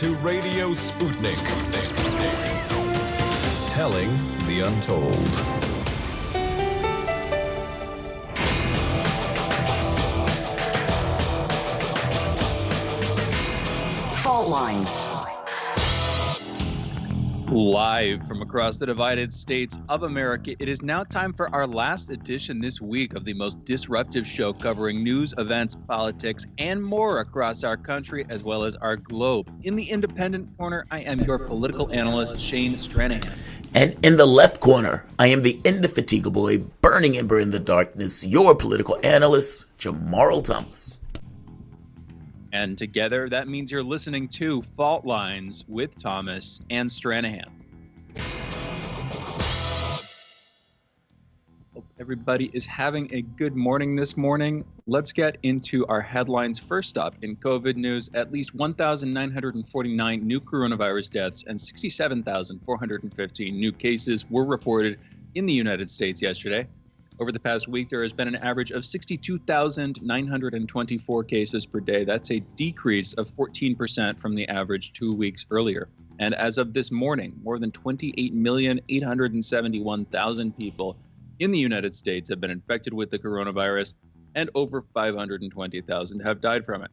to Radio Sputnik. Telling the untold. Fault lines. Live from across the divided states of America, it is now time for our last edition this week of the most disruptive show covering news, events, politics, and more across our country as well as our globe. In the independent corner, I am your political analyst, Shane Stranahan. And in the left corner, I am the indefatigable, burning ember in the darkness, your political analyst, Jamarl Thomas. And together, that means you're listening to Fault Lines with Thomas and Stranahan. Hope everybody is having a good morning this morning. Let's get into our headlines. First up, in COVID news, at least 1,949 new coronavirus deaths and 67,415 new cases were reported in the United States yesterday. Over the past week, there has been an average of 62,924 cases per day. That's a decrease of 14% from the average 2 weeks earlier. And as of this morning, more than 28,871,000 people in the United States have been infected with the coronavirus, and over 520,000 have died from it.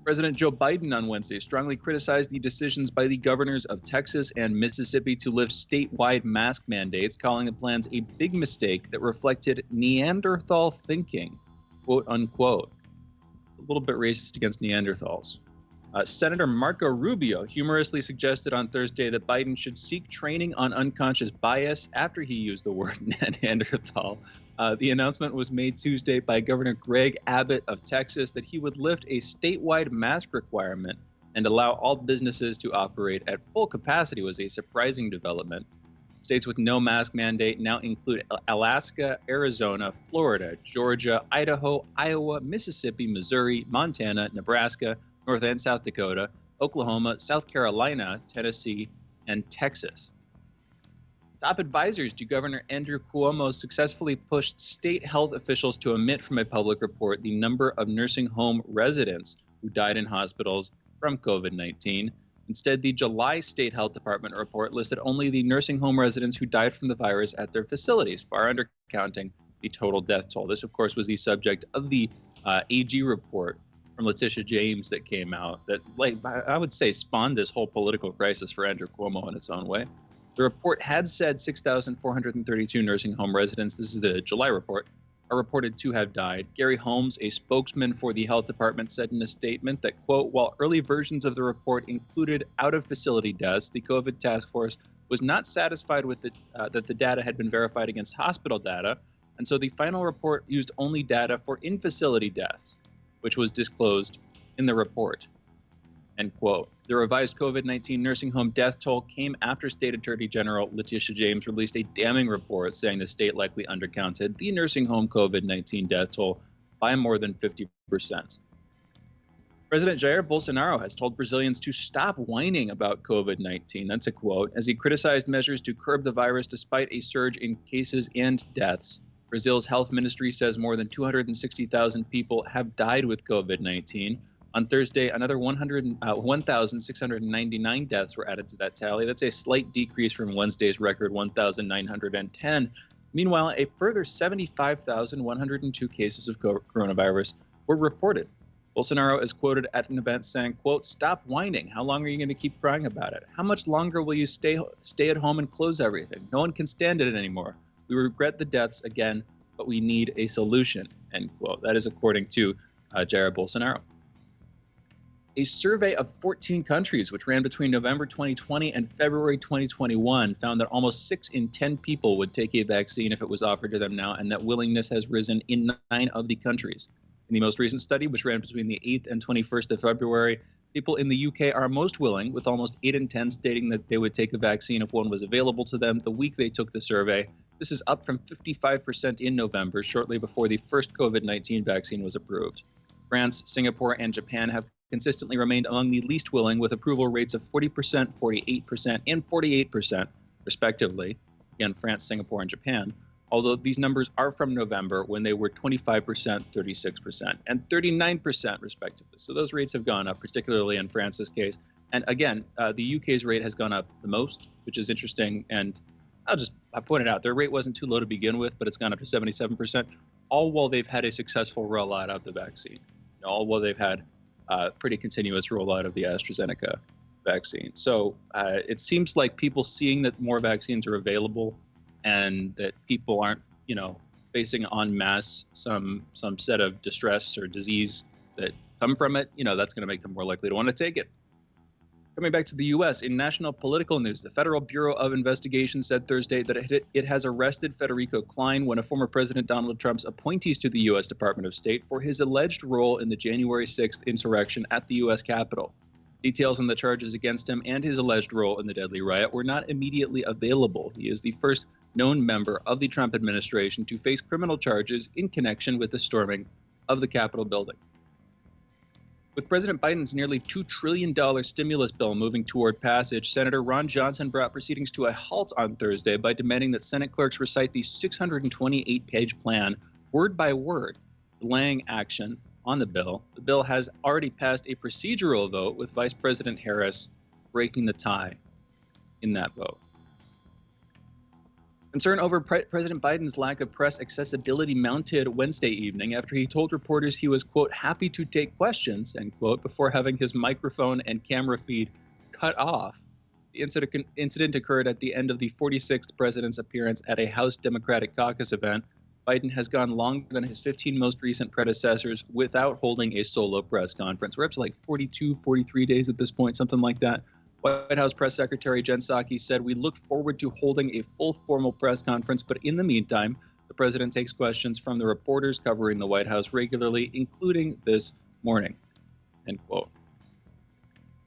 President Joe Biden on Wednesday strongly criticized the decisions by the governors of Texas and Mississippi to lift statewide mask mandates, calling the plans a big mistake that reflected Neanderthal thinking, quote unquote. A little bit racist against Neanderthals. Senator Marco Rubio humorously suggested on Thursday that Biden should seek training on unconscious bias after he used the word Neanderthal. The announcement was made Tuesday by Governor Greg Abbott of Texas that he would lift a statewide mask requirement and allow all businesses to operate at full capacity. Was a surprising development. States with no mask mandate now include Alaska, Arizona, Florida, Georgia, Idaho, Iowa, Mississippi, Missouri, Montana, Nebraska, North and South Dakota, Oklahoma, South Carolina, Tennessee, and Texas. Top advisors to Governor Andrew Cuomo successfully pushed state health officials to omit from a public report the number of nursing home residents who died in hospitals from COVID-19. Instead, the July State Health Department report listed only the nursing home residents who died from the virus at their facilities, far undercounting the total death toll. This, of course, was the subject of the AG report from Letitia James that came out that, I would say, spawned this whole political crisis for Andrew Cuomo in its own way. The report had said 6,432 nursing home residents, this is the July report, are reported to have died. Gary Holmes, a spokesman for the health department, said in a statement that, quote, while early versions of the report included out-of-facility deaths, the COVID task force was not satisfied with that the data had been verified against hospital data, and so the final report used only data for in-facility deaths, which was disclosed in the report, end quote. The revised COVID-19 nursing home death toll came after State Attorney General Letitia James released a damning report saying the state likely undercounted the nursing home COVID-19 death toll by more than 50%. President Jair Bolsonaro has told Brazilians to stop whining about COVID-19, that's a quote, as he criticized measures to curb the virus despite a surge in cases and deaths. Brazil's health ministry says more than 260,000 people have died with COVID-19. On Thursday, another 1,699 deaths were added to that tally. That's a slight decrease from Wednesday's record 1,910. Meanwhile, a further 75,102 cases of coronavirus were reported. Bolsonaro is quoted at an event saying, quote, stop whining. How long are you going to keep crying about it? How much longer will you stay at home and close everything? No one can stand it anymore. We regret the deaths again, but we need a solution, end quote. That is according to Jair Bolsonaro. A survey of 14 countries, which ran between November 2020 and February 2021, found that almost 6 in 10 people would take a vaccine if it was offered to them now, and that willingness has risen in 9 of the countries. In the most recent study, which ran between the 8th and 21st of February, people in the UK are most willing, with almost 8 in 10 stating that they would take a vaccine if one was available to them the week they took the survey. This is up from 55% in November, shortly before the first COVID-19 vaccine was approved. France, Singapore, and Japan have consistently remained among the least willing, with approval rates of 40%, 48%, and 48%, respectively. Again, France, Singapore, and Japan. although these numbers are from November when they were 25%, 36%, and 39% respectively. So those rates have gone up, particularly in France's case. And again, the UK's rate has gone up the most, which is interesting. And I pointed out their rate wasn't too low to begin with, but it's gone up to 77%, all while they've had a successful rollout of the vaccine, all while they've had pretty continuous rollout of the AstraZeneca vaccine. So it seems like people seeing that more vaccines are available and that people aren't, facing en masse some set of distress or disease that come from it, that's going to make them more likely to want to take it. Coming back to the U.S., in national political news, the Federal Bureau of Investigation said Thursday that it has arrested Federico Klein, one of former President Donald Trump's appointees to the U.S. Department of State, for his alleged role in the January 6th insurrection at the U.S. Capitol. Details on the charges against him and his alleged role in the deadly riot were not immediately available. He is the first known member of the Trump administration to face criminal charges in connection with the storming of the Capitol building. With President Biden's nearly $2 trillion stimulus bill moving toward passage, Senator Ron Johnson brought proceedings to a halt on Thursday by demanding that Senate clerks recite the 628-page plan word by word, delaying action on the bill. The bill has already passed a procedural vote, with Vice President Harris breaking the tie in that vote. Concern over President Biden's lack of press accessibility mounted Wednesday evening after he told reporters he was, quote, happy to take questions, end quote, before having his microphone and camera feed cut off. The incident occurred at the end of the 46th president's appearance at a House Democratic Caucus event. Biden has gone longer than his 15 most recent predecessors without holding a solo press conference. We're up to like 42, 43 days at this point, something like that. White House Press Secretary Jen Psaki said, we look forward to holding a full formal press conference, but in the meantime, the president takes questions from the reporters covering the White House regularly, including this morning, end quote.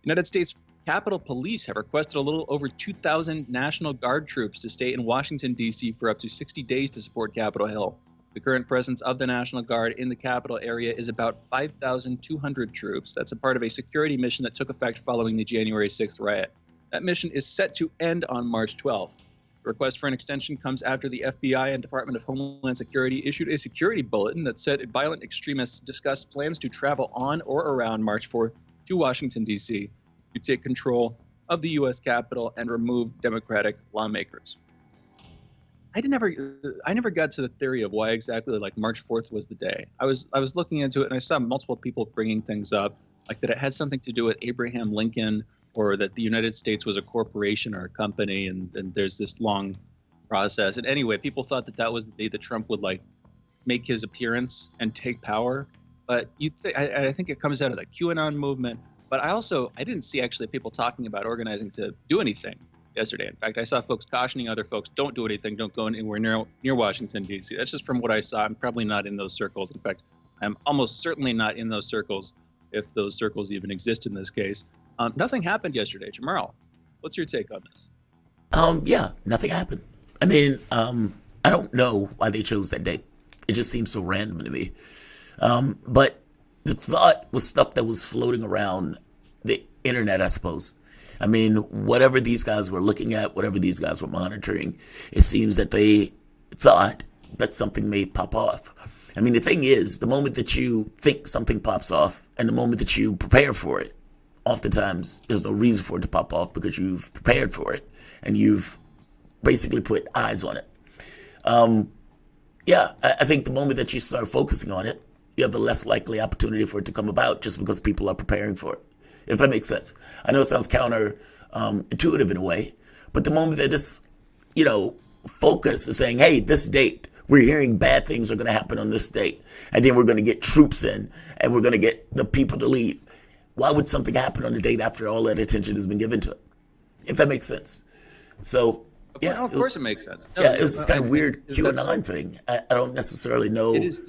United States Capitol Police have requested a little over 2,000 National Guard troops to stay in Washington, D.C. for up to 60 days to support Capitol Hill. The current presence of the National Guard in the Capitol area is about 5,200 troops. That's a part of a security mission that took effect following the January 6th riot. That mission is set to end on March 12th. The request for an extension comes after the FBI and Department of Homeland Security issued a security bulletin that said violent extremists discussed plans to travel on or around March 4th to Washington, D.C. to take control of the U.S. Capitol and remove Democratic lawmakers. I never got to the theory of why exactly like March 4th was the day. I was looking into it and I saw multiple people bringing things up, like that it had something to do with Abraham Lincoln, or that the United States was a corporation or a company, and there's this long process. And anyway, people thought that was the day that Trump would like make his appearance and take power. But I think it comes out of the QAnon movement. But I didn't see actually people talking about organizing to do anything yesterday. In fact, I saw folks cautioning other folks, don't do anything, don't go anywhere near Washington, D.C. That's just from what I saw. I'm probably not in those circles. In fact, I'm almost certainly not in those circles, if those circles even exist in this case. Nothing happened yesterday. Jamarl, what's your take on this? Yeah, nothing happened. I mean, I don't know why they chose that date. It just seems so random to me. But the thought was stuff that was floating around the internet, I suppose. I mean, whatever these guys were looking at, whatever these guys were monitoring, it seems that they thought that something may pop off. I mean, the thing is, the moment that you think something pops off and the moment that you prepare for it, oftentimes there's no reason for it to pop off because you've prepared for it and you've basically put eyes on it. I think the moment that you start focusing on it, you have a less likely opportunity for it to come about just because people are preparing for it, if that makes sense. I know it sounds counterintuitive in a way, but the moment that this, focus is saying, hey, this date, we're hearing bad things are going to happen on this date, and then we're going to get troops in, and we're going to get the people to leave. Why would something happen on the date after all that attention has been given to it? If that makes sense. So, yeah. Of course it makes sense. No, yeah, it was this kind of weird QAnon thing. I don't necessarily know. It is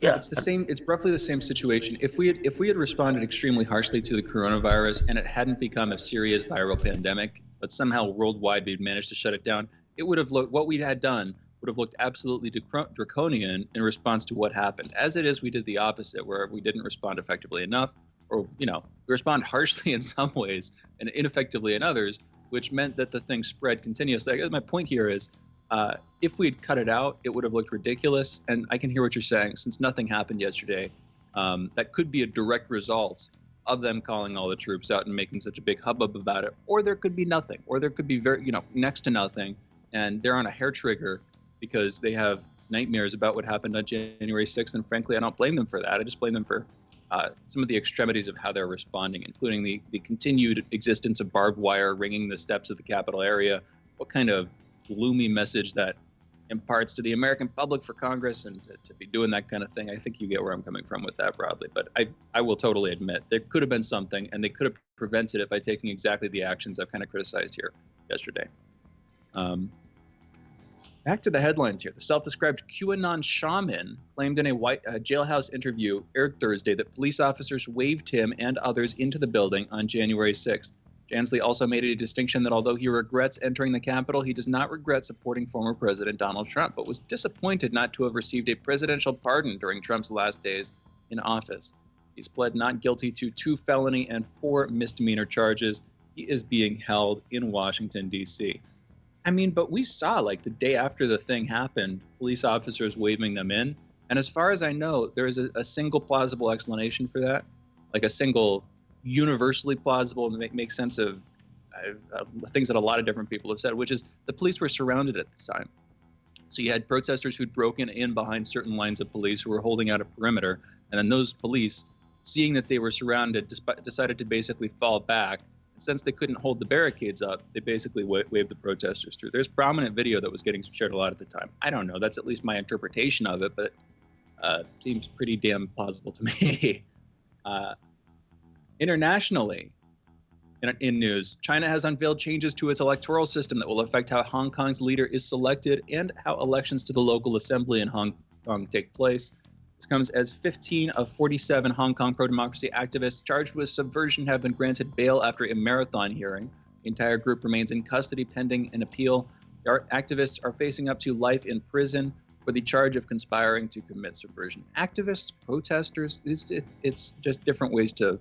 it's the same. It's roughly the same situation. If we had responded extremely harshly to the coronavirus and it hadn't become a serious viral pandemic, but somehow worldwide we'd managed to shut it down, it would have looked, what we had done would have looked absolutely draconian in response to what happened. As it is, we did the opposite, where we didn't respond effectively enough, or we respond harshly in some ways and ineffectively in others, which meant that the thing spread continuously. I guess my point here is, if we had cut it out, it would have looked ridiculous. And I can hear what you're saying. Since nothing happened yesterday, that could be a direct result of them calling all the troops out and making such a big hubbub about it. Or there could be nothing, or there could be next to nothing, and they're on a hair trigger because they have nightmares about what happened on January 6th. And frankly, I don't blame them for that. I just blame them for some of the extremities of how they're responding, including the continued existence of barbed wire ringing the steps of the Capitol area. What kind of gloomy message that imparts to the American public for Congress, and to be doing that kind of thing. I think you get where I'm coming from with that broadly. But I will totally admit there could have been something, and they could have prevented it by taking exactly the actions I've kind of criticized here yesterday. Back to the headlines here. The self-described QAnon shaman claimed in a jailhouse interview aired Thursday that police officers waved him and others into the building on January 6th. Jansley also made a distinction that although he regrets entering the Capitol, he does not regret supporting former President Donald Trump, but was disappointed not to have received a presidential pardon during Trump's last days in office. He's pled not guilty to 2 felony and 4 misdemeanor charges. He is being held in Washington, D.C. I mean, but we saw, like, the day after the thing happened, police officers waving them in. And as far as I know, there is a single plausible explanation for that, like a single universally plausible and make sense of things that a lot of different people have said, which is the police were surrounded at the time. So you had protesters who'd broken in behind certain lines of police who were holding out a perimeter, and then those police, seeing that they were surrounded, decided to basically fall back. And since they couldn't hold the barricades up, they basically waved the protesters through. There's prominent video that was getting shared a lot at the time. I don't know, that's at least my interpretation of it, but seems pretty damn plausible to me. Internationally, in news, China has unveiled changes to its electoral system that will affect how Hong Kong's leader is selected and how elections to the local assembly in Hong Kong take place. This comes as 15 of 47 Hong Kong pro-democracy activists charged with subversion have been granted bail after a marathon hearing. The entire group remains in custody pending an appeal. The activists are facing up to life in prison for the charge of conspiring to commit subversion. Activists, protesters, it's just different ways to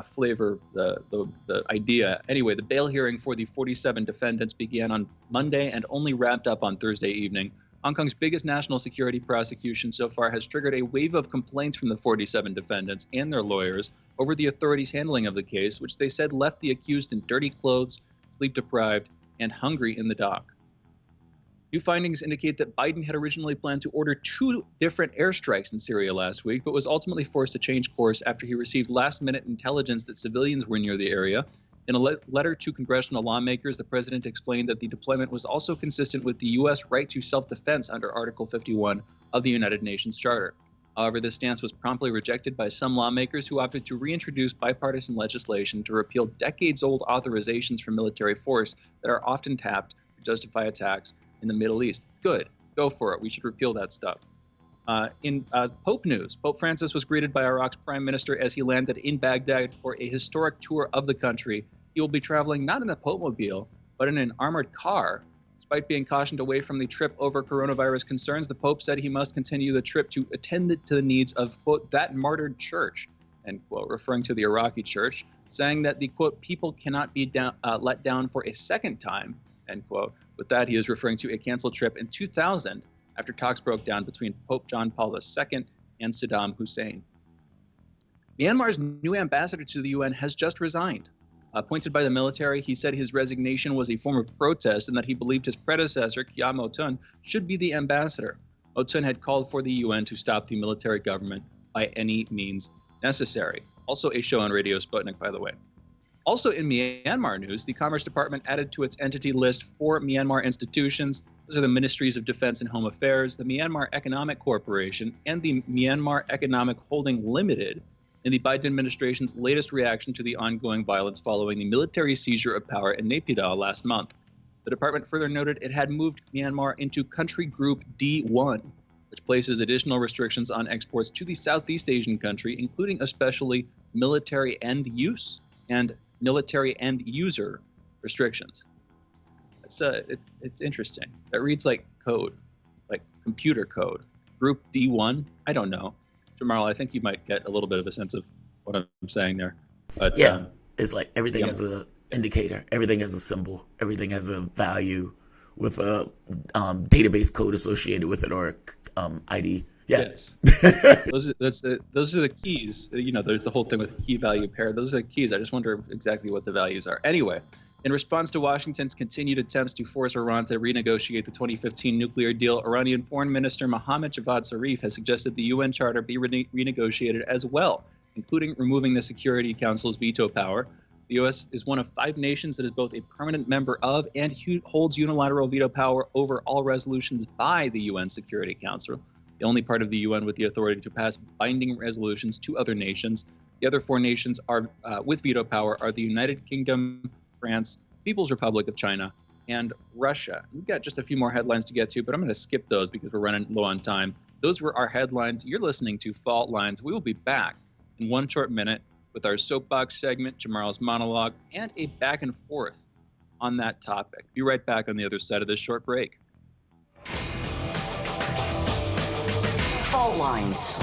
flavor the idea. Anyway, the bail hearing for the 47 defendants began on Monday and only wrapped up on Thursday evening. Hong Kong's biggest national security prosecution so far has triggered a wave of complaints from the 47 defendants and their lawyers over the authorities' handling of the case, which they said left the accused in dirty clothes, sleep-deprived, and hungry in the dock. New findings indicate that Biden had originally planned to order 2 different airstrikes in Syria last week, but was ultimately forced to change course after he received last-minute intelligence that civilians were near the area. In a letter to congressional lawmakers, the president explained that the deployment was also consistent with the U.S. right to self-defense under Article 51 of the United Nations Charter. However, this stance was promptly rejected by some lawmakers who opted to reintroduce bipartisan legislation to repeal decades-old authorizations for military force that are often tapped to justify attacks in the Middle East. Good. Go for it. We should repeal that stuff. In Pope news, Pope Francis was greeted by Iraq's prime minister as he landed in Baghdad for a historic tour of the country. He will be traveling not in a Pope-mobile, but in an armored car. Despite being cautioned away from the trip over coronavirus concerns, the Pope said he must continue the trip to attend to the needs of, quote, that martyred church, end quote, referring to the Iraqi church, saying that the, quote, people cannot be let down for a second time, end quote. With that, he is referring to a canceled trip in 2000 after talks broke down between Pope John Paul II and Saddam Hussein. Myanmar's new ambassador to the UN has just resigned. Appointed by the military, he said his resignation was a form of protest and that he believed his predecessor, Kya Motun, should be the ambassador. Motun had called for the UN to stop the military government by any means necessary. Also a show on Radio Sputnik, by the way. Also in Myanmar news, the Commerce Department added to its entity list 4 Myanmar institutions. Those are the Ministries of Defense and Home Affairs, the Myanmar Economic Corporation, and the Myanmar Economic Holding Limited, in the Biden administration's latest reaction to the ongoing violence following the military seizure of power in Naypyidaw last month. The department further noted it had moved Myanmar into Country Group D1, which places additional restrictions on exports to the Southeast Asian country, including especially military end use and military end user restrictions. It's interesting. That reads like code, like computer code. Group D1, I don't know. Jamarl, I think you might get a little bit of a sense of what I'm saying there. But yeah, it's like everything has a indicator. Everything has a symbol. Everything has a value with a database code associated with it, or ID. Yeah. Yes. those are the keys. You know, there's the whole thing with key value pair. Those are the keys. I just wonder exactly what the values are. Anyway, in response to Washington's continued attempts to force Iran to renegotiate the 2015 nuclear deal, Iranian Foreign Minister Mohammad Javad Zarif has suggested the UN Charter be renegotiated as well, including removing the Security Council's veto power. The U.S. is one of 5 nations that is both a permanent member of and holds unilateral veto power over all resolutions by the UN Security Council, the only part of the UN with the authority to pass binding resolutions to other nations. The other 4 nations are with veto power are the United Kingdom, France, People's Republic of China, and Russia. We've got just a few more headlines to get to, but I'm going to skip those because we're running low on time. Those were our headlines. You're listening to Fault Lines. We will be back in one short minute with our soapbox segment, Jamarl's monologue, and a back and forth on that topic. Be right back on the other side of this short break. Fault Lines.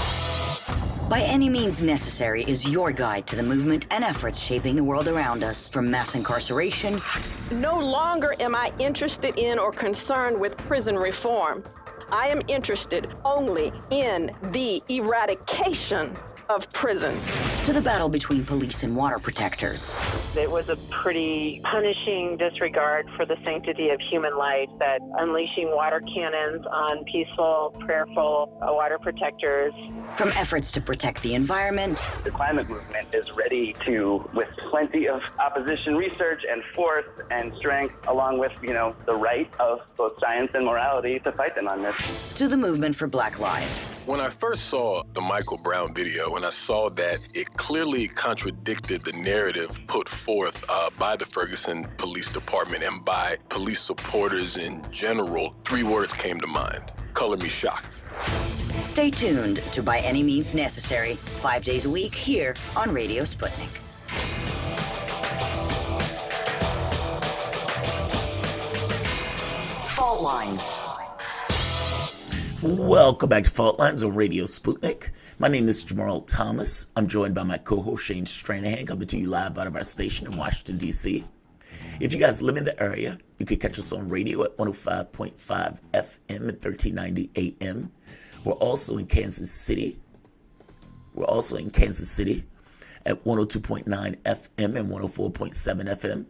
By Any Means Necessary is your guide to the movement and efforts shaping the world around us, from mass incarceration. No longer am I interested in or concerned with prison reform. I am interested only in the eradication of prisons. To the battle between police and water protectors. It was a pretty punishing disregard for the sanctity of human life, that unleashing water cannons on peaceful, prayerful water protectors. From efforts to protect the environment. The climate movement is ready to, with plenty of opposition research and force and strength, along with, the right of both science and morality, to fight them on this. To the movement for Black Lives. When I first saw the Michael Brown video, and I saw that it clearly contradicted the narrative put forth by the Ferguson Police Department and by police supporters in general, 3 words came to mind: color me shocked. Stay tuned to By Any Means Necessary, 5 days a week here on Radio Sputnik. Fault Lines. Welcome back to Fault Lines on Radio Sputnik. My name is Jamarl Thomas. I'm joined by my co-host Shane Stranahan, coming to you live out of our station in Washington, D.C. If you guys live in the area, you can catch us on radio at 105.5 FM and 1390 AM. We're also in Kansas City. at 102.9 FM and 104.7 FM.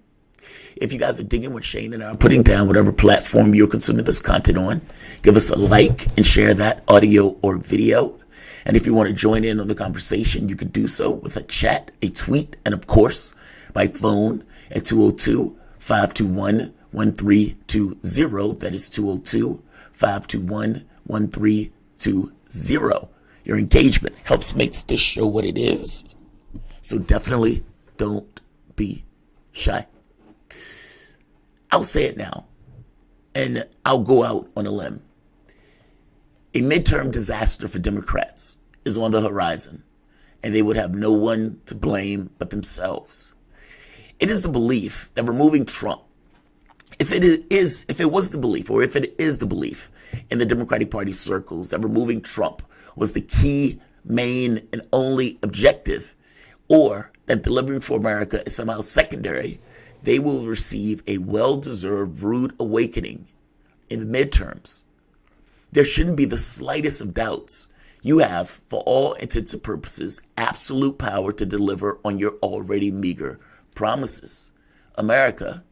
If you guys are digging what Shane and I are putting down, whatever platform you're consuming this content on, give us a like and share that audio or video. And if you want to join in on the conversation, you can do so with a chat, a tweet, and of course, by phone at 202-521-1320. That is 202-521-1320. Your engagement helps make this show what it is. So definitely don't be shy. I'll say it now, and I'll go out on a limb. A midterm disaster for Democrats is on the horizon, and they would have no one to blame but themselves. It is the belief that removing Trump, if it is the belief in the Democratic Party circles that removing Trump was the key, main, and only objective, or that delivering for America is somehow secondary, they will receive a well-deserved rude awakening in the midterms. There shouldn't be the slightest of doubts. You have, for all intents and purposes, absolute power to deliver on your already meager promises. America,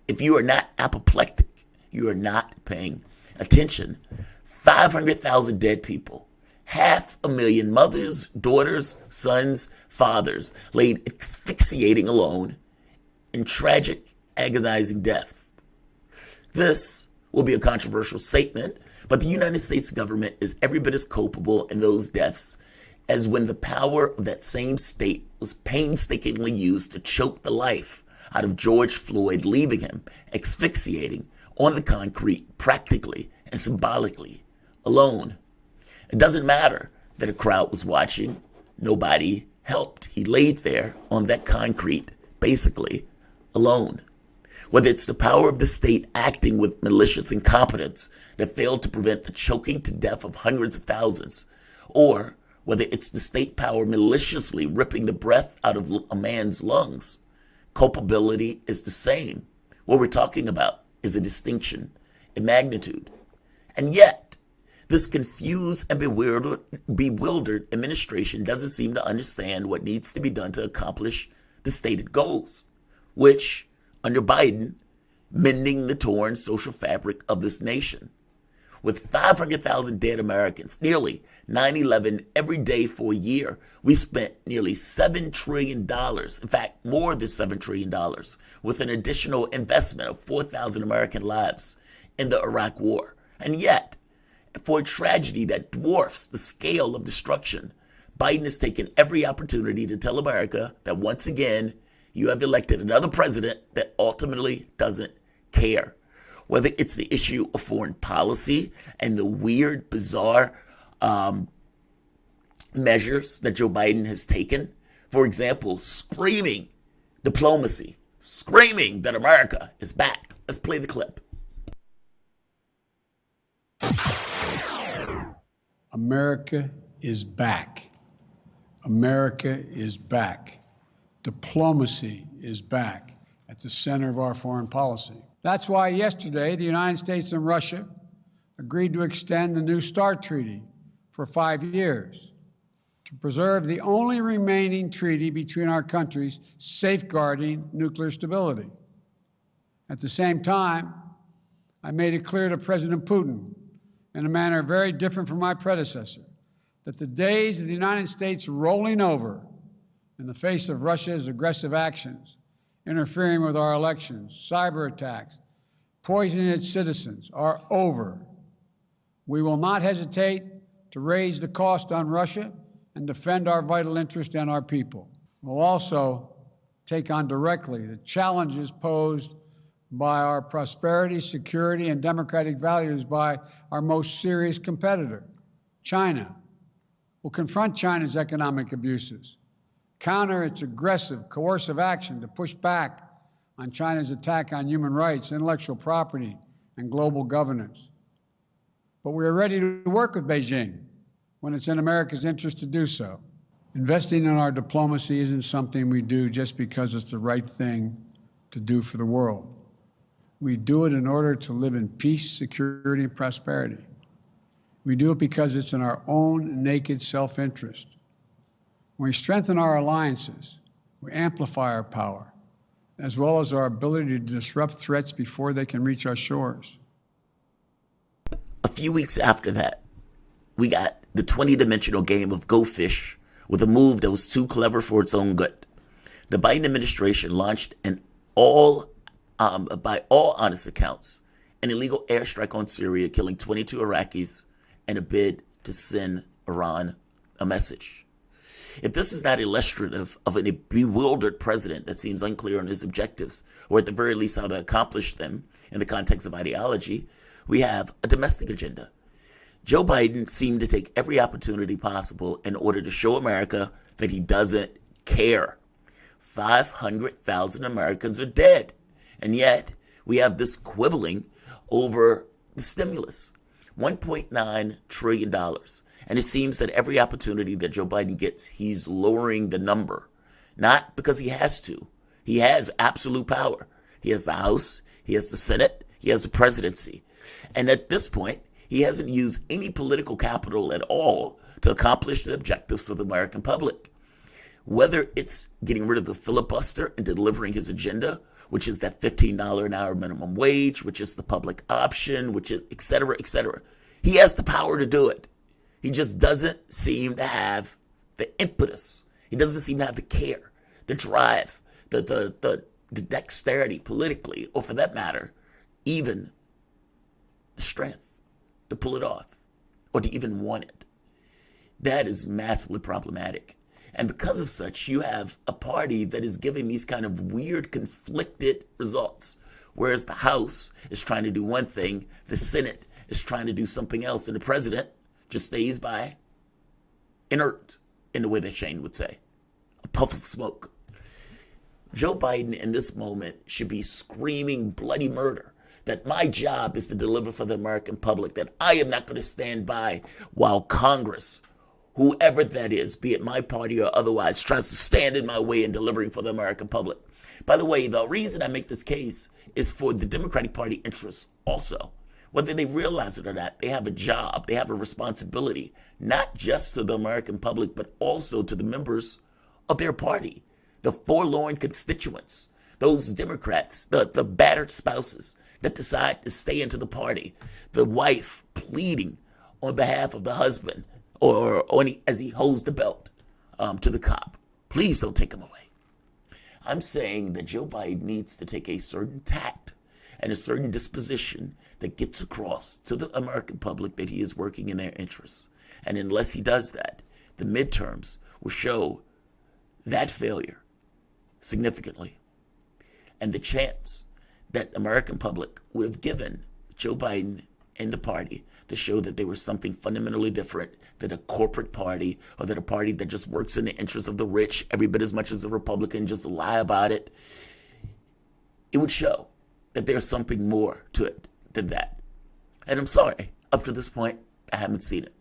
if you are not apoplectic, you are not paying attention. 500,000 dead people, 500,000 mothers, daughters, sons, fathers laid asphyxiating alone in tragic, agonizing death. This will be a controversial statement, but the United States government is every bit as culpable in those deaths as when the power of that same state was painstakingly used to choke the life out of George Floyd, leaving him asphyxiating on the concrete, practically and symbolically, alone. It doesn't matter that a crowd was watching. Nobody helped. He laid there on that concrete, basically alone. Whether it's the power of the state acting with malicious incompetence that failed to prevent the choking to death of hundreds of thousands, or whether it's the state power maliciously ripping the breath out of a man's lungs, culpability is the same. What we're talking about is a distinction in magnitude. And yet, this confused and bewildered administration doesn't seem to understand what needs to be done to accomplish the stated goals, which, under Biden, mending the torn social fabric of this nation. With 500,000 dead Americans, nearly 9/11 every day for a year, we spent nearly $7 trillion, in fact, more than $7 trillion, with an additional investment of 4,000 American lives in the Iraq War. And yet, for a tragedy that dwarfs the scale of destruction, Biden has taken every opportunity to tell America that once again, you have elected another president that ultimately doesn't care. Whether it's the issue of foreign policy and the weird, bizarre measures that Joe Biden has taken. For example, screaming diplomacy, screaming that America is back. Let's play the clip. America is back. America is back. Diplomacy is back at the center of our foreign policy. That's why yesterday the United States and Russia agreed to extend the New START treaty for 5 years to preserve the only remaining treaty between our countries safeguarding nuclear stability. At the same time, I made it clear to President Putin, in a manner very different from my predecessor, that the days of the United States rolling over in the face of Russia's aggressive actions, interfering with our elections, cyber attacks, poisoning its citizens, are over. We will not hesitate to raise the cost on Russia and defend our vital interest and our people. We'll also take on directly the challenges posed by our prosperity, security, and democratic values by our most serious competitor, China. We'll confront China's economic abuses, counter its aggressive, coercive action to push back on China's attack on human rights, intellectual property, and global governance. But we are ready to work with Beijing when it's in America's interest to do so. Investing in our diplomacy isn't something we do just because it's the right thing to do for the world. We do it in order to live in peace, security, and prosperity. We do it because it's in our own naked self-interest. When we strengthen our alliances, we amplify our power, as well as our ability to disrupt threats before they can reach our shores. A few weeks after that, we got the 20-dimensional game of Go Fish with a move that was too clever for its own good. The Biden administration launched by all honest accounts, an illegal airstrike on Syria, killing 22 Iraqis, and a bid to send Iran a message. If this is not illustrative of a bewildered president that seems unclear on his objectives, or at the very least how to accomplish them in the context of ideology, we have a domestic agenda. Joe Biden seemed to take every opportunity possible in order to show America that he doesn't care. 500,000 Americans are dead, and yet we have this quibbling over the stimulus. $1.9 trillion. And it seems that every opportunity that Joe Biden gets, he's lowering the number. Not because he has to. He has absolute power. He has the House, he has the Senate, he has the presidency. And at this point, he hasn't used any political capital at all to accomplish the objectives of the American public. Whether it's getting rid of the filibuster and delivering his agenda, which is that $15 an hour minimum wage, which is the public option, which is et cetera, et cetera. He has the power to do it. He just doesn't seem to have the impetus. He doesn't seem to have the care, the drive, the dexterity politically, or for that matter, even the strength to pull it off or to even want it. That is massively problematic. And because of such, you have a party that is giving these kind of weird, conflicted results. Whereas the House is trying to do one thing, the Senate is trying to do something else, and the president just stays by, inert, in the way that Shane would say. A puff of smoke. Joe Biden in this moment should be screaming bloody murder, that my job is to deliver for the American public, that I am not going to stand by while Congress, whoever that is, be it my party or otherwise, tries to stand in my way in delivering for the American public. By the way, the reason I make this case is for the Democratic Party interests also. Whether they realize it or not, they have a job, they have a responsibility, not just to the American public, but also to the members of their party, the forlorn constituents, those Democrats, the battered spouses that decide to stay into the party, the wife pleading on behalf of the husband or as he holds the belt to the cop. Please don't take him away. I'm saying that Joe Biden needs to take a certain tact and a certain disposition that gets across to the American public that he is working in their interests. And unless he does that, the midterms will show that failure significantly. And the chance that the American public would have given Joe Biden and the party to show that they were something fundamentally different than a corporate party or than a party that just works in the interests of the rich every bit as much as a Republican, just lie about it. It would show that there's something more to it than that. And I'm sorry, up to this point, I haven't seen it.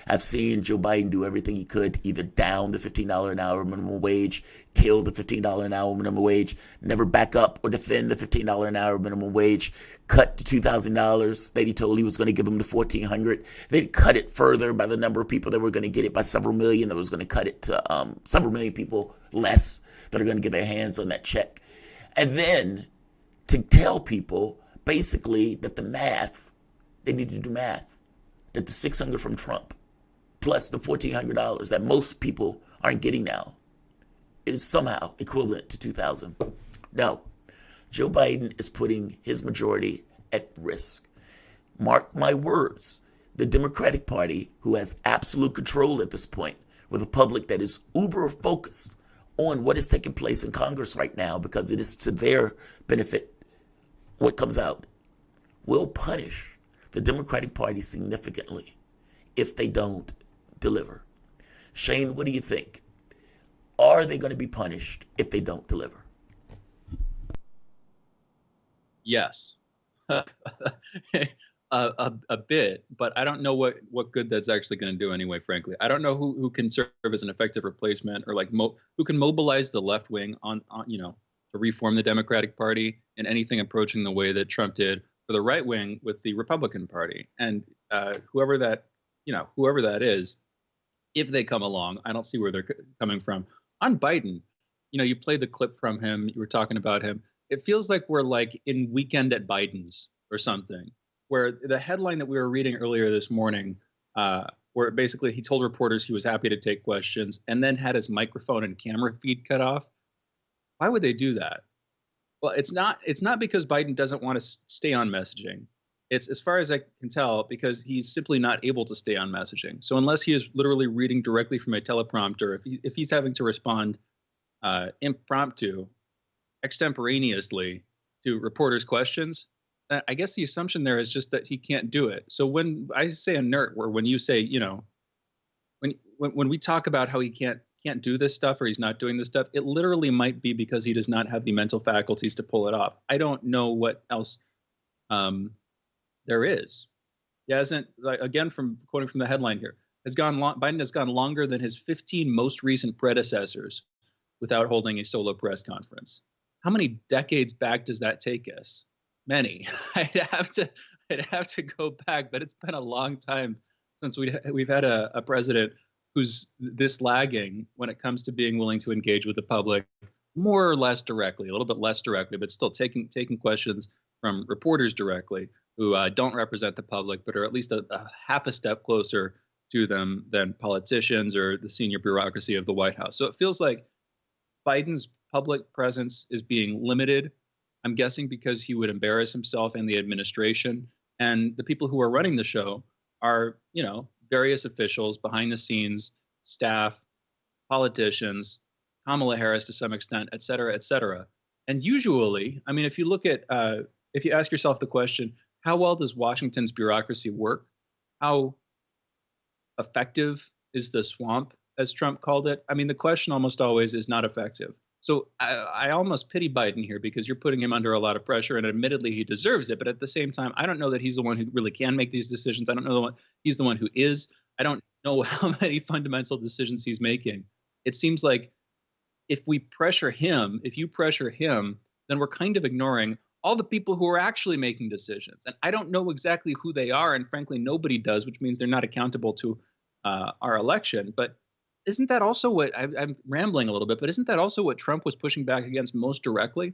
I've seen Joe Biden do everything he could to either down the $15 an hour minimum wage, kill the $15 an hour minimum wage, never back up or defend the $15 an hour minimum wage, cut to $2,000 that he told he was going to give them to $1,400. They'd cut it further by the number of people that were going to get it by several million. That was going to cut it to several million people less that are going to get their hands on that check. And then to tell people basically that the math, they need to do math, that the $600 from Trump plus the $1,400 that most people aren't getting now is somehow equivalent to $2,000. No, Joe Biden is putting his majority at risk. Mark my words, the Democratic Party, who has absolute control at this point, with a public that is uber focused on what is taking place in Congress right now because it is to their benefit what comes out, will punish the Democratic Party significantly if they don't deliver. Shane, what do you think? Are they going to be punished if they don't deliver? Yes. a bit, but I don't know what good that's actually going to do anyway, frankly. I don't know who can serve as an effective replacement or like who can mobilize the left wing on to reform the Democratic Party in anything approaching the way that Trump did for the right wing with the Republican Party. And whoever that is, if they come along, I don't see where they're coming from. On Biden, you played the clip from him. You were talking about him. It feels like we're like in Weekend at Biden's or something, where the headline that we were reading earlier this morning, where basically he told reporters he was happy to take questions and then had his microphone and camera feed cut off. Why would they do that? Well, it's not because Biden doesn't want to stay on messaging. It's, as far as I can tell, because he's simply not able to stay on messaging. So unless he is literally reading directly from a teleprompter, if he's having to respond impromptu, extemporaneously to reporters' questions, I guess the assumption there is just that he can't do it. So when I say inert, where when you say, when we talk about how he can't do this stuff or he's not doing this stuff, it literally might be because he does not have the mental faculties to pull it off. I don't know what else there is. He hasn't, again, from quoting from the headline here, Biden has gone longer than his 15 most recent predecessors without holding a solo press conference. How many decades back does that take us? Many. I'd have to go back, but it's been a long time since we've had a president who's this lagging when it comes to being willing to engage with the public more or less directly, a little bit less directly, but still taking questions from reporters directly who don't represent the public, but are at least a half a step closer to them than politicians or the senior bureaucracy of the White House. So it feels like Biden's public presence is being limited, I'm guessing because he would embarrass himself and the administration. And the people who are running the show are, various officials behind the scenes, staff, politicians, Kamala Harris to some extent, et cetera, et cetera. And usually, I mean, if you look at, if you ask yourself the question, how well does Washington's bureaucracy work? How effective is the swamp, as Trump called it? I mean, the question almost always is not effective. So I almost pity Biden here because you're putting him under a lot of pressure, and admittedly he deserves it. But at the same time, I don't know that he's the one who really can make these decisions. I don't know he's the one who is. I don't know how many fundamental decisions he's making. It seems like if you pressure him, then we're kind of ignoring all the people who are actually making decisions. And I don't know exactly who they are, and frankly, nobody does, which means they're not accountable to our election. But isn't that also what I'm rambling a little bit? But isn't that also what Trump was pushing back against most directly?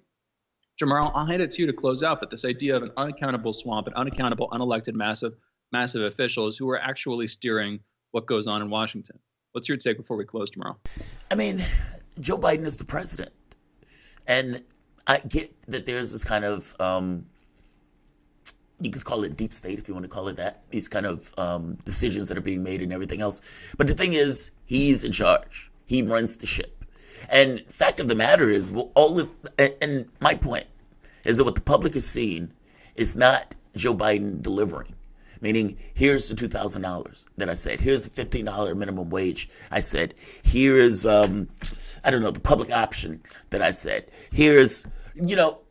Jamarl, I'll hand it to you to close out. But this idea of an unaccountable swamp, an unaccountable, unelected, massive officials who are actually steering what goes on in Washington. What's your take before we close, Jamarl? I mean, Joe Biden is the president, and I get that there's this kind of, you could call it deep state if you want to call it that, these kind of decisions that are being made and everything else. But the thing is, he's in charge. He runs the ship. And fact of the matter is, and my point is that what the public is seeing is not Joe Biden delivering. Meaning, here's the $2,000 that I said. Here's the $15 minimum wage I said. Here is, the public option that I said. Here's,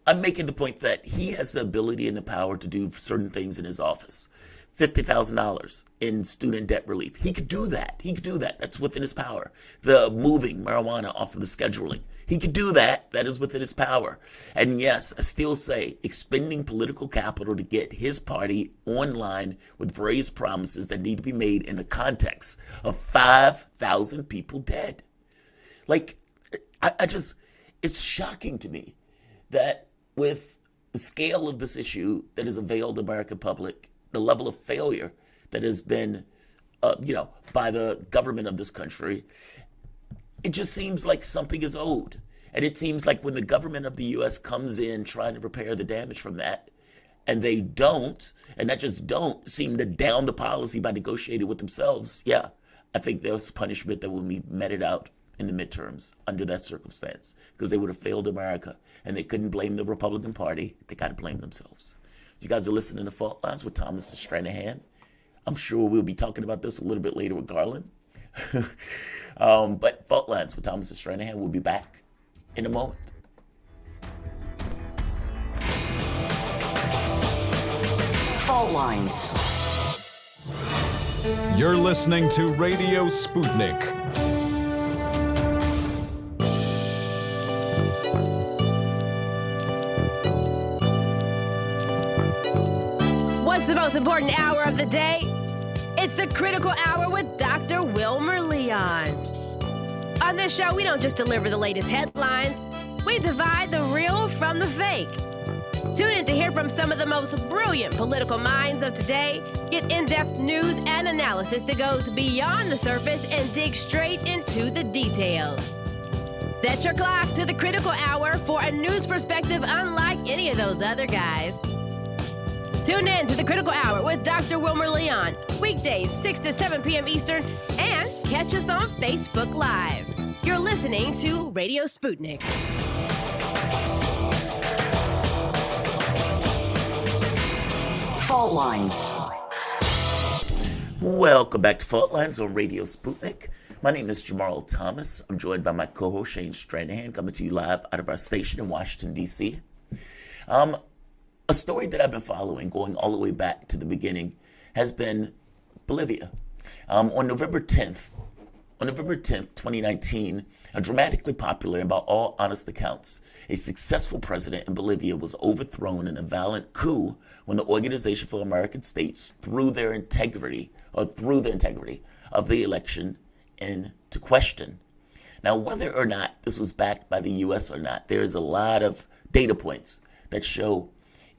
I'm making the point that he has the ability and the power to do certain things in his office. $50,000 in student debt relief. He could do that. That's within his power. The moving marijuana off of the scheduling. He could do that. That is within his power. And yes, I still say expending political capital to get his party online with various promises that need to be made in the context of 5,000 people dead. It's shocking to me that with the scale of this issue that has availed the American public, the level of failure that has been, by the government of this country, it just seems like something is owed. And it seems like when the government of the U.S. comes in trying to repair the damage from that, and they don't, and not just don't, seem to down the policy by negotiating with themselves, yeah, I think there's punishment that will be meted out in the midterms under that circumstance, because they would have failed America, and they couldn't blame the Republican Party. They got to blame themselves. You guys are listening to Fault Lines with Thomas and Stranahan. I'm sure we'll be talking about this a little bit later with Garland. But Fault Lines with Thomas and Stranahan will be back in a moment. Fault Lines. You're listening to Radio Sputnik. What's the most important hour of the day? It's the Critical Hour with Dr. Wilmer Leon. On this show, we don't just deliver the latest headlines, we divide the real from the fake. Tune in to hear from some of the most brilliant political minds of today, get in-depth news and analysis that goes beyond the surface and dig straight into the details. Set your clock to the Critical Hour for a news perspective unlike any of those other guys. Tune in to the Critical Hour with Dr. Wilmer Leon, weekdays 6 to 7 p.m. Eastern, and catch us on Facebook Live. You're listening to Radio Sputnik. Fault Lines. Welcome back to Fault Lines on Radio Sputnik. My name is Jamarl Thomas. I'm joined by my co-host Shane Stranahan, coming to you live out of our station in Washington, D.C. A story that I've been following, going all the way back to the beginning, has been Bolivia. On November 10th, 2019, a dramatically popular and by all honest accounts, a successful president in Bolivia was overthrown in a violent coup when the Organization for American States threw the integrity of the election into question. Now, whether or not this was backed by the U.S. or not, there's a lot of data points that show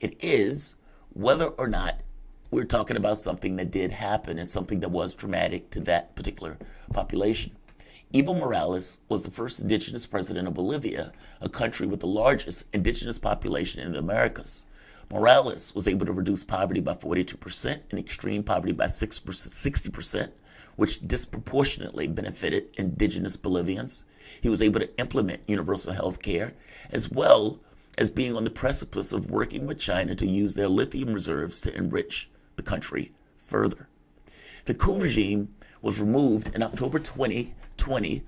it is, whether or not we're talking about something that did happen and something that was traumatic to that particular population. Evo Morales was the first indigenous president of Bolivia, a country with the largest indigenous population in the Americas. Morales was able to reduce poverty by 42% and extreme poverty by 60%, which disproportionately benefited indigenous Bolivians. He was able to implement universal health care, as well as being on the precipice of working with China to use their lithium reserves to enrich the country further. The coup regime was removed in October 2020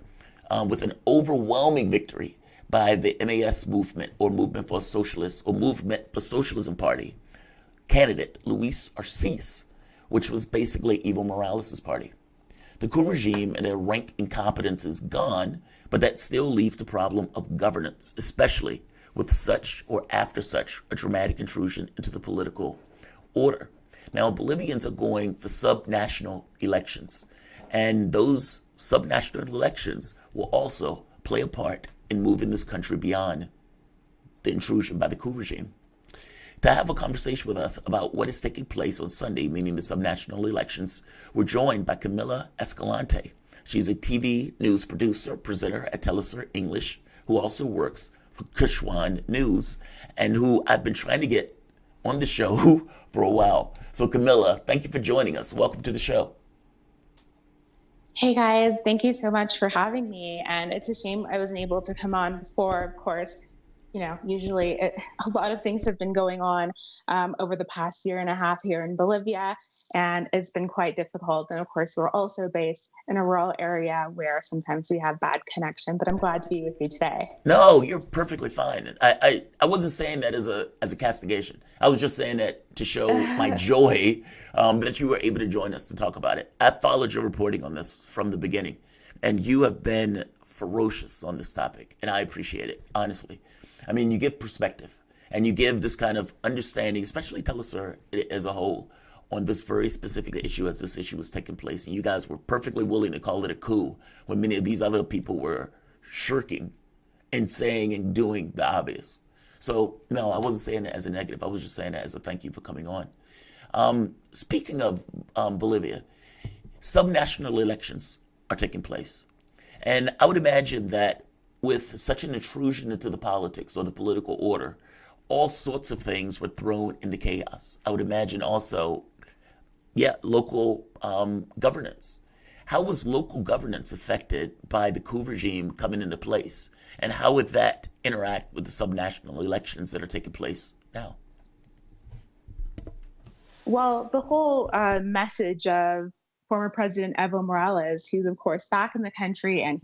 with an overwhelming victory by the MAS movement, or Movement for Socialist, or Movement for Socialism Party candidate Luis Arce, which was basically Evo Morales' party. The coup regime and their rank incompetence is gone, but that still leaves the problem of governance, especially with such or after such a dramatic intrusion into the political order. Now, Bolivians are going for subnational elections, and those subnational elections will also play a part in moving this country beyond the intrusion by the coup regime. To have a conversation with us about what is taking place on Sunday, meaning the subnational elections, we're joined by Camila Escalante. She's a TV news producer, presenter at Telesur English, who also works for Kushwan News, and who I've been trying to get on the show for a while. So Camila, thank you for joining us. Welcome to the show. Hey guys, thank you so much for having me. And it's a shame I wasn't able to come on before. Of course, usually a lot of things have been going on over the past year and a half here in Bolivia, and it's been quite difficult. And of course, we're also based in a rural area where sometimes we have bad connection, but I'm glad to be with you today. No, you're perfectly fine. I wasn't saying that as a castigation. I was just saying that to show my joy that you were able to join us to talk about it. I followed your reporting on this from the beginning, and you have been ferocious on this topic, and I appreciate it, honestly. I mean, you give perspective, and you give this kind of understanding, especially Telesur as a whole, on this very specific issue as this issue was taking place. And you guys were perfectly willing to call it a coup when many of these other people were shirking and saying and doing the obvious. So, no, I wasn't saying that as a negative. I was just saying that as a thank you for coming on. Speaking of Bolivia, subnational elections are taking place. And I would imagine that with such an intrusion into the politics or the political order, all sorts of things were thrown into chaos. I would imagine also, local governance. How was local governance affected by the coup regime coming into place? And how would that interact with the subnational elections that are taking place now? Well, the whole message of former President Evo Morales, who's of course back in the country, and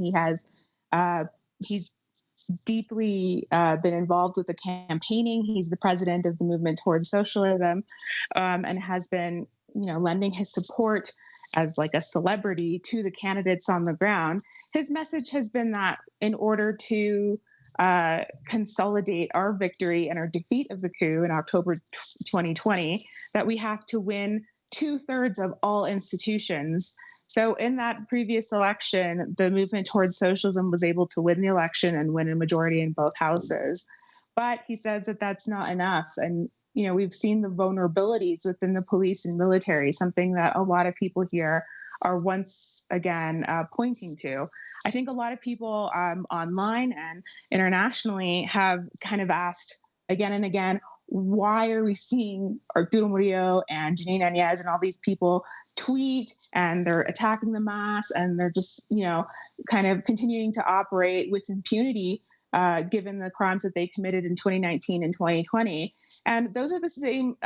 he's deeply been involved with the campaigning. He's the president of the Movement Towards Socialism, and has been, lending his support as like a celebrity to the candidates on the ground. His message has been that in order to consolidate our victory and our defeat of the coup in October 2020, that we have to win 2/3 of all institutions. So in that previous election, the Movement Towards Socialism was able to win the election and win a majority in both houses. But he says that that's not enough. And, we've seen the vulnerabilities within the police and military, something that a lot of people here are once again pointing to. I think a lot of people online and internationally have kind of asked again and again, why are we seeing Arturo Murillo and Janine Áñez and all these people tweet, and they're attacking the mass, and they're just, kind of continuing to operate with impunity, given the crimes that they committed in 2019 and 2020. And those are the same,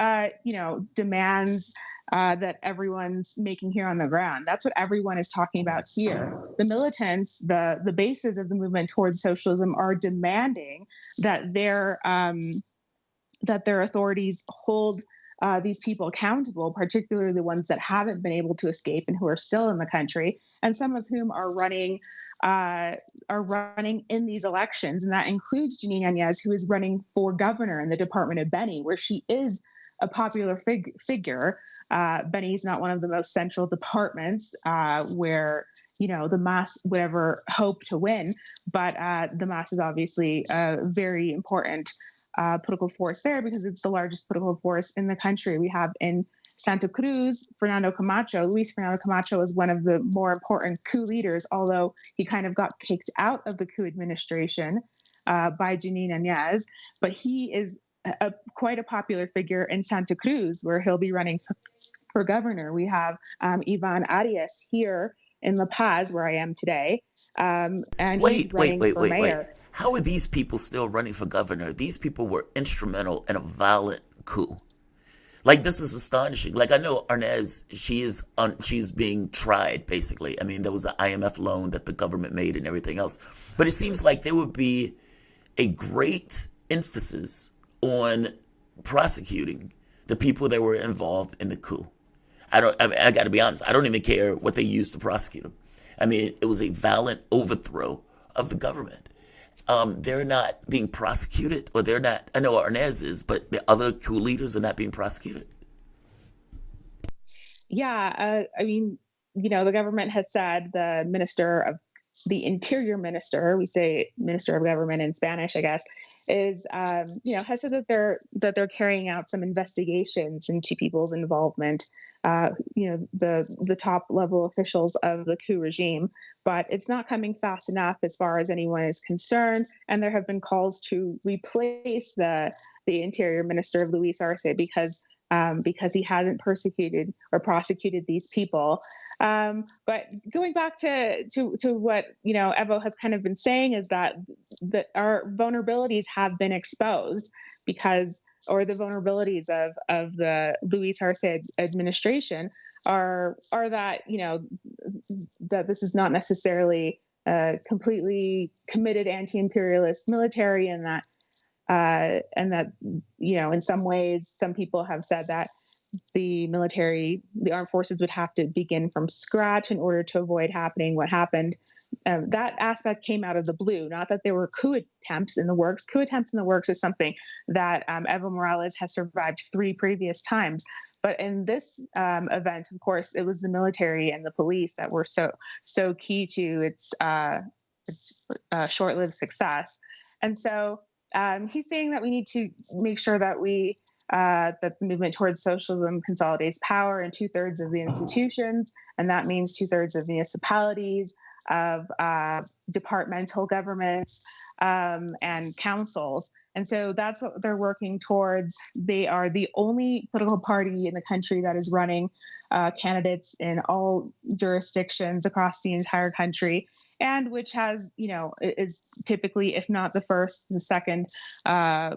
demands that everyone's making here on the ground. That's what everyone is talking about here. The militants, the bases of the Movement Towards Socialism are demanding that their authorities hold these people accountable, particularly the ones that haven't been able to escape and who are still in the country, and some of whom are running in these elections. And that includes Janine Áñez, who is running for governor in the Department of Beni, where she is a popular figure. Beni is not one of the most central departments where, the MAS would ever hope to win, but the MAS is obviously a very important political force there because it's the largest political force in the country. We have in Santa Cruz, Luis Fernando Camacho is one of the more important coup leaders, although he kind of got kicked out of the coup administration by Janine Áñez, but he is quite a popular figure in Santa Cruz, where he'll be running for governor. We have Ivan Arias here in La Paz, where I am today, and he's running for mayor. How are these people still running for governor? These people were instrumental in a violent coup. Like, this is astonishing. Like, I know Áñez, she's being tried, basically. I mean, there was the IMF loan that the government made and everything else. But it seems like there would be a great emphasis on prosecuting the people that were involved in the coup. I got to be honest. I don't even care what they used to prosecute him. I mean, it was a violent overthrow of the government. They're not being prosecuted, or they're not. I know Arnaz is, but the other coup leaders are not being prosecuted. Yeah, I mean, the government has said, the Interior Minister, we say Minister of Government in Spanish, I guess, is has said that they're carrying out some investigations into people's involvement, the top level officials of the coup regime, but it's not coming fast enough as far as anyone is concerned. And there have been calls to replace the Interior Minister of Luis Arce because he hasn't persecuted or prosecuted these people. But going back to what Evo has kind of been saying is that our vulnerabilities have been exposed the vulnerabilities of the Luis Arce administration are that that this is not necessarily a completely committed anti-imperialist military, and that in some ways, some people have said that the armed forces would have to begin from scratch in order to avoid happening what happened. That aspect came out of the blue, not that there were coup attempts in the works. Coup attempts in the works is something that Evo Morales has survived 3 previous times. But in this event, of course, it was the military and the police that were so key to its short-lived success. And so he's saying that we need to make sure that that the movement towards socialism consolidates power in 2/3 of the institutions, and that means 2/3 of municipalities, of departmental governments, and councils. And so that's what they're working towards. They are the only political party in the country that is running candidates in all jurisdictions across the entire country, and which has, is typically, if not the first, the second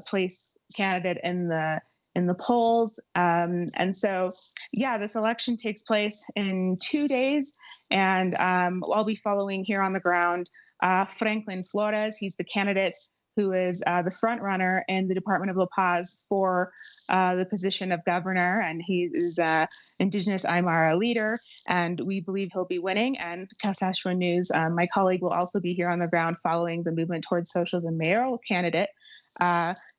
place candidate in the polls. And so, this election takes place in 2 days, and I'll be following here on the ground Franklin Flores. He's the candidate who is the front runner in the Department of La Paz for the position of governor, and he is an indigenous Aymara leader, and we believe he'll be winning. And Saskatchewan News, my colleague, will also be here on the ground following the movement towards socialism mayoral candidate,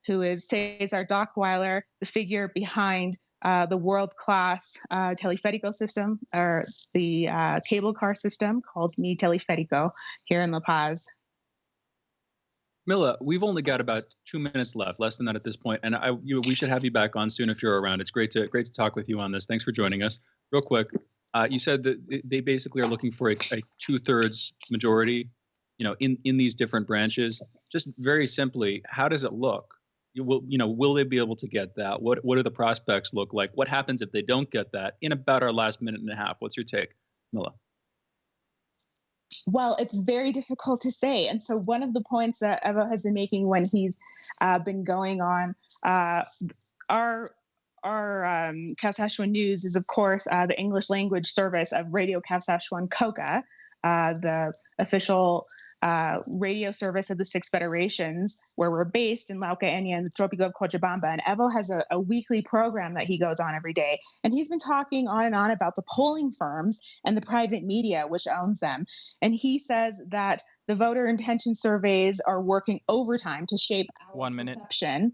who is Cesar Dockweiler, the figure behind the world-class teleférico system, or the cable car system called Mi Teleférico here in La Paz. Mila, we've only got about 2 minutes left, less than that at this point, and we should have you back on soon if you're around. It's great to talk with you on this. Thanks for joining us. Real quick, you said that they basically are looking for a 2/3 majority, in these different branches. Just very simply, how does it look? Will they be able to get that? What do the prospects look like? What happens if they don't get that? In about our last minute and a half, what's your take, Mila? Well, it's very difficult to say. And so one of the points that Evo has been making when he's been going on our Saskatchewan News is, of course, the English language service of Radio Saskatchewan Coca, the official radio service of the 6 federations, where we're based in Laucaenia and the Tropico of Cochabamba. And Evo has a weekly program that he goes on every day. And he's been talking on and on about the polling firms and the private media, which owns them. And he says that the voter intention surveys are working overtime to shape our perception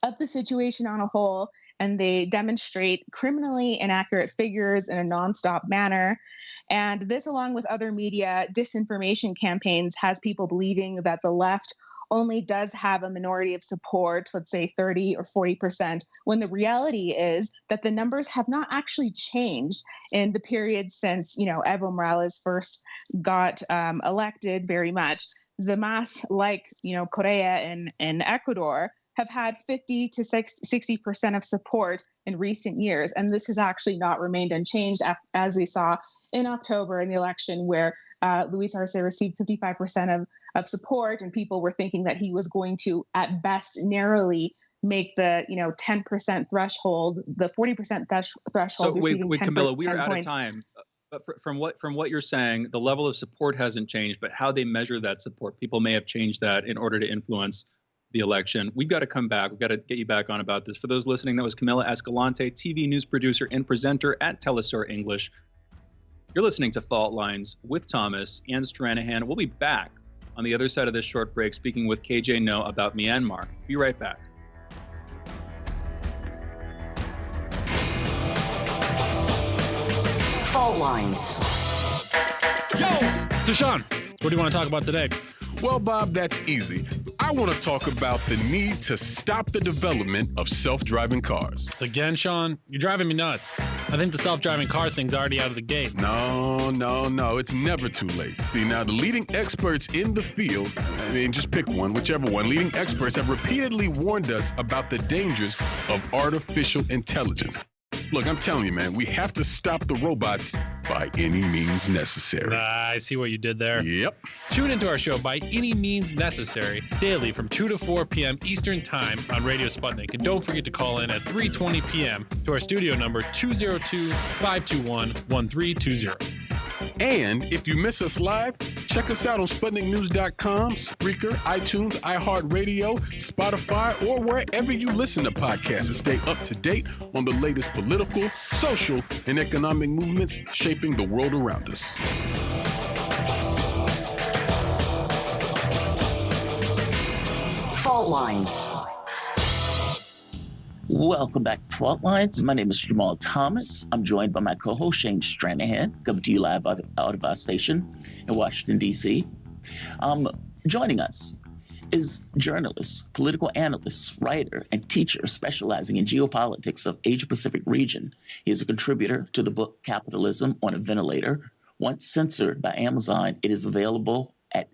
of the situation on a whole, and they demonstrate criminally inaccurate figures in a nonstop manner. And this, along with other media disinformation campaigns, has people believing that the left only does have a minority of support, let's say 30 or 40%, when the reality is that the numbers have not actually changed in the period since, Evo Morales first got elected very much. The MAS, like, Korea and Ecuador, have had 50 to 60% of support in recent years. And this has actually not remained unchanged, as we saw in October in the election, where Luis Arce received 55% of support, and people were thinking that he was going to, at best, narrowly make the 10% threshold, the 40% threshold. So wait, Camilla, we are out points. of time. But from what you're saying, the level of support hasn't changed, but how they measure that support, people may have changed that in order to influence the election. We've got to come back. We've got to get you back on about this. For those listening, that was Camila Escalante, TV news producer and presenter at Telesur English. You're listening to Fault Lines with Thomas and Stranahan. We'll be back on the other side of this short break, speaking with KJ No about Myanmar. Be right back. Fault Lines. So, Sean, what do you want to talk about today? Well, Bob, that's easy. I want to talk about the need to stop the development of self-driving cars. Again, Sean, you're driving me nuts. I think the self-driving car thing's already out of the gate. No. It's never too late. See, now the leading experts in the field, I mean, just pick one, whichever one, leading experts have repeatedly warned us about the dangers of artificial intelligence. Look, I'm telling you, man, we have to stop the robots by any means necessary. I see what you did there. Yep. Tune into our show By Any Means Necessary daily from 2 to 4 p.m. Eastern Time on Radio Sputnik. And don't forget to call in at 3:20 p.m. to our studio number 202-521-1320. And if you miss us live, check us out on SputnikNews.com, Spreaker, iTunes, iHeartRadio, Spotify, or wherever you listen to podcasts to stay up to date on the latest political, social, and economic movements shaping the world around us. Fault Lines. Welcome back to Fault Lines. My name is Jamarl Thomas. I'm joined by my co-host Shane Stranahan, coming to you live out of our station in Washington, D.C. Joining us is journalist, political analyst, writer, and teacher specializing in geopolitics of Asia-Pacific region. He is a contributor to the book Capitalism on a Ventilator. Once censored by Amazon, it is available at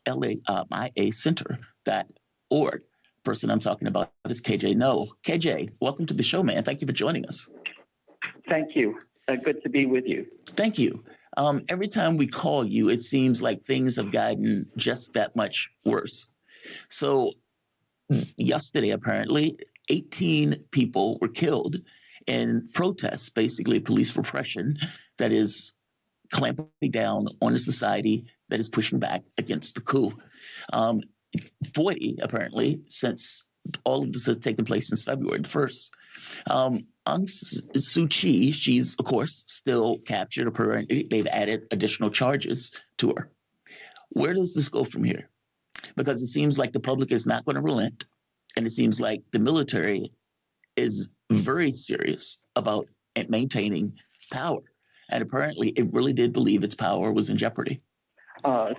miacenter.org. Person I'm talking about is KJ No. KJ, welcome to the show, man. Thank you for joining us. Thank you. Good to be with you. Thank you. Every time we call you, it seems like things have gotten just that much worse. So yesterday, apparently, 18 people were killed in protests, basically police repression that is clamping down on a society that is pushing back against the coup. 40, apparently, since all of this has taken place since February the 1st. Aung Suu Kyi, she's, of course, still captured. Apparently, they've added additional charges to her. Where does this go from here? Because it seems like the public is not going to relent, and it seems like the military is very serious about maintaining power. And apparently, it really did believe its power was in jeopardy.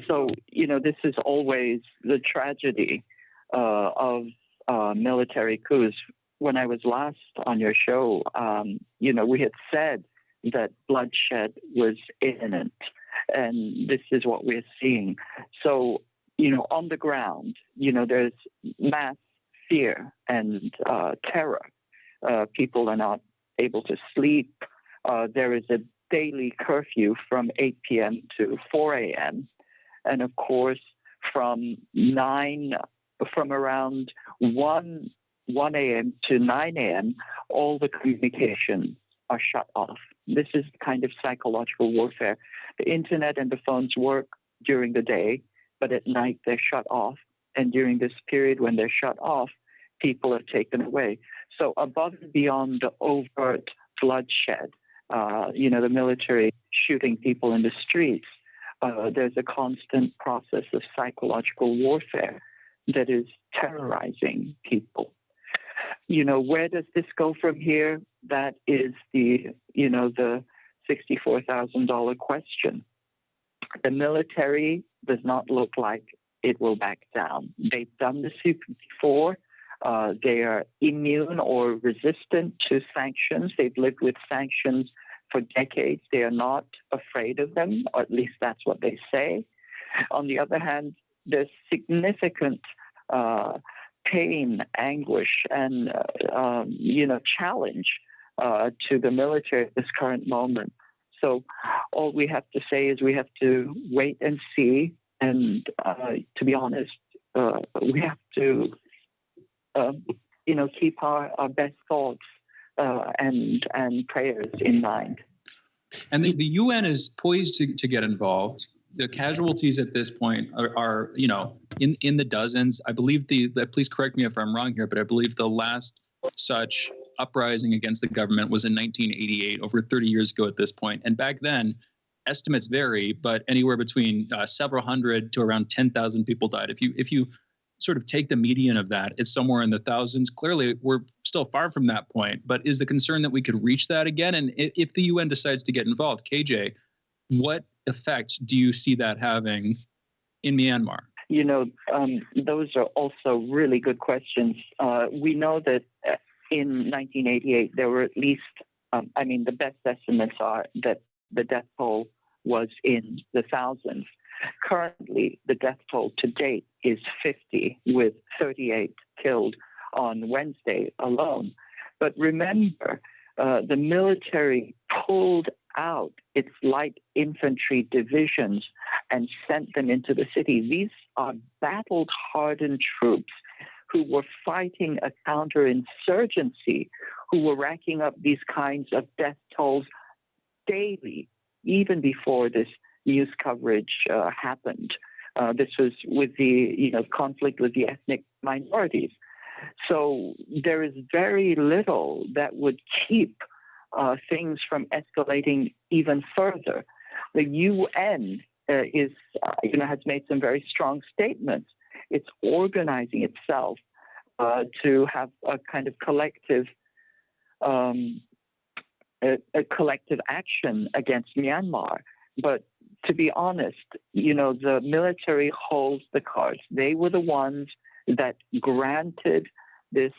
So, this is always the tragedy of military coups. When I was last on your show, we had said that bloodshed was imminent, and this is what we're seeing. So, on the ground, there's mass fear and terror. People are not able to sleep. There is a daily curfew from 8 p.m. to 4 a.m. And of course, from around 1 a.m. to 9 a.m., all the communications are shut off. This is kind of psychological warfare. The internet and the phones work during the day, but at night they're shut off. And during this period when they're shut off, people are taken away. So above and beyond the overt bloodshed, the military shooting people in the streets, there's a constant process of psychological warfare that is terrorizing people. Where does this go from here? That is the $64,000 question. The military does not look like it will back down. They've done this before. They are immune or resistant to sanctions. They've lived with sanctions for decades. They are not afraid of them, or at least that's what they say. On the other hand, there's significant pain, anguish, and challenge to the military at this current moment. So all we have to say is we have to wait and see. And to be honest, we have to keep our best thoughts and prayers in mind. And the UN is poised to get involved. the casualties at this point are in the dozens. I believe please correct me if I'm wrong here, but I believe the last such uprising against the government was in 1988, over 30 years ago at this point. And back then, estimates vary, but anywhere between several hundred to around 10,000 people died. If you sort of take the median of that, it's somewhere in the thousands. Clearly, we're still far from that point, but is the concern that we could reach that again? And if the UN decides to get involved, KJ, what effect do you see that having in Myanmar? Those are also really good questions. We know that in 1988, there were at least, the best estimates are that the death toll was in the thousands. Currently, the death toll to date is 50, with 38 killed on Wednesday alone. But remember, the military pulled out its light infantry divisions and sent them into the city. These are battle-hardened troops who were fighting a counterinsurgency, who were racking up these kinds of death tolls daily, even before this news coverage happened. This was with the conflict with the ethnic minorities. So there is very little that would keep things from escalating even further. The UN has made some very strong statements. It's organizing itself to have a kind of collective action against Myanmar. But to be honest, the military holds the cards. They were the ones that granted this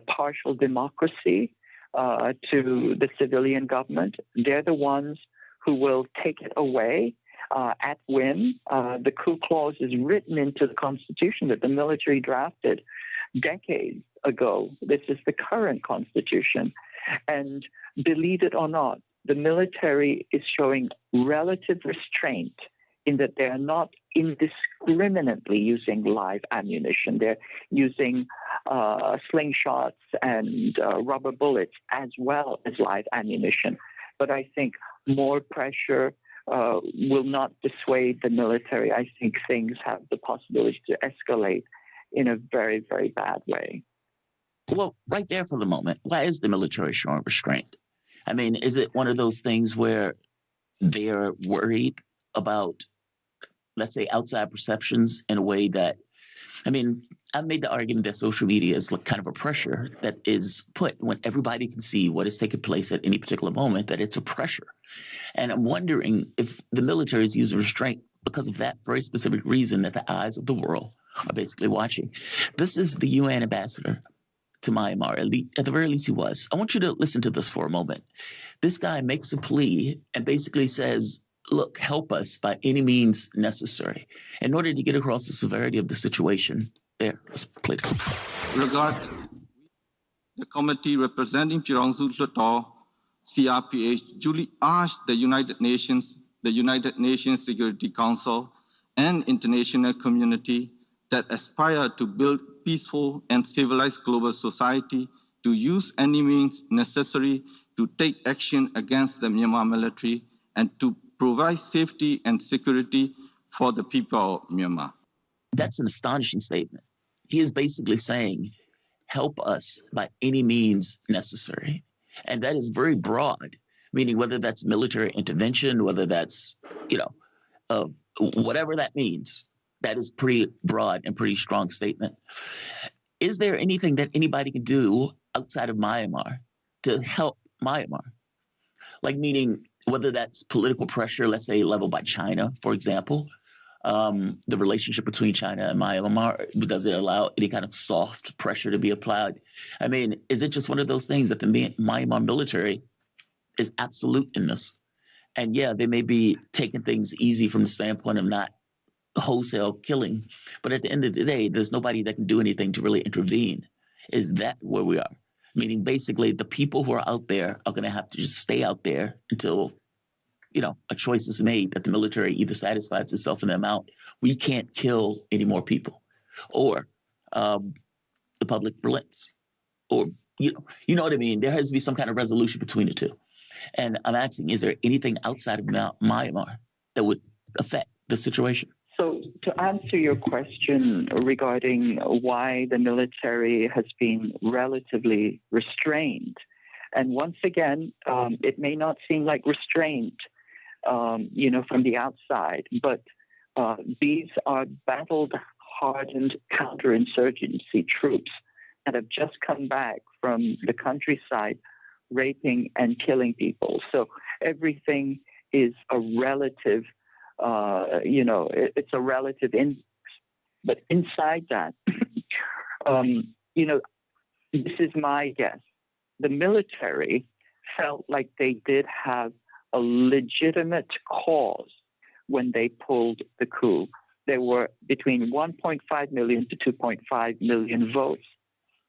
partial democracy to the civilian government. They're the ones who will take it away at whim. The coup clause is written into the Constitution that the military drafted decades ago. This is the current Constitution. And believe it or not, the military is showing relative restraint in that they're not indiscriminately using live ammunition. They're using slingshots and rubber bullets as well as live ammunition. But I think more pressure will not dissuade the military. I think things have the possibility to escalate in a very, very bad way. Well, right there for the moment, why is the military showing restraint? I mean, is it one of those things where they're worried about, let's say, outside perceptions in a way that, I've made the argument that social media is kind of a pressure that is put when everybody can see what is taking place at any particular moment, that it's a pressure. And I'm wondering if the military is using restraint because of that very specific reason, that the eyes of the world are basically watching. This is the UN ambassador to Myanmar, at the very least he was. I want you to listen to this for a moment. This guy makes a plea and basically says, look, help us by any means necessary in order to get across the severity of the situation. There, let's play it. Regard the committee representing Chirangsu Tlator, CRPH, duly urged the United Nations Security Council, and international community that aspire to build peaceful and civilized global society to use any means necessary to take action against the Myanmar military and to provide safety and security for the people of Myanmar. That's an astonishing statement. He is basically saying, help us by any means necessary. And that is very broad, meaning whether that's military intervention, whether that's, whatever that means. That is pretty broad and pretty strong statement. Is there anything that anybody can do outside of Myanmar to help Myanmar? Like, meaning whether that's political pressure, let's say leveled by China, for example, the relationship between China and Myanmar, does it allow any kind of soft pressure to be applied? Is it just one of those things that the Myanmar military is absolute in this? And yeah, they may be taking things easy from the standpoint of not wholesale killing, but at the end of the day, there's nobody that can do anything to really intervene. Is that where we are? Meaning basically the people who are out there are going to have to just stay out there until, a choice is made that the military either satisfies itself in the amount, we can't kill any more people, or the public relents, or, you know what I mean? There has to be some kind of resolution between the two. And I'm asking, is there anything outside of Myanmar that would affect the situation? So to answer your question regarding why the military has been relatively restrained, and once again, it may not seem like restraint, from the outside, but these are battle-hardened counterinsurgency troops that have just come back from the countryside raping and killing people. So everything is a relative, it's a relative index. But inside that, this is my guess. The military felt like they did have a legitimate cause when they pulled the coup. There were between 1.5 million to 2.5 million votes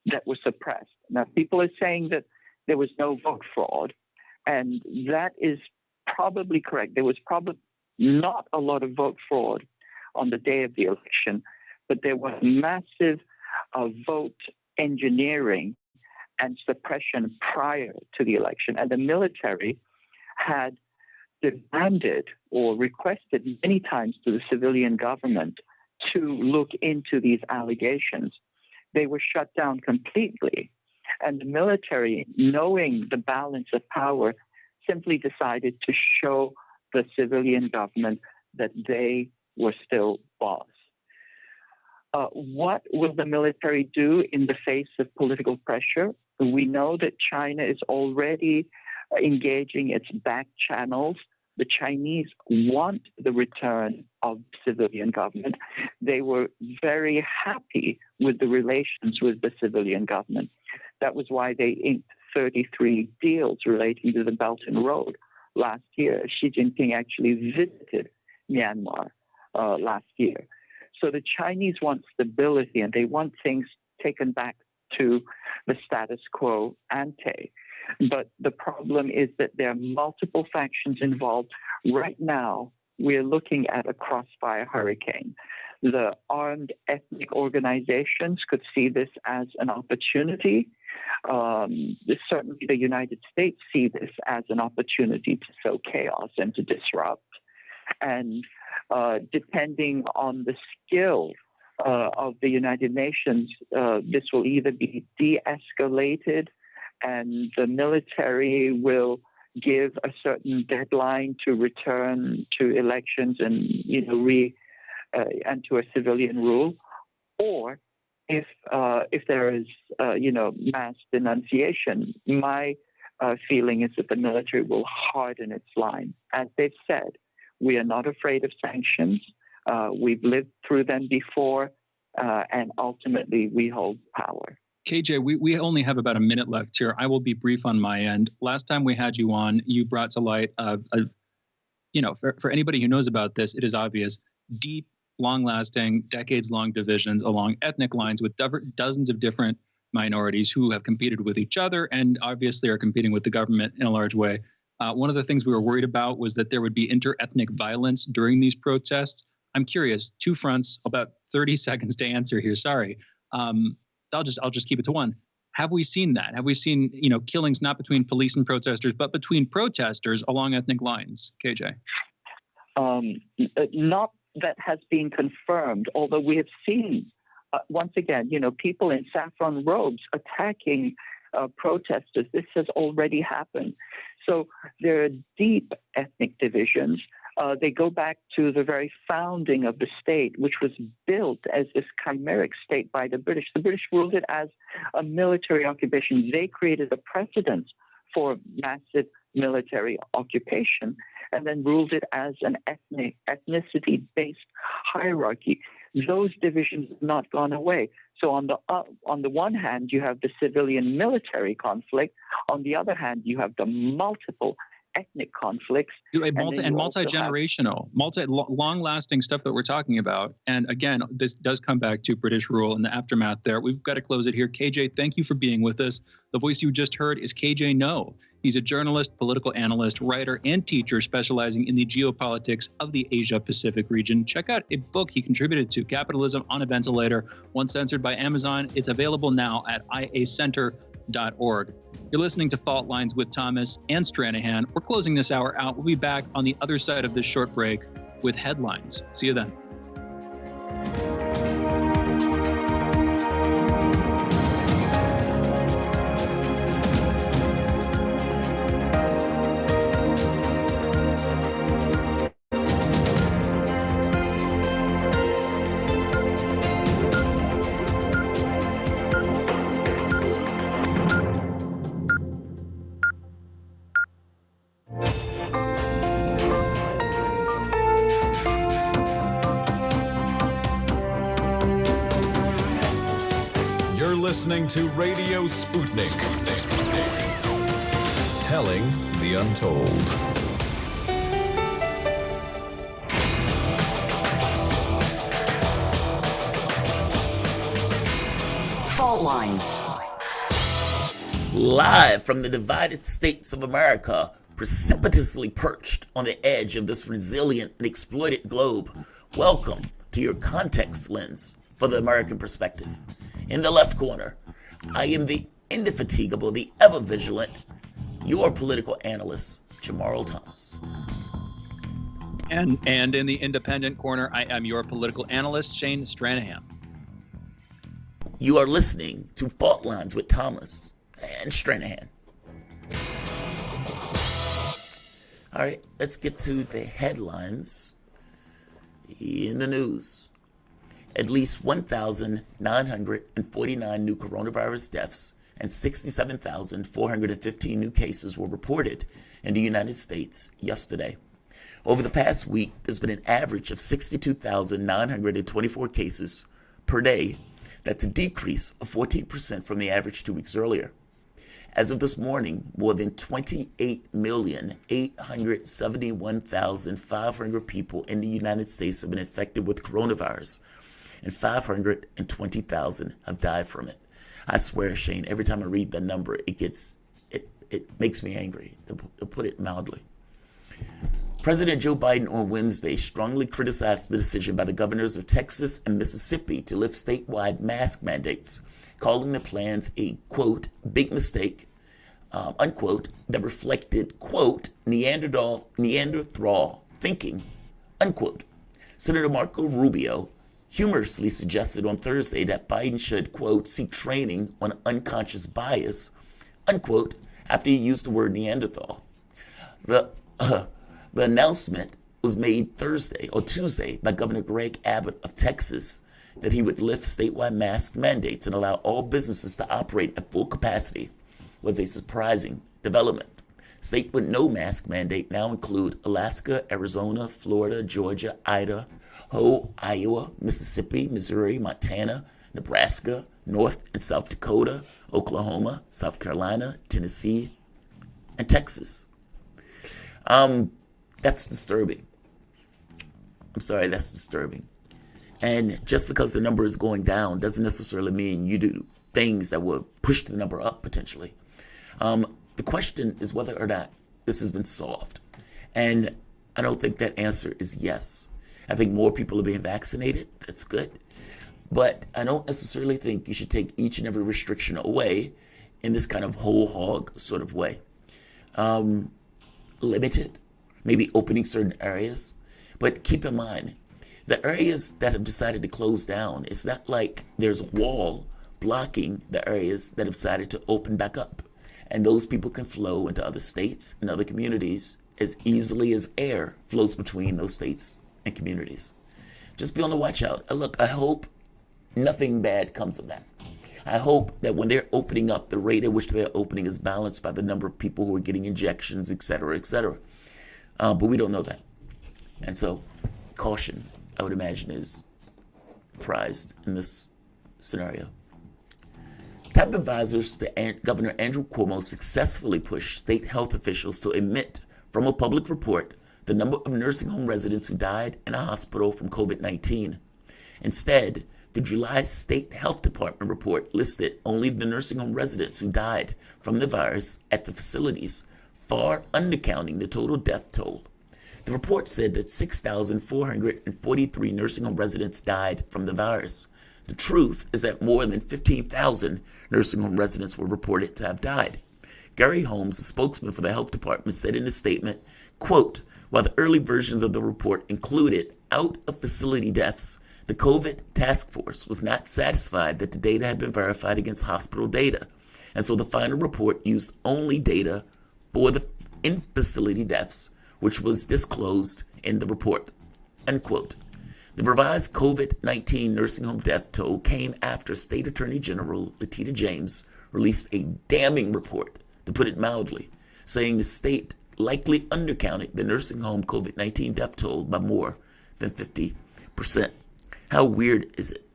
that were suppressed. Now, people are saying that there was no vote fraud, and that is probably correct. There was probably not a lot of vote fraud on the day of the election, but there was massive vote engineering and suppression prior to the election. And the military had demanded or requested many times to the civilian government to look into these allegations. They were shut down completely. And the military, knowing the balance of power, simply decided to show the civilian government that they were still boss. What will the military do in the face of political pressure? We know that China is already engaging its back channels. The Chinese want the return of civilian government. They were very happy with the relations with the civilian government. That was why they inked 33 deals relating to the Belt and Road last year. Xi Jinping actually visited Myanmar last year. So the Chinese want stability, and they want things taken back to the status quo ante. But the problem is that there are multiple factions involved. Right now, we're looking at a crossfire hurricane. The armed ethnic organizations could see this as an opportunity. Certainly, the United States see this as an opportunity to sow chaos and to disrupt. And depending on the skill of the United Nations, this will either be de-escalated and the military will give a certain deadline to return to elections and and to a civilian rule, or if there is mass denunciation, my feeling is that the military will harden its line. As they've said, we are not afraid of sanctions. We've lived through them before, and ultimately we hold power. KJ, we only have about a minute left here. I will be brief on my end. Last time we had you on, you brought to light, for anybody who knows about this, it is obvious, deep, long-lasting, decades-long divisions along ethnic lines with dozens of different minorities who have competed with each other and obviously are competing with the government in a large way. One of the things we were worried about was that there would be inter-ethnic violence during these protests. I'm curious, two fronts, about 30 seconds to answer here, sorry. I'll just keep it to one. Have we seen that? Have we seen, killings not between police and protesters, but between protesters along ethnic lines? KJ? Not that has been confirmed, although we have seen, once again, people in saffron robes attacking protesters. This has already happened. So there are deep ethnic divisions. They go back to the very founding of the state, which was built as this chimeric state by the British. The British ruled it as a military occupation. They created a precedent for massive military occupation and then ruled it as an ethnicity-based hierarchy. Those divisions have not gone away. So on the one hand, you have the civilian-military conflict. On the other hand, you have the multiple ethnic conflicts. Multi-generational, long-lasting stuff that we're talking about. And again, this does come back to British rule and the aftermath there. We've got to close it here. KJ, thank you for being with us. The voice you just heard is KJ No. He's a journalist, political analyst, writer, and teacher specializing in the geopolitics of the Asia-Pacific region. Check out a book he contributed to, Capitalism on a Ventilator, one censored by Amazon. It's available now at iacenter.org. You're listening to Fault Lines with Thomas and Stranahan. We're closing this hour out. We'll be back on the other side of this short break with headlines. See you then. Listening to Radio Sputnik. Telling the untold. Fault lines. Live from the divided states of America, precipitously perched on the edge of this resilient and exploited globe, welcome to your context lens for the American perspective. In the left corner, I am the indefatigable, the ever-vigilant, your political analyst, Jamarl Thomas. And in the independent corner, I am your political analyst, Shane Stranahan. You are listening to Fault Lines with Thomas and Stranahan. All right, let's get to the headlines in the news. At least 1,949 new coronavirus deaths and 67,415 new cases were reported in the United States yesterday. Over the past week, there's been an average of 62,924 cases per day. That's a decrease of 14% from the average 2 weeks earlier. As of this morning, more than 28,871,500 people in the United States have been infected with coronavirus, and 520,000 have died from it. I swear, Shane, every time I read that number, it makes me angry, to put it mildly. President Joe Biden on Wednesday strongly criticized the decision by the governors of Texas and Mississippi to lift statewide mask mandates, calling the plans a, quote, big mistake, unquote, that reflected, quote, Neanderthal thinking, unquote. Senator Marco Rubio humorously suggested on Thursday that Biden should, quote, seek training on unconscious bias, unquote, after he used the word Neanderthal. The announcement was made Tuesday by Governor Greg Abbott of Texas that he would lift statewide mask mandates and allow all businesses to operate at full capacity was a surprising development. States with no mask mandate now include Alaska, Arizona, Florida, Georgia, Idaho, Iowa, Mississippi, Missouri, Montana, Nebraska, North and South Dakota, Oklahoma, South Carolina, Tennessee, and Texas. That's disturbing. That's disturbing. And just because the number is going down doesn't necessarily mean you do things that will push the number up potentially. The question is whether or not this has been solved. And I don't think that answer is yes. I think more people are being vaccinated. That's good. But I don't necessarily think you should take each and every restriction away in this kind of whole hog sort of way. Limited, maybe opening certain areas. But keep in mind, the areas that have decided to close down, it's not like there's a wall blocking the areas that have decided to open back up. And those people can flow into other states and other communities as easily as air flows between those states and communities. Just be on the watch out. Look, I hope nothing bad comes of that. I hope that when they're opening up, the rate at which they're opening is balanced by the number of people who are getting injections, et cetera, et cetera. But we don't know that. And so caution, I would imagine, is prized in this scenario. Top advisors to Governor Andrew Cuomo successfully pushed state health officials to omit from a public report the number of nursing home residents who died in a hospital from COVID-19. Instead, the July State Health Department report listed only the nursing home residents who died from the virus at the facilities, far undercounting the total death toll. The report said that 6,443 nursing home residents died from the virus. The truth is that more than 15,000 nursing home residents were reported to have died. Gary Holmes, a spokesman for the health department, said in a statement, Quote, while the early versions of the report included out-of-facility deaths, the COVID task force was not satisfied that the data had been verified against hospital data, and so the final report used only data for the in-facility deaths, which was disclosed in the report. Unquote. The revised COVID-19 nursing home death toll came after State Attorney General Letitia James released a damning report, to put it mildly, saying the state likely undercounted the nursing home COVID-19 death toll by more than 50%. How weird is it?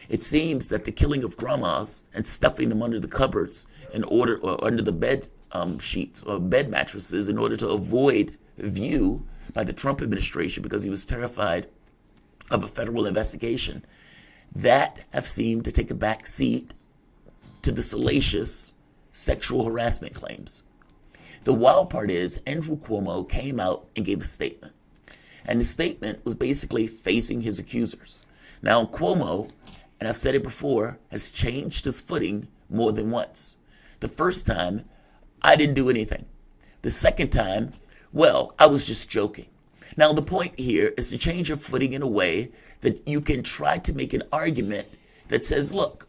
It seems that the killing of grandmas and stuffing them under the cupboards or under the bed sheets or bed mattresses in order to avoid view by the Trump administration because he was terrified of a federal investigation, that have seemed to take a back seat to the salacious sexual harassment claims. The wild part is Andrew Cuomo came out and gave a statement. And the statement was basically facing his accusers. Now, Cuomo, and I've said it before, has changed his footing more than once. The first time, I didn't do anything. The second time, well, I was just joking. Now, the point here is to change your footing in a way that you can try to make an argument that says, look,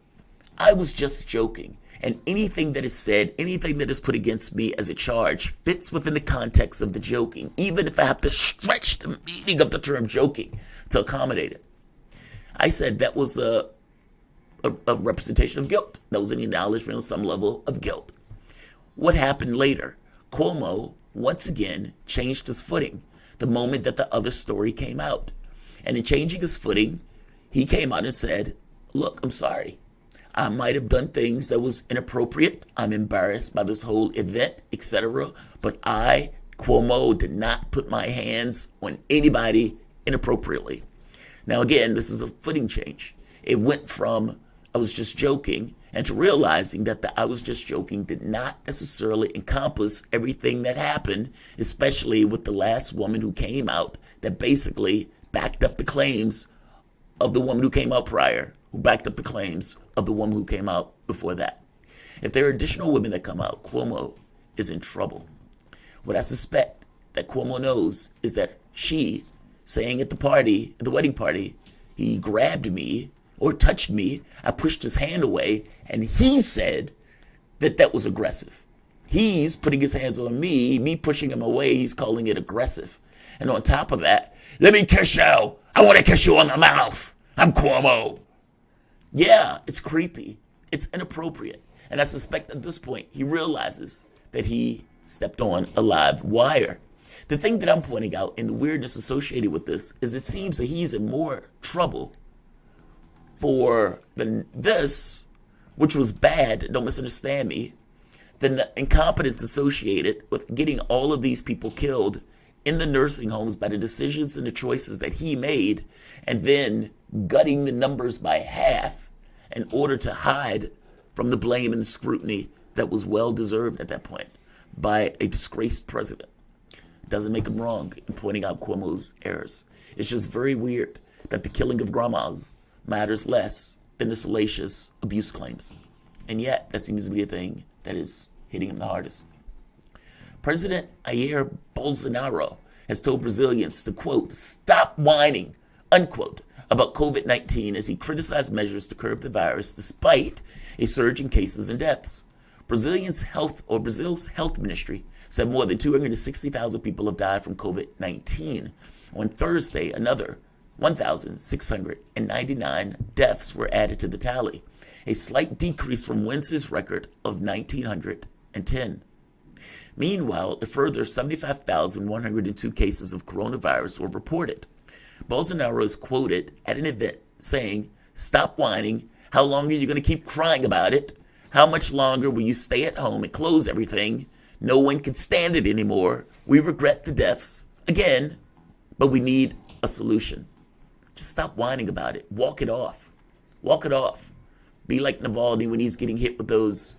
I was just joking. And anything that is said, anything that is put against me as a charge fits within the context of the joking, even if I have to stretch the meaning of the term joking to accommodate it. I said that was a representation of guilt. That was an acknowledgement of some level of guilt. What happened later? Cuomo, once again, changed his footing the moment that the other story came out. And in changing his footing, he came out and said, look, I'm sorry. I might have done things that was inappropriate. I'm embarrassed by this whole event, etc. But I, Cuomo, did not put my hands on anybody inappropriately. Now, again, this is a footing change. It went from I was just joking and to realizing that the I was just joking did not necessarily encompass everything that happened, especially with the last woman who came out that basically backed up the claims of the woman who came out prior, who backed up the claims of the woman who came out before that. If there are additional women that come out, Cuomo is in trouble. What I suspect that Cuomo knows is that she, saying at the wedding party, he grabbed me or touched me, I pushed his hand away, and he said that that was aggressive. He's putting his hands on me pushing him away, he's calling it aggressive. And on top of that, let me kiss you. I want to kiss you on the mouth. I'm Cuomo. Yeah, it's creepy. It's inappropriate. And I suspect at this point, he realizes that he stepped on a live wire. The thing that I'm pointing out and the weirdness associated with this is it seems that he's in more trouble for this, which was bad, don't misunderstand me, than the incompetence associated with getting all of these people killed in the nursing homes by the decisions and the choices that he made, and then gutting the numbers by half in order to hide from the blame and the scrutiny that was well deserved at that point by a disgraced president. Doesn't make him wrong in pointing out Cuomo's errors. It's just very weird that the killing of grandmas matters less than the salacious abuse claims. And yet, that seems to be a thing that is hitting him the hardest. President Jair Bolsonaro has told Brazilians to, quote, stop whining, unquote, about COVID-19 as he criticized measures to curb the virus despite a surge in cases and deaths. Brazil's health ministry said more than 260,000 people have died from COVID-19. On Thursday, another 1,699 deaths were added to the tally, a slight decrease from Wednesday's record of 1,910. Meanwhile, a further 75,102 cases of coronavirus were reported. Bolsonaro is quoted at an event saying, stop whining. How long are you going to keep crying about it? How much longer will you stay at home and close everything? No one can stand it anymore. We regret the deaths, again, but we need a solution. Just stop whining about it. Walk it off. Walk it off. Be like Navalny when he's getting hit with those,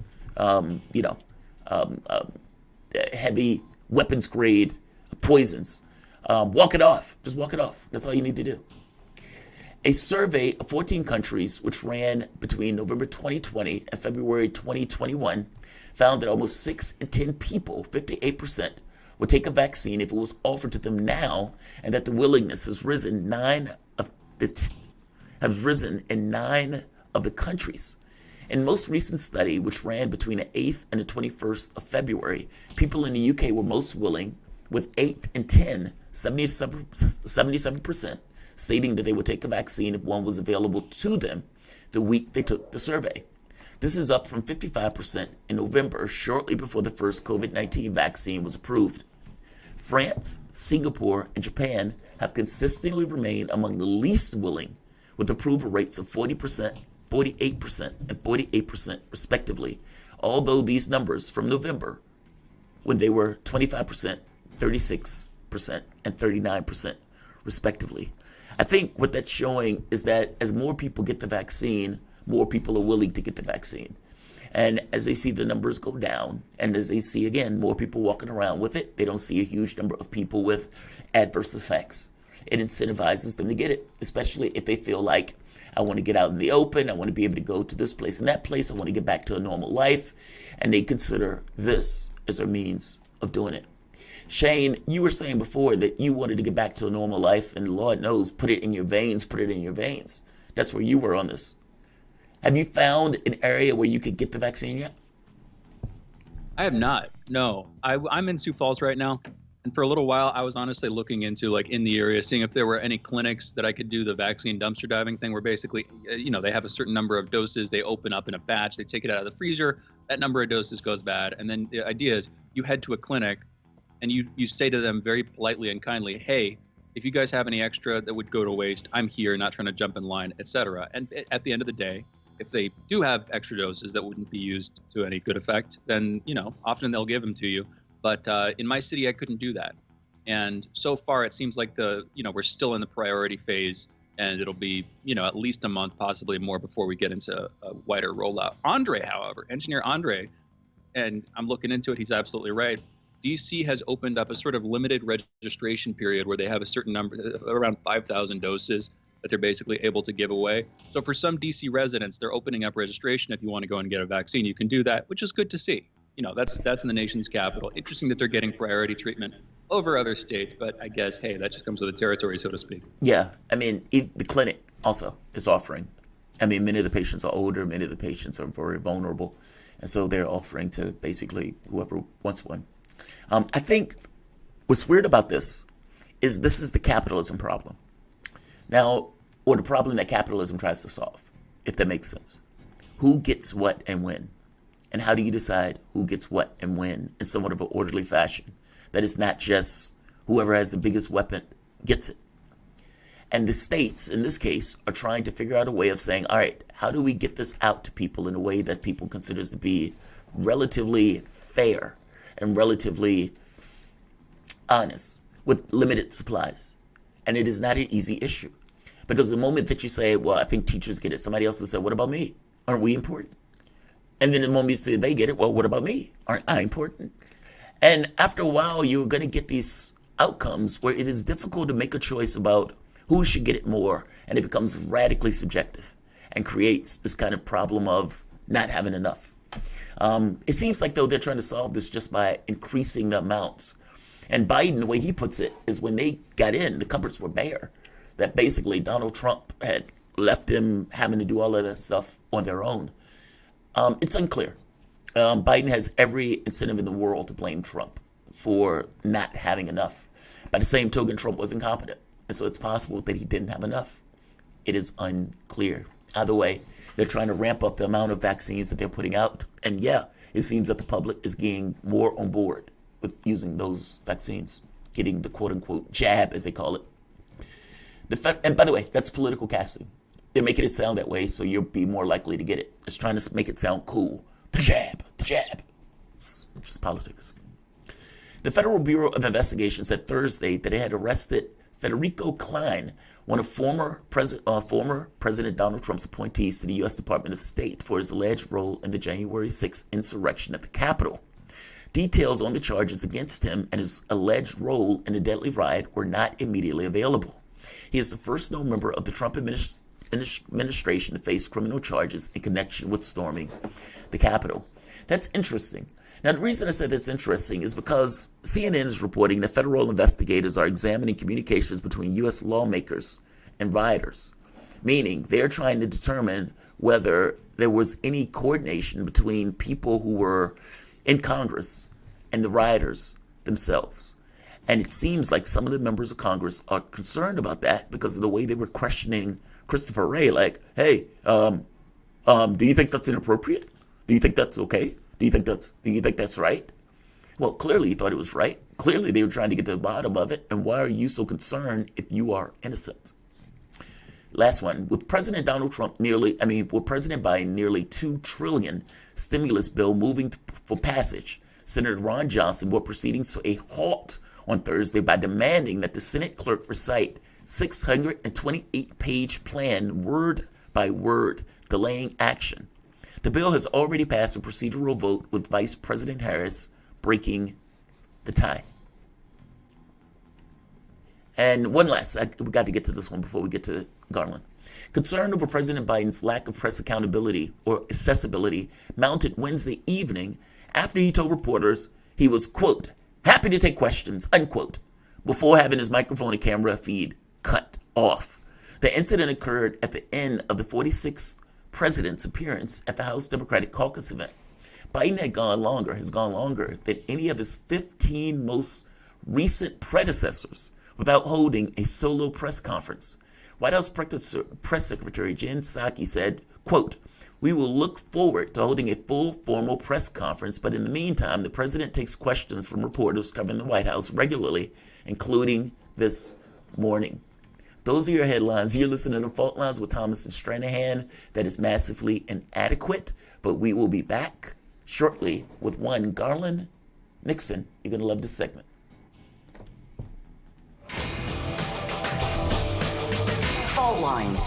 heavy weapons grade poisons. Walk it off. Just walk it off. That's all you need to do. A survey of 14 countries, which ran between November 2020 and February 2021, found that almost 6 in 10 people, 58%, would take a vaccine if it was offered to them now, and that the willingness has risen in 9 of the countries. In the most recent study, which ran between the 8th and the 21st of February, people in the UK were most willing, with 8 and 10, 77%, stating that they would take a vaccine if one was available to them the week they took the survey. This is up from 55% in November, shortly before the first COVID-19 vaccine was approved. France, Singapore, and Japan have consistently remained among the least willing, with approval rates of 40%, 48%, and 48% respectively, although these numbers from November, when they were 25%, 36%, and 39% respectively. I think what that's showing is that as more people get the vaccine, more people are willing to get the vaccine. And as they see the numbers go down, and as they see, again, more people walking around with it, they don't see a huge number of people with adverse effects. It incentivizes them to get it, especially if they feel like, I want to get out in the open, I want to be able to go to this place and that place, I want to get back to a normal life, and they consider this as a means of doing it. Shane, you were saying before that you wanted to get back to a normal life, and Lord knows, put it in your veins, put it in your veins. That's where you were on this. Have you found an area where you could get the vaccine yet? I have not. No, I'm in Sioux Falls right now. And for a little while, I was honestly looking into, like, in the area, seeing if there were any clinics that I could do the vaccine dumpster diving thing, where basically, they have a certain number of doses, they open up in a batch, they take it out of the freezer, that number of doses goes bad. And then the idea is you head to a clinic and you say to them very politely and kindly, hey, if you guys have any extra that would go to waste, I'm here, not trying to jump in line, etc. And at the end of the day, if they do have extra doses that wouldn't be used to any good effect, then, often they'll give them to you. But in my city, I couldn't do that. And so far, it seems like we're still in the priority phase, and it'll be, at least a month, possibly more, before we get into a wider rollout. Andre, however, Engineer Andre, and I'm looking into it, he's absolutely right. DC has opened up a sort of limited registration period where they have a certain number, around 5,000 doses, that they're basically able to give away. So for some DC residents, they're opening up registration. If you want to go and get a vaccine, you can do that, which is good to see. That's in the nation's capital. Interesting that they're getting priority treatment over other states, but I guess, hey, that just comes with the territory, so to speak. Yeah, the clinic also is offering. Many of the patients are older, many of the patients are very vulnerable, and so they're offering to basically whoever wants one. I think what's weird about this is the capitalism problem. Now, or the problem that capitalism tries to solve, if that makes sense. Who gets what and when? And how do you decide who gets what and when in somewhat of an orderly fashion? That is not just whoever has the biggest weapon gets it. And the states, in this case, are trying to figure out a way of saying, all right, how do we get this out to people in a way that people considers to be relatively fair and relatively honest with limited supplies? And it is not an easy issue. Because the moment that you say, well, I think teachers get it, somebody else will say, what about me? Aren't we important? And then the moment you say they get it, well, what about me? Aren't I important? And after a while, you're going to get these outcomes where it is difficult to make a choice about who should get it more. And it becomes radically subjective and creates this kind of problem of not having enough. It seems like, though, they're trying to solve this just by increasing the amounts. And Biden, the way he puts it, is when they got in, the cupboards were bare. That basically Donald Trump had left them having to do all of that stuff on their own. It's unclear. Biden has every incentive in the world to blame Trump for not having enough. By the same token, Trump was incompetent. And so it's possible that he didn't have enough. It is unclear. Either way, they're trying to ramp up the amount of vaccines that they're putting out. And yeah, it seems that the public is getting more on board with using those vaccines, getting the quote-unquote jab, as they call it. And by the way, that's political casting. They're making it sound that way so you'll be more likely to get it. It's trying to make it sound cool. The jab. It's just politics. The Federal Bureau of Investigation said Thursday that it had arrested Federico Klein, one of former President Donald Trump's appointees to the U.S. Department of State, for his alleged role in the January 6th insurrection at the Capitol. Details on the charges against him and his alleged role in the deadly riot were not immediately available. He is the first known member of the Trump administration to face criminal charges in connection with storming the Capitol. That's interesting. Now, the reason I said that's interesting is because CNN is reporting that federal investigators are examining communications between U.S. lawmakers and rioters, meaning they're trying to determine whether there was any coordination between people who were in Congress and the rioters themselves. And it seems like some of the members of Congress are concerned about that because of the way they were questioning Christopher Wray, like, hey, do you think that's inappropriate? Do you think that's okay? Do you think that's right? Well, clearly you thought it was right. Clearly they were trying to get to the bottom of it. And why are you so concerned if you are innocent? Last one. With President Biden nearly $2 trillion stimulus bill moving for passage, Senator Ron Johnson brought proceedings to a halt on Thursday by demanding that the Senate clerk recite 628-page plan word by word, delaying action. The bill has already passed a procedural vote with Vice President Harris breaking the tie. And one last, we got to get to this one before we get to Garland. Concern over President Biden's lack of press accountability or accessibility mounted Wednesday evening after he told reporters he was, quote, happy to take questions, unquote, before having his microphone and camera feed cut off. The incident occurred at the end of the 46th president's appearance at the House Democratic Caucus event. Biden has gone longer than any of his 15 most recent predecessors without holding a solo press conference. White House Press Secretary Jen Psaki said, quote, we will look forward to holding a full formal press conference, but in the meantime, the president takes questions from reporters covering the White House regularly, including this morning. Those are your headlines. You're listening to Fault Lines with Thomas and Stranahan. That is massively inadequate, but we will be back shortly with one Garland Nixon. You're going to love this segment. Fault Lines.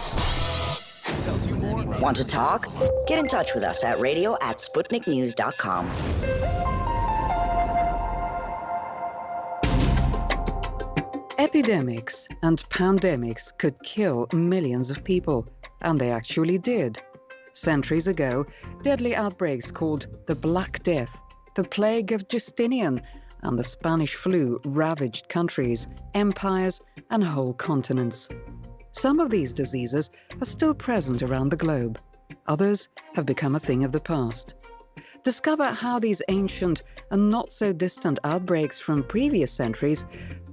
Want to talk? Get in touch with us at radio@sputniknews.com. Epidemics and pandemics could kill millions of people, and they actually did. Centuries ago, deadly outbreaks called the Black Death, the plague of Justinian, and the Spanish flu ravaged countries, empires, and whole continents. Some of these diseases are still present around the globe. Others have become a thing of the past. Discover how these ancient and not so distant outbreaks from previous centuries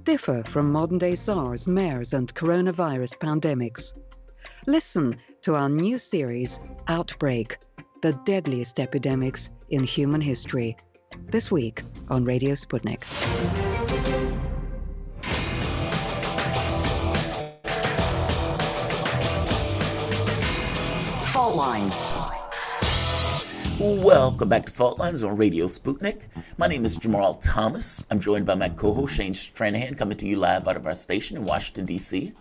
differ from modern-day SARS, MERS, and coronavirus pandemics. Listen to our new series, Outbreak, the deadliest epidemics in human history, this week on Radio Sputnik. Fault Lines. Welcome back to Fault Lines on Radio Sputnik. My name is Jamarl Thomas. I'm joined by my co-host Shane Stranahan, coming to you live out of our station in Washington, D.C.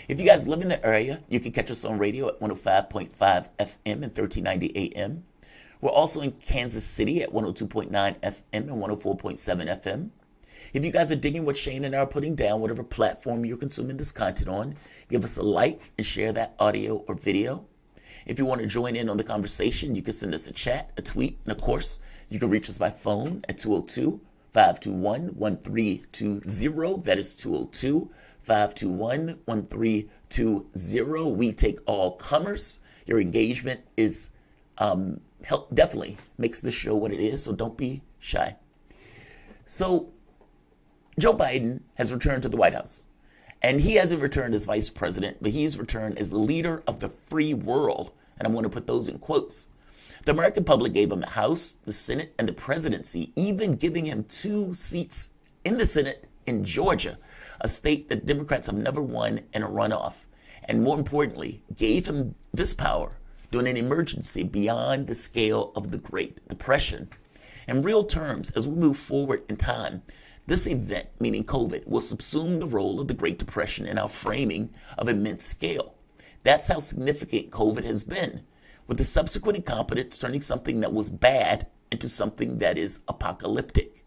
If you guys live in the area, you can catch us on radio at 105.5 FM and 1390 AM. We're also in Kansas City at 102.9 FM and 104.7 FM. If you guys are digging what Shane and I are putting down, whatever platform you're consuming this content on, give us a like and share that audio or video. If you want to join in on the conversation, you can send us a chat, a tweet, and of course, you can reach us by phone at 202-521-1320. That is 202-521-1320. We take all comers. Your engagement is definitely makes this show what it is, so don't be shy. So, Joe Biden has returned to the White House. And he hasn't returned as vice president, but he's returned as leader of the free world. And I'm going to put those in quotes. The American public gave him the House, the Senate, and the presidency, even giving him 2 seats in the Senate in Georgia, a state that Democrats have never won in a runoff. And more importantly, gave him this power during an emergency beyond the scale of the Great Depression. In real terms, as we move forward in time, this event, meaning COVID, will subsume the role of the Great Depression in our framing of immense scale. That's how significant COVID has been, with the subsequent incompetence turning something that was bad into something that is apocalyptic.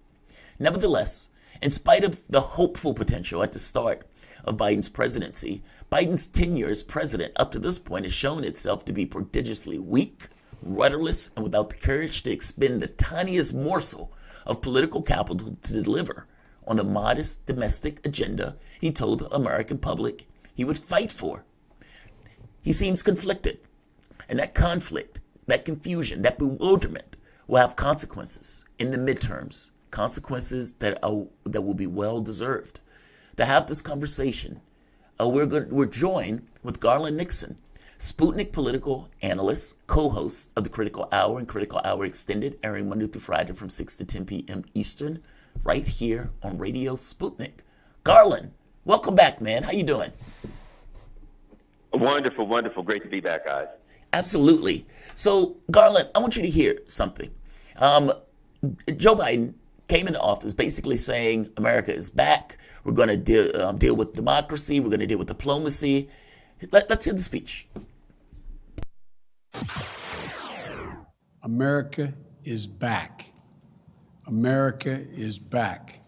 Nevertheless, in spite of the hopeful potential at the start, of Biden's presidency, Biden's tenure as president up to this point has shown itself to be prodigiously weak, rudderless, and without the courage to expend the tiniest morsel of political capital to deliver on the modest domestic agenda he told the American public he would fight for. He seems conflicted, and that conflict, that confusion, that bewilderment will have consequences in the midterms, consequences that will be well deserved. To have this conversation, we're joined with Garland Nixon, Sputnik political analyst, co-host of the Critical Hour and Critical Hour Extended, airing Monday through Friday from 6 to 10 p.m. Eastern, right here on Radio Sputnik. Garland, welcome back, man. How you doing? Wonderful, wonderful. Great to be back, guys. Absolutely. So, Garland, I want you to hear something. Joe Biden came into office basically saying America is back. We're going to deal with democracy. We're going to deal with diplomacy. Let's hear the speech. America is back. America is back.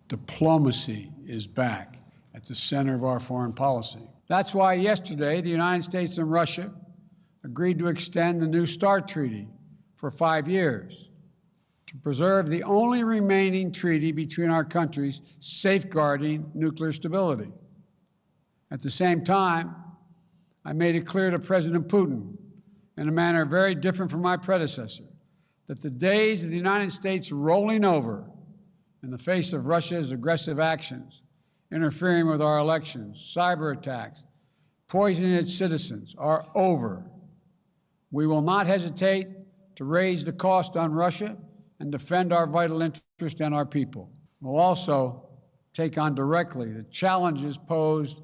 Diplomacy is back at the center of our foreign policy. That's why yesterday the United States and Russia agreed to extend the New START treaty for 5 years to preserve the only remaining treaty between our countries safeguarding nuclear stability. At the same time, I made it clear to President Putin, in a manner very different from my predecessor, that the days of the United States rolling over in the face of Russia's aggressive actions, interfering with our elections, cyber attacks, poisoning its citizens, are over. We will not hesitate to raise the cost on Russia and defend our vital interest and our people. We'll also take on directly the challenges posed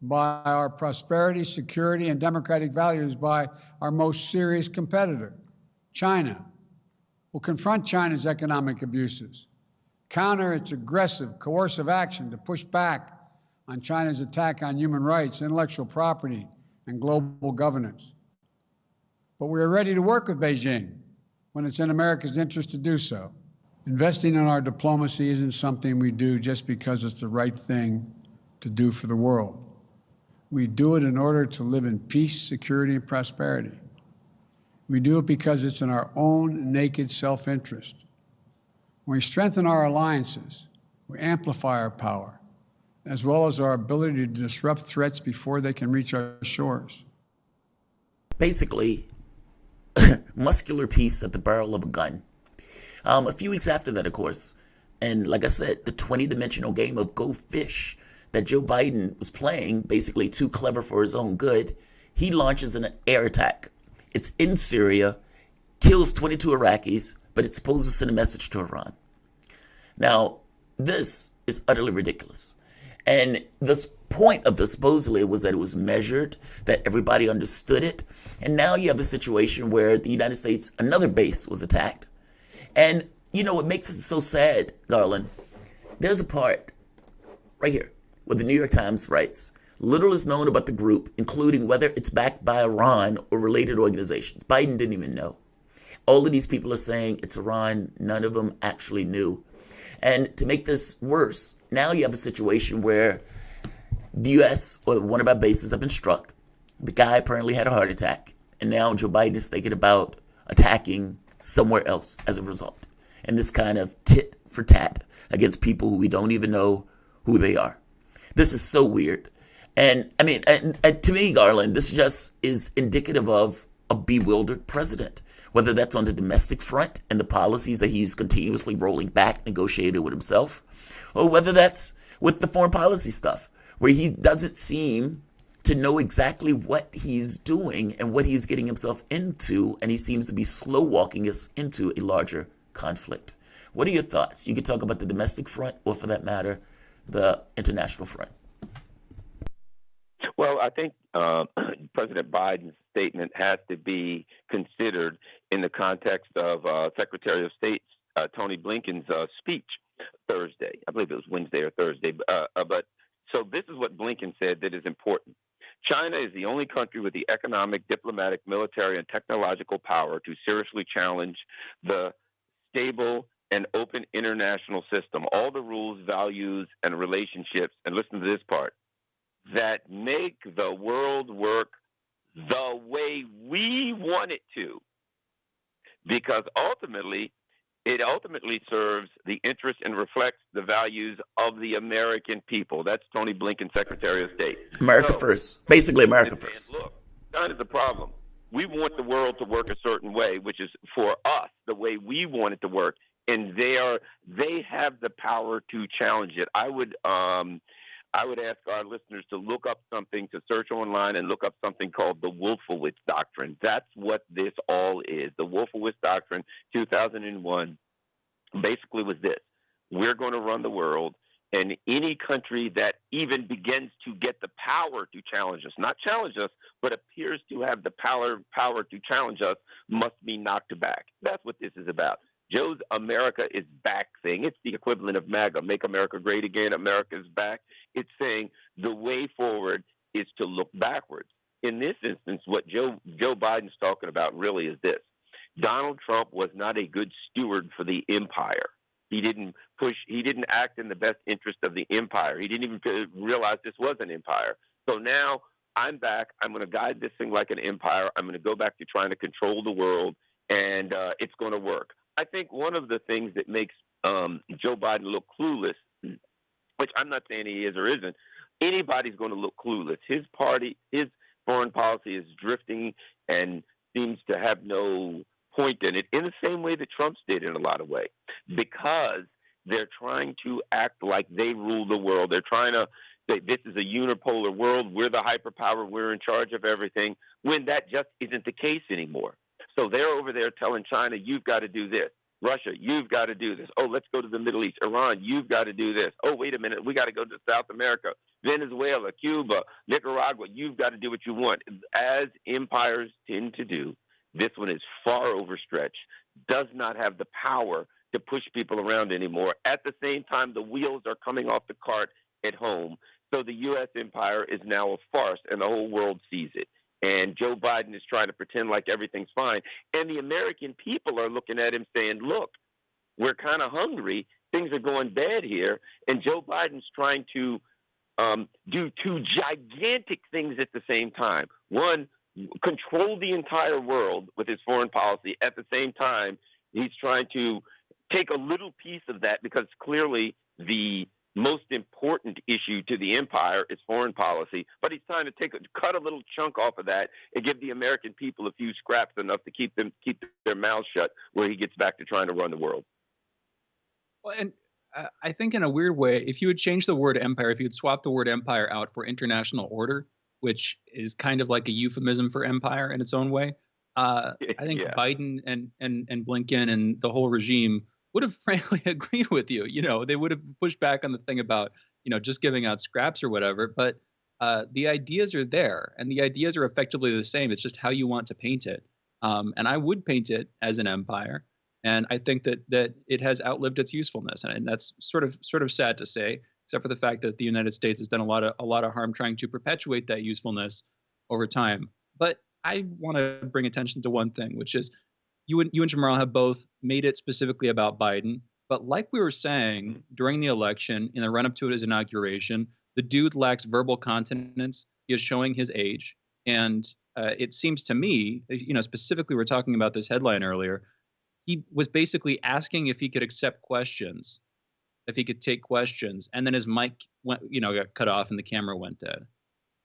by our prosperity, security, and democratic values by our most serious competitor, China. We'll confront China's economic abuses, counter its aggressive, coercive action to push back on China's attack on human rights, intellectual property, and global governance. But we are ready to work with Beijing when it's in America's interest to do so. Investing in our diplomacy isn't something we do just because it's the right thing to do for the world. We do it in order to live in peace, security, and prosperity. We do it because it's in our own naked self-interest. When we strengthen our alliances, we amplify our power, as well as our ability to disrupt threats before they can reach our shores. Basically, muscular peace at the barrel of a gun. A few weeks after that, of course, and like I said, the 20-dimensional game of Go Fish that Joe Biden was playing, basically too clever for his own good, he launches an air attack. It's in Syria, kills 22 Iraqis, but it's supposed to send a message to Iran. Now, this is utterly ridiculous. And the point of this supposedly was that it was measured, that everybody understood it. And now you have a situation where the United States, another base was attacked. And, you know, what makes it so sad, Garland, there's a part right here where the New York Times writes, little is known about the group, including whether it's backed by Iran or related organizations. Biden didn't even know. All of these people are saying it's Iran. None of them actually knew. And to make this worse, now you have a situation where the U.S. or one of our bases have been struck. The guy apparently had a heart attack. And now Joe Biden is thinking about attacking somewhere else as a result. And this kind of tit for tat against people who we don't even know who they are. This is so weird. And I mean, and to me, Garland, this just is indicative of a bewildered president, whether that's on the domestic front and the policies that he's continuously rolling back, negotiated with himself, or whether that's with the foreign policy stuff, where he doesn't seem to know exactly what he's doing and what he's getting himself into, and he seems to be slow walking us into a larger conflict. What are your thoughts? You could talk about the domestic front, or for that matter, the international front. Well, I think President Biden's statement has to be considered in the context of Secretary of State Tony Blinken's speech Thursday. I believe it was Wednesday or Thursday. But so this is what Blinken said that is important. China is the only country with the economic, diplomatic, military, and technological power to seriously challenge the stable and open international system. All the rules, values, and relationships, and listen to this part, that make the world work the way we want it to, because it ultimately serves the interest and reflects the values of the American people. That's Tony Blinken, Secretary of State. America first. Basically, America first. Look, China's the problem. We want the world to work a certain way, which is for us the way we want it to work, and they have the power to challenge it. I would ask our listeners to look up something, to search online and look up something called the Wolfowitz Doctrine. That's what this all is. The Wolfowitz Doctrine, 2001, basically was this: we're going to run the world, and any country that even begins to get the power to challenge us, not challenge us, but appears to have the power to challenge us, must be knocked back. That's what this is about. Joe's America is Back thing, it's the equivalent of MAGA, Make America Great Again, America is Back. It's saying the way forward is to look backwards. In this instance, what Joe Biden's talking about really is this: Donald Trump was not a good steward for the empire. He didn't act in the best interest of the empire. He didn't even realize this was an empire. So now I'm back. I'm going to guide this thing like an empire. I'm going to go back to trying to control the world, and it's going to work. I think one of the things that makes Joe Biden look clueless, which I'm not saying he is or isn't, anybody's going to look clueless. His party, his foreign policy is drifting and seems to have no point in it, in the same way that Trump's did in a lot of ways, because they're trying to act like they rule the world. They're trying to say this is a unipolar world. We're the hyperpower. We're in charge of everything, when that just isn't the case anymore. So they're over there telling China, you've got to do this. Russia, you've got to do this. Oh, let's go to the Middle East. Iran, you've got to do this. Oh, wait a minute. We got to go to South America, Venezuela, Cuba, Nicaragua. You've got to do what you want. As empires tend to do, this one is far overstretched, does not have the power to push people around anymore. At the same time, the wheels are coming off the cart at home. So the U.S. empire is now a farce, and the whole world sees it. And Joe Biden is trying to pretend like everything's fine. And the American people are looking at him saying, look, we're kind of hungry. Things are going bad here. And Joe Biden's trying to do two gigantic things at the same time. One, control the entire world with his foreign policy. At the same time, he's trying to take a little piece of that, because clearly the most important issue to the empire is foreign policy, but he's trying to cut a little chunk off of that and give the American people a few scraps, enough to keep their mouths shut, where he gets back to trying to run the world. Well, and I think in a weird way, if you would change the word empire, if you would swap the word empire out for international order, which is kind of like a euphemism for empire in its own way, I think Biden and Blinken and the whole regime would have frankly agreed with you. You know, they would have pushed back on the thing about, you know, just giving out scraps or whatever. But the ideas are there, and the ideas are effectively the same. It's just how you want to paint it. And I would paint it as an empire. And I think that it has outlived its usefulness. And that's sort of sad to say, except for the fact that the United States has done a lot of harm trying to perpetuate that usefulness over time. But I want to bring attention to one thing, which is you and Jamarl have both made it specifically about Biden. But like we were saying during the election, in the run-up to his inauguration, the dude lacks verbal continence. He is showing his age. And it seems to me, you know, specifically we're talking about this headline earlier, he was basically asking if he could accept questions, if he could take questions, and then his mic got cut off and the camera went dead.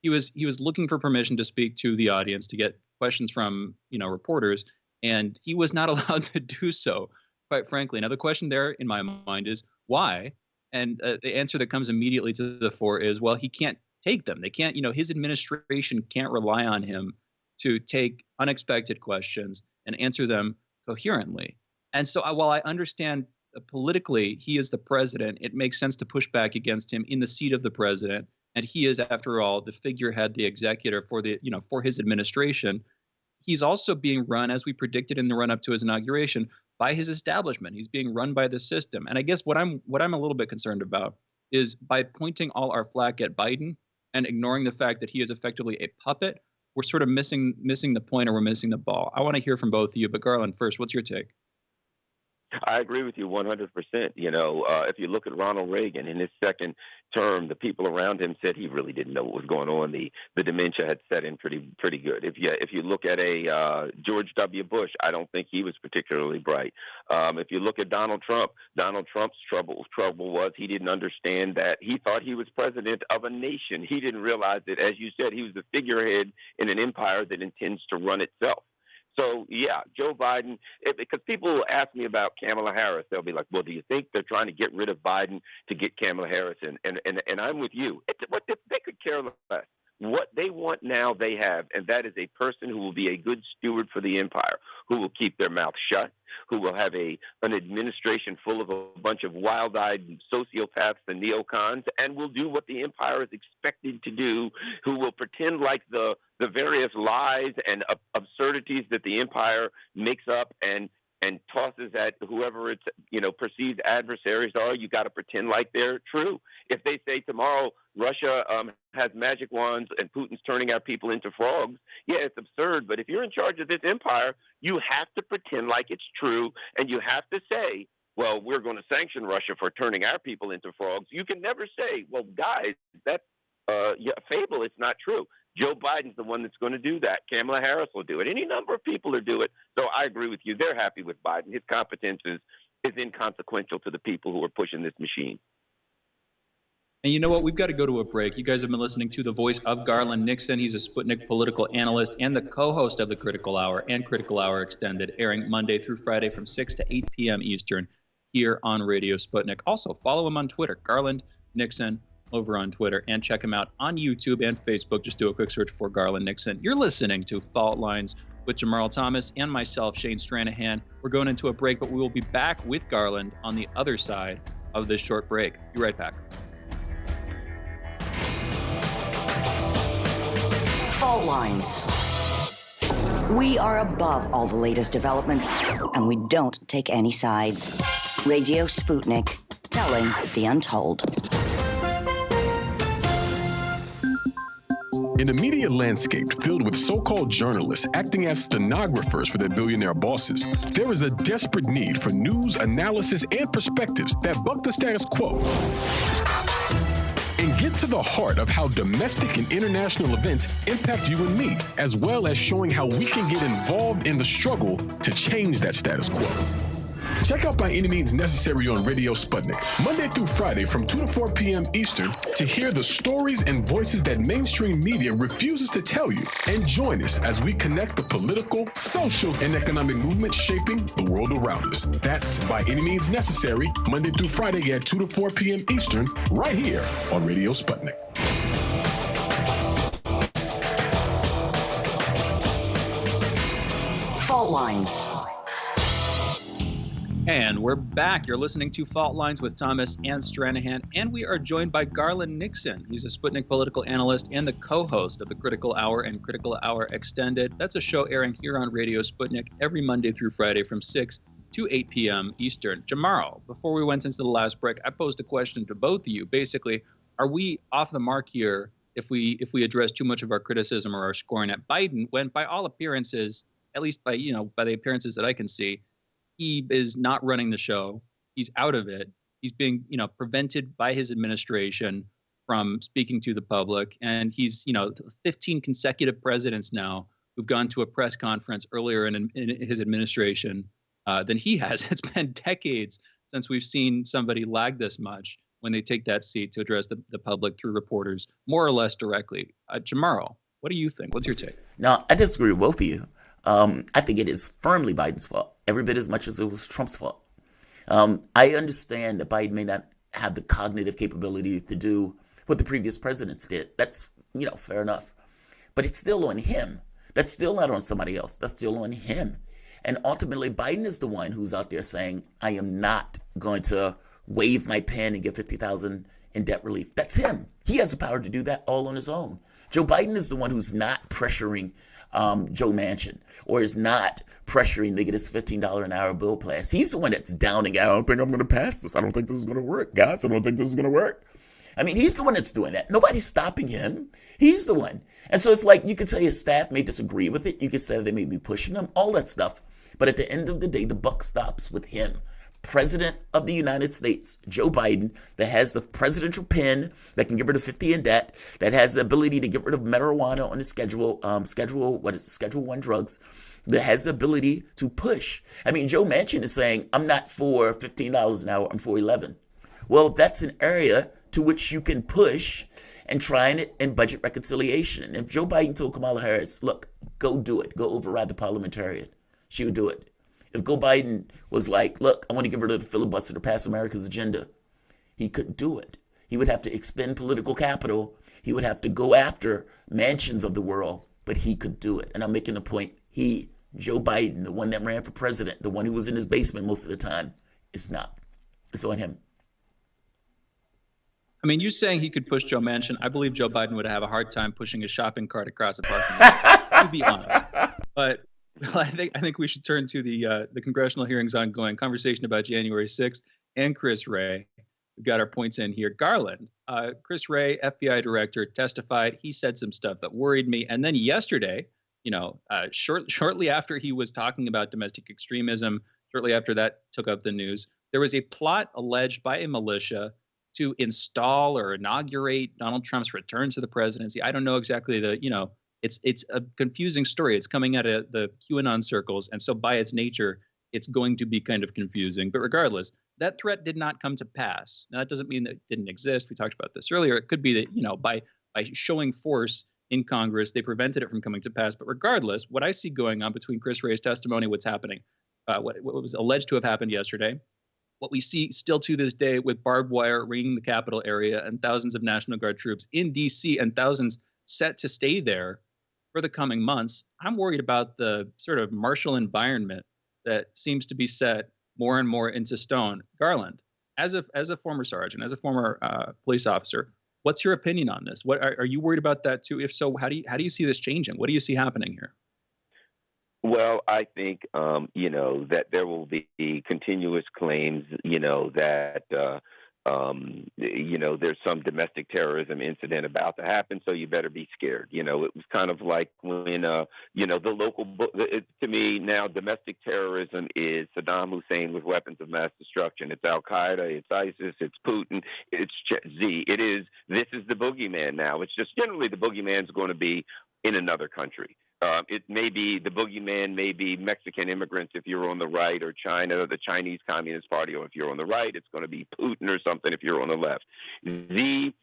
He was looking for permission to speak to the audience, to get questions from, reporters, and he was not allowed to do so, quite frankly. Now, the question there in my mind is why? And the answer that comes immediately to the fore is, well, he can't take them. They can't, his administration can't rely on him to take unexpected questions and answer them coherently. And so while I understand politically he is the president, it makes sense to push back against him in the seat of the president. And he is, after all, the figurehead, the executor for for his administration. He's also being run, as we predicted in the run up to his inauguration, by his establishment. He's being run by the system. And I guess what I'm a little bit concerned about is by pointing all our flack at Biden and ignoring the fact that he is effectively a puppet, we're sort of missing the point, or we're missing the ball. I want to hear from both of you, but Garland first, what's your take? I agree with you 100%. If you look at Ronald Reagan in his second term, the people around him said he really didn't know what was going on. The dementia had set in pretty good. If you look at a George W. Bush, I don't think he was particularly bright. If you look at Donald Trump's trouble was he didn't understand that he thought he was president of a nation. He didn't realize that, as you said, he was the figurehead in an empire that intends to run itself. So, yeah, Joe Biden, because people ask me about Kamala Harris, they'll be like, well, do you think they're trying to get rid of Biden to get Kamala Harris in? And I'm with you. They could care less. What they want now, they have, and that is a person who will be a good steward for the empire, who will keep their mouth shut, who will have an administration full of a bunch of wild-eyed sociopaths and neocons, and will do what the empire is expected to do, who will pretend like the various lies and absurdities that the empire makes up and tosses at whoever its perceived adversaries are. You got to pretend like they're true. If they say tomorrow Russia has magic wands and Putin's turning our people into frogs, yeah, it's absurd. But if you're in charge of this empire, you have to pretend like it's true, and you have to say, well, we're going to sanction Russia for turning our people into frogs. You can never say, well, guys, that's a fable. It's not true. Joe Biden's the one that's going to do that. Kamala Harris will do it. Any number of people will do it. So I agree with you. They're happy with Biden. His competence is inconsequential to the people who are pushing this machine. And you know what? We've got to go to a break. You guys have been listening to the voice of Garland Nixon. He's a Sputnik political analyst and the co-host of the Critical Hour and Critical Hour Extended, airing Monday through Friday from 6 to 8 p.m. Eastern here on Radio Sputnik. Also, follow him on Twitter, Garland Nixon, over on Twitter, and check him out on YouTube and Facebook. Just do a quick search for Garland Nixon. You're listening to Fault Lines with Jamarl Thomas and myself, Shane Stranahan. We're going into a break, but we will be back with Garland on the other side of this short break. Be right back. Fault Lines. We are above all the latest developments, and we don't take any sides. Radio Sputnik, telling the untold. In a media landscape filled with so-called journalists acting as stenographers for their billionaire bosses, there is a desperate need for news, analysis, and perspectives that buck the status quo and get to the heart of how domestic and international events impact you and me, as well as showing how we can get involved in the struggle to change that status quo. Check out By Any Means Necessary on Radio Sputnik, Monday through Friday from 2 to 4 p.m. Eastern, to hear the stories and voices that mainstream media refuses to tell you. And join us as we connect the political, social, and economic movements shaping the world around us. That's By Any Means Necessary, Monday through Friday at 2 to 4 p.m. Eastern, right here on Radio Sputnik. Fault Lines. And we're back. You're listening to Fault Lines with Thomas and Stranahan, and we are joined by Garland Nixon. He's a Sputnik political analyst and the co-host of the Critical Hour and Critical Hour Extended. That's a show airing here on Radio Sputnik every Monday through Friday from 6 to 8 p.m. Eastern. Jamarl, before we went into the last break, I posed a question to both of you. Basically, are we off the mark here if we address too much of our criticism or our scoring at Biden, when by all appearances, at least by the appearances that I can see, he is not running the show. He's out of it. He's being, prevented by his administration from speaking to the public. And he's, 15 consecutive presidents now who've gone to a press conference earlier in his administration than he has. It's been decades since we've seen somebody lag this much when they take that seat to address the public through reporters, more or less directly. Jamarl, what do you think? What's your take? No, I disagree with both of you. I think it is firmly Biden's fault, every bit as much as it was Trump's fault. I understand that Biden may not have the cognitive capabilities to do what the previous presidents did. That's, fair enough. But it's still on him. That's still not on somebody else. That's still on him. And ultimately, Biden is the one who's out there saying, I am not going to wave my pen and get $50,000 in debt relief. That's him. He has the power to do that all on his own. Joe Biden is the one who's not pressuring Joe Manchin, or is not pressuring to get his $15 an hour bill passed. He's the one that's downing, I don't think I'm going to pass this. I don't think this is going to work, guys. I don't think this is going to work. I mean, he's the one that's doing that. Nobody's stopping him. He's the one. And so it's like, you could say his staff may disagree with it. You could say they may be pushing him, all that stuff. But at the end of the day, the buck stops with him. president of the United States, Joe Biden, that has the presidential pen that can get rid of 50 in debt, that has the ability to get rid of marijuana on the schedule 1 drugs, that has the ability to push. I mean, Joe Manchin is saying, I'm not for $15 an hour, I'm for 11. Well, that's an area to which you can push and try and budget reconciliation. If Joe Biden told Kamala Harris, look, go do it, go override the parliamentarian, she would do it. If Joe Biden was like, look, I want to get rid of the filibuster to pass America's agenda, he couldn't do it. He would have to expend political capital. He would have to go after Manchins of the world, but he could do it. And I'm making the point, Joe Biden, the one that ran for president, the one who was in his basement most of the time, is not. It's on him. I mean, you saying he could push Joe Manchin, I believe Joe Biden would have a hard time pushing a shopping cart across a parking lot, to be honest. But I think we should turn to the congressional hearings ongoing, conversation about January 6th and Chris Wray. We've got our points in here. Garland, Chris Wray, FBI director, testified. He said some stuff that worried me. And then yesterday, shortly after he was talking about domestic extremism, shortly after that took up the news, there was a plot alleged by a militia to install or inaugurate Donald Trump's return to the presidency. I don't know exactly it's a confusing story. It's coming out of the QAnon circles. And so by its nature, it's going to be kind of confusing. But regardless, that threat did not come to pass. Now, that doesn't mean that it didn't exist. We talked about this earlier. It could be that, by showing force in Congress, they prevented it from coming to pass. But regardless, what I see going on between Chris Wray's testimony, what's happening, what was alleged to have happened yesterday, what we see still to this day with barbed wire ringing the Capitol area and thousands of National Guard troops in D.C. and thousands set to stay there for the coming months, I'm worried about the sort of martial environment that seems to be set more and more into stone. Garland, as a former sergeant, as a former police officer, what's your opinion on this? What are you worried about that too? If so, how do you see this changing? What do you see happening here? Well, I think, that there will be continuous claims, that, there's some domestic terrorism incident about to happen, so you better be scared. It was kind of like when, the local, to me now, domestic terrorism is Saddam Hussein with weapons of mass destruction. It's Al-Qaeda, it's ISIS, it's Putin, it's this is the boogeyman now. It's just generally the boogeyman's going to be in another country. It may be the boogeyman, may be Mexican immigrants if you're on the right, or China, or the Chinese Communist Party, or if you're on the right, it's going to be Putin or something if you're on the left. The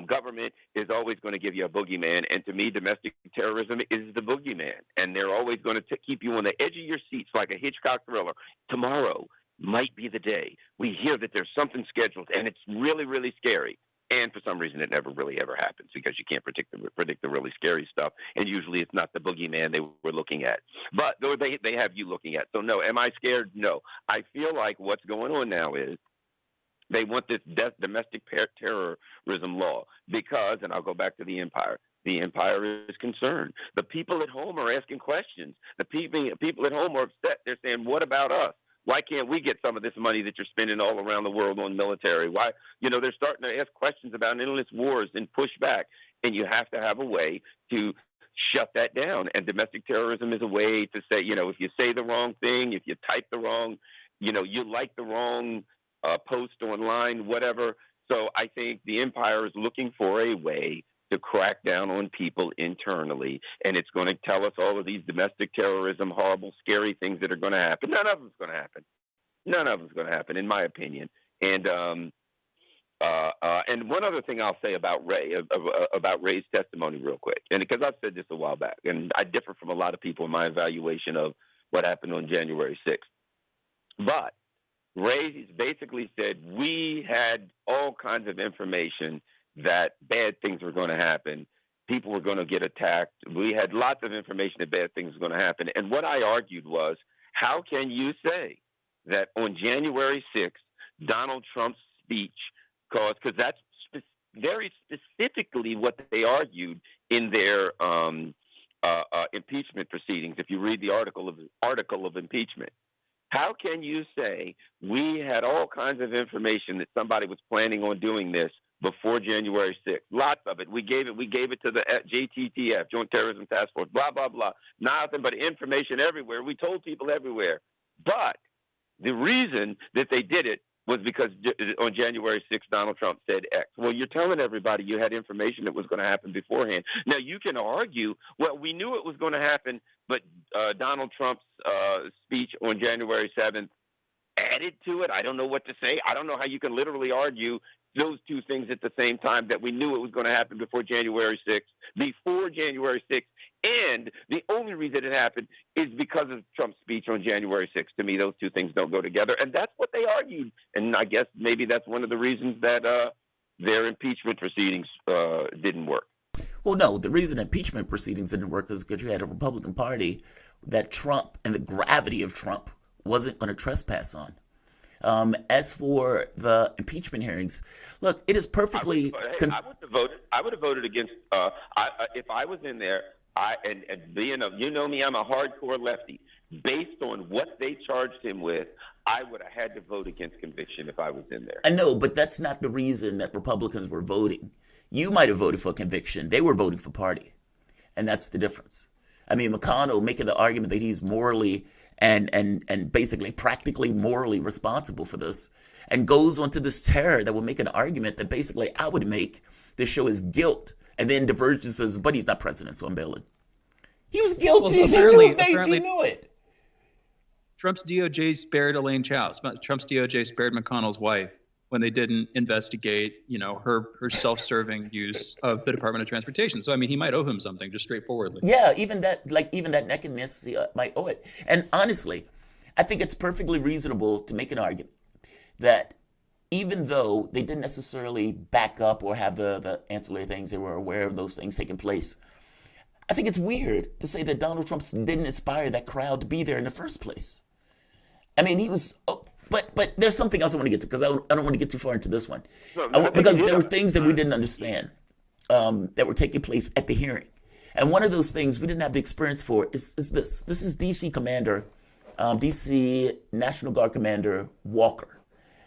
government is always going to give you a boogeyman, and to me, domestic terrorism is the boogeyman, and they're always going to keep you on the edge of your seats like a Hitchcock thriller. Tomorrow might be the day we hear that there's something scheduled, and it's really, really scary. And for some reason, it never really ever happens because you can't predict the really scary stuff. And usually it's not the boogeyman they were looking at, but they have you looking at. So no, am I scared? No. I feel like what's going on now is they want this domestic terrorism law because, and I'll go back to the empire. The empire is concerned. The people at home are asking questions. The people at home are upset. They're saying, what about us? Why can't we get some of this money that you're spending all around the world on military? Why, they're starting to ask questions about endless wars and push back. And you have to have a way to shut that down. And domestic terrorism is a way to say, if you say the wrong thing, if you type the wrong, you like the wrong post online, whatever. So I think the empire is looking for a way to crack down on people internally, and it's going to tell us all of these domestic terrorism, horrible, scary things that are going to happen. None of them's going to happen. None of them's going to happen, in my opinion. And one other thing I'll say about Ray's testimony, real quick, and because I've said this a while back, and I differ from a lot of people in my evaluation of what happened on January 6th. But Ray basically said we had all kinds of information that bad things were going to happen. People were going to get attacked. We had lots of information that bad things were going to happen. And what I argued was, how can you say that on January 6th, Donald Trump's speech caused, because that's very specifically what they argued in their impeachment proceedings, if you read the article of impeachment. How can you say we had all kinds of information that somebody was planning on doing this before January 6th? Lots of it. We gave it to the JTTF, Joint Terrorism Task Force, blah, blah, blah. Nothing but information everywhere. We told people everywhere. But The reason that they did it was because on January 6th, Donald Trump said X. Well, you're telling everybody you had information that was going to happen beforehand. Now, you can argue, well, we knew it was going to happen, but Donald Trump's speech on January 7th added to it. I don't know what to say. I don't know how you can literally argue those two things at the same time, that we knew it was going to happen before January 6th, and the only reason it happened is because of Trump's speech on January 6th. To me, those two things don't go together, and that's what they argued. And I guess maybe that's one of the reasons that their impeachment proceedings didn't work. Well, no, the reason impeachment proceedings didn't work is because you had a Republican Party that Trump and the gravity of Trump wasn't going to trespass on. As for the impeachment hearings, look, it is perfectly. I would have voted against. If I was in there, and being you know me, I'm a hardcore lefty. Based on what they charged him with, I would have had to vote against conviction if I was in there. I know, but that's not the reason that Republicans were voting. You might have voted for conviction. They were voting for party, and that's the difference. I mean, McConnell making the argument that he's morally and basically practically morally responsible for this, and goes onto this terror that will make an argument that basically I would make this show is guilt, and then diverges says, but he's not president, so I'm bailing. He was guilty. Well, apparently, they knew it. Trump's DOJ spared Elaine Chao. Trump's DOJ spared McConnell's wife when they didn't investigate, her self-serving use of the Department of Transportation. So, I mean, he might owe him something, just straightforwardly. Yeah, even that nakedness might owe it. And honestly, I think it's perfectly reasonable to make an argument that even though they didn't necessarily back up or have the ancillary things, they were aware of those things taking place. I think it's weird to say that Donald Trump didn't inspire that crowd to be there in the first place. I mean, he was... But there's something else I want to get to, because I don't want to get too far into this one. Because there were things that we didn't understand that were taking place at the hearing. And one of those things we didn't have the experience for is this. This is D.C. Commander, D.C. National Guard Commander Walker.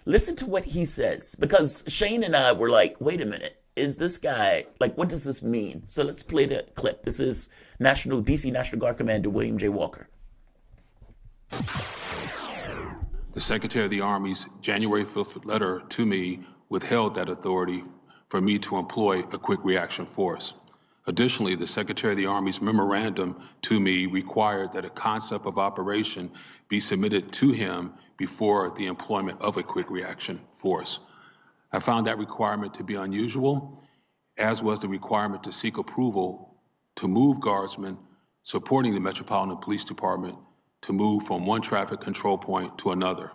Listen to what he says, because Shane and I were like, wait a minute, is this guy, what does this mean? So let's play the clip. This is D.C. National Guard Commander William J. Walker. The Secretary of the Army's January 5th letter to me withheld that authority for me to employ a quick reaction force. Additionally, the Secretary of the Army's memorandum to me required that a concept of operation be submitted to him before the employment of a quick reaction force. I found that requirement to be unusual, as was the requirement to seek approval to move guardsmen supporting the Metropolitan Police Department to move from one traffic control point to another.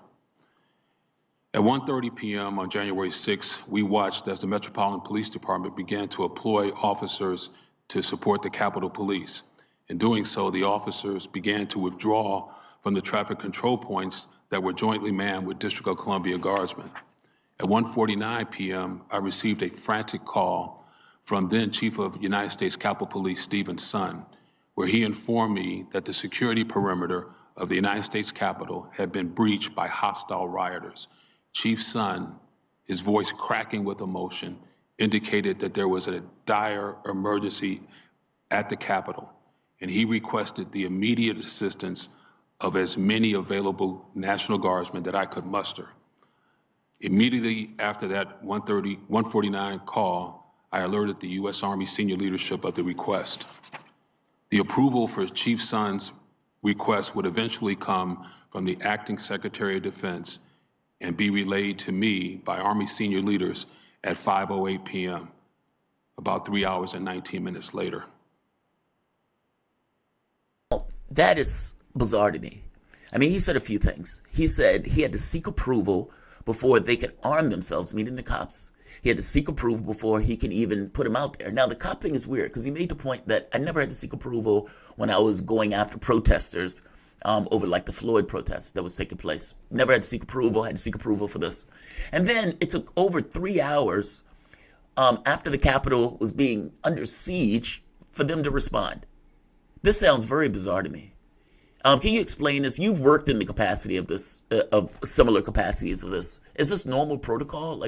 At 1:30 p.m. on January 6th, we watched as the Metropolitan Police Department began to employ officers to support the Capitol Police. In doing so, the officers began to withdraw from the traffic control points that were jointly manned with District of Columbia Guardsmen. At 1:49 p.m., I received a frantic call from then Chief of United States Capitol Police, Stephen Son, where he informed me that the security perimeter of the United States Capitol had been breached by hostile rioters. Chief Son, his voice cracking with emotion, indicated that there was a dire emergency at the Capitol, and he requested the immediate assistance of as many available National Guardsmen that I could muster. Immediately after that 149 call, I alerted the U.S. Army senior leadership of the request. The approval for Chief Son's request would eventually come from the Acting Secretary of Defense and be relayed to me by Army senior leaders at 5:08 p.m., about 3 hours and 19 minutes later. That is bizarre to me. I mean, he said a few things. He said he had to seek approval before they could arm themselves, meaning the cops. He had to seek approval before he can even put him out there. Now, the cop thing is weird because he made the point that I never had to seek approval when I was going after protesters over the Floyd protests that was taking place. Never had to seek approval, had to seek approval for this. And then it took over 3 hours after the Capitol was being under siege for them to respond. This sounds very bizarre to me. Can you explain this? You've worked in the capacity of this, of similar capacities of this. Is this normal protocol?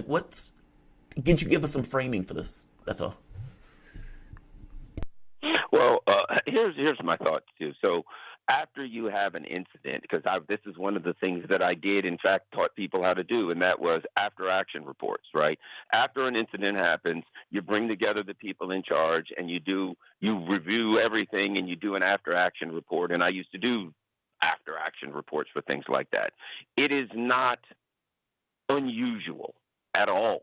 Could you give us some framing for this? That's all. Well, here's my thoughts too. So after you have an incident, because this is one of the things that I did, in fact, taught people how to do, and that was after action reports, right? After an incident happens, you bring together the people in charge and you review everything and you do an after action report. And I used to do after action reports for things like that. It is not unusual at all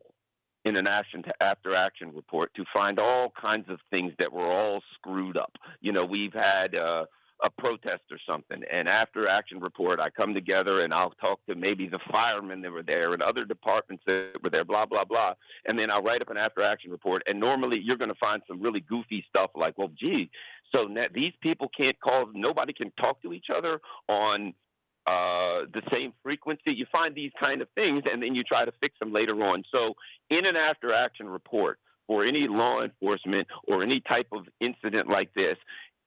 in an after action report to find all kinds of things that were all screwed up. We've had a protest or something, and after action report, I come together and I'll talk to maybe the firemen that were there and other departments that were there, blah, blah, blah. And then I'll write up an after action report. And normally you're going to find some really goofy stuff like, well, gee, so these people nobody can talk to each other on the same frequency. You find these kind of things and then you try to fix them later on. So in an after action report for any law enforcement or any type of incident like this,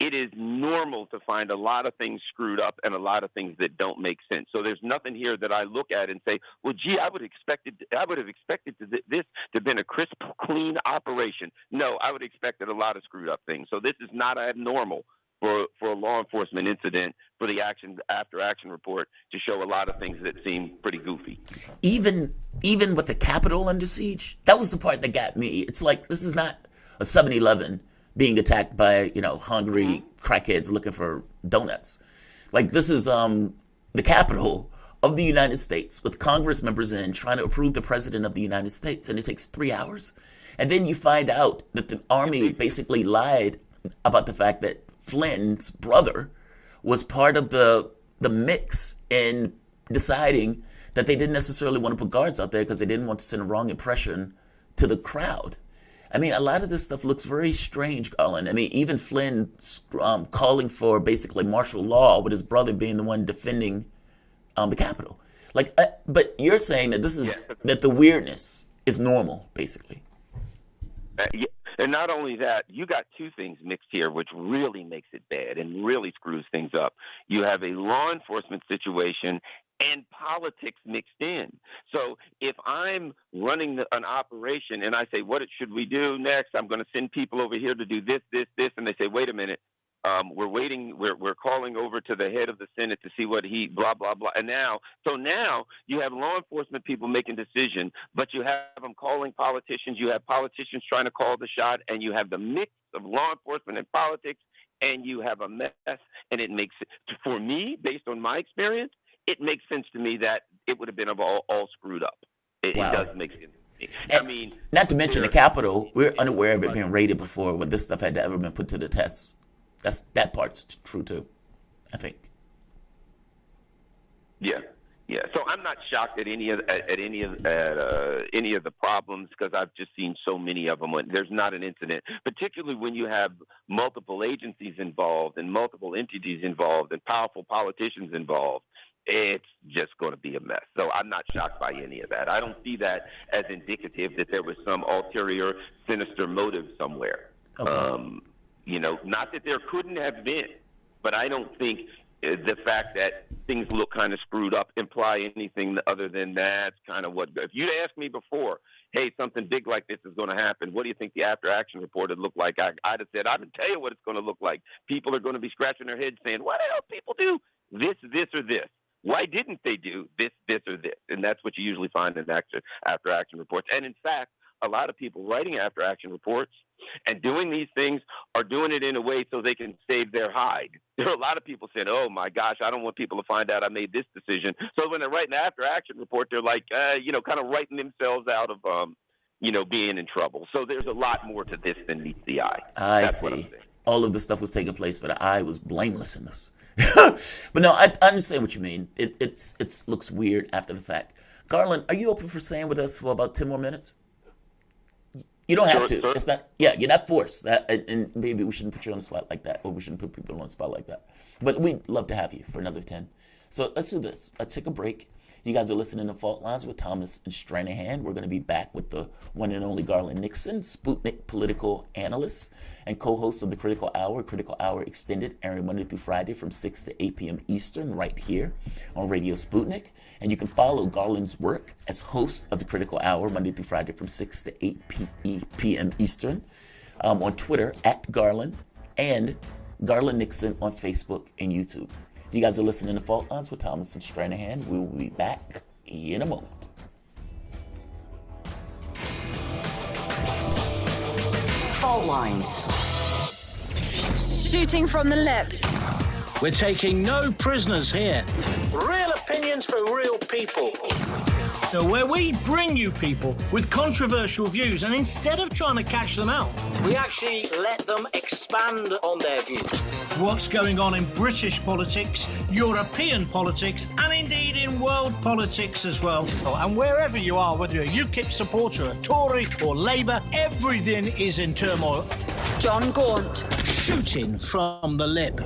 it is normal to find a lot of things screwed up and a lot of things that don't make sense. So there's nothing here that I look at and say, well, gee, I would have expected this to have been a crisp, clean operation. No, I would have expected a lot of screwed up things. So this is not abnormal for a law enforcement incident, for the after action report to show a lot of things that seem pretty goofy. Even with the Capitol under siege, that was the part that got me. It's like, this is not a 7-Eleven being attacked by, hungry crackheads looking for donuts. Like, this is the Capitol of the United States with Congress members in trying to approve the president of the United States, and it takes 3 hours. And then you find out that the Army basically lied about the fact that Flynn's brother was part of the mix in deciding that they didn't necessarily want to put guards out there because they didn't want to send a wrong impression to the crowd. I mean, a lot of this stuff looks very strange, Garland. I mean, even Flynn calling for basically martial law with his brother being the one defending the Capitol. Like, but you're saying that this is that the weirdness is normal, basically. Yeah. And not only that, you got two things mixed here, which really makes it bad and really screws things up. You have a law enforcement situation and politics mixed in. So if I'm running an operation and I say, what should we do next? I'm going to send people over here to do this, and they say, wait a minute, we're waiting, we're calling over to the head of the Senate to see what he, blah, blah, blah. And now you have law enforcement people making decisions, but you have them calling politicians, you have politicians trying to call the shot, and you have the mix of law enforcement and politics, and you have a mess, and it makes it, for me, based on my experience, it makes sense to me that it would have been all screwed up. It does make sense to me. I mean, not to mention the Capitol, we're unaware of it being raided before when this stuff had ever been put to the test. That part's true too, I think. Yeah. So I'm not shocked at any of the problems because I've just seen so many of them. When there's not an incident, particularly when you have multiple agencies involved and multiple entities involved and powerful politicians involved. It's just going to be a mess. So I'm not shocked by any of that. I don't see that as indicative that there was some ulterior, sinister motive somewhere. Okay. Not that there couldn't have been, but I don't think the fact that things look kind of screwed up imply anything other than that's kind of what. If you'd asked me before, hey, something big like this is going to happen, what do you think the after action report would look like? I'd have said, I can tell you what it's going to look like. People are going to be scratching their heads saying, why the hell people do this, or this? Why didn't they do this, or this? And that's what you usually find in after action reports. And in fact, a lot of people writing after action reports and doing these things are doing it in a way so they can save their hide. There are a lot of people saying, oh my gosh, I don't want people to find out I made this decision. So when they're writing an after action report, they're like, kind of writing themselves out of, being in trouble. So there's a lot more to this than meets the eye. That's see. What I'm saying. All of this stuff was taking place, but I was blameless in this. But no, I understand what you mean. It looks weird after the fact. Garland, are you open for staying with us for about 10 more minutes? You don't have to. Sure. It's not. Yeah, you're not forced. And maybe we shouldn't put you on the spot like that, or we shouldn't put people on the spot like that. But we'd love to have you for another 10. So let's do this. Let's take a break. You guys are listening to Fault Lines with Thomas and Stranahan. We're going to be back with the one and only Garland Nixon, Sputnik political analyst and co-host of the Critical Hour Extended, airing Monday through Friday from 6 to 8 p.m. Eastern, right here on Radio Sputnik. And you can follow Garland's work as host of the Critical Hour Monday through Friday from 6 to 8 p.m. Eastern on Twitter @Garland and Garland Nixon on Facebook and YouTube. You guys are listening to Fault Lines with Thomas and Stranahan. We will be back in a moment. Fault lines. Shooting from the lip. We're taking no prisoners here. Real opinions for real people. So where we bring you people with controversial views, and instead of trying to catch them out, we actually let them expand on their views. What's going on in British politics, European politics, and indeed in world politics as well. And wherever you are, whether you're a UKIP supporter, a Tory or Labour, everything is in turmoil. John Gaunt. Shooting from the lip.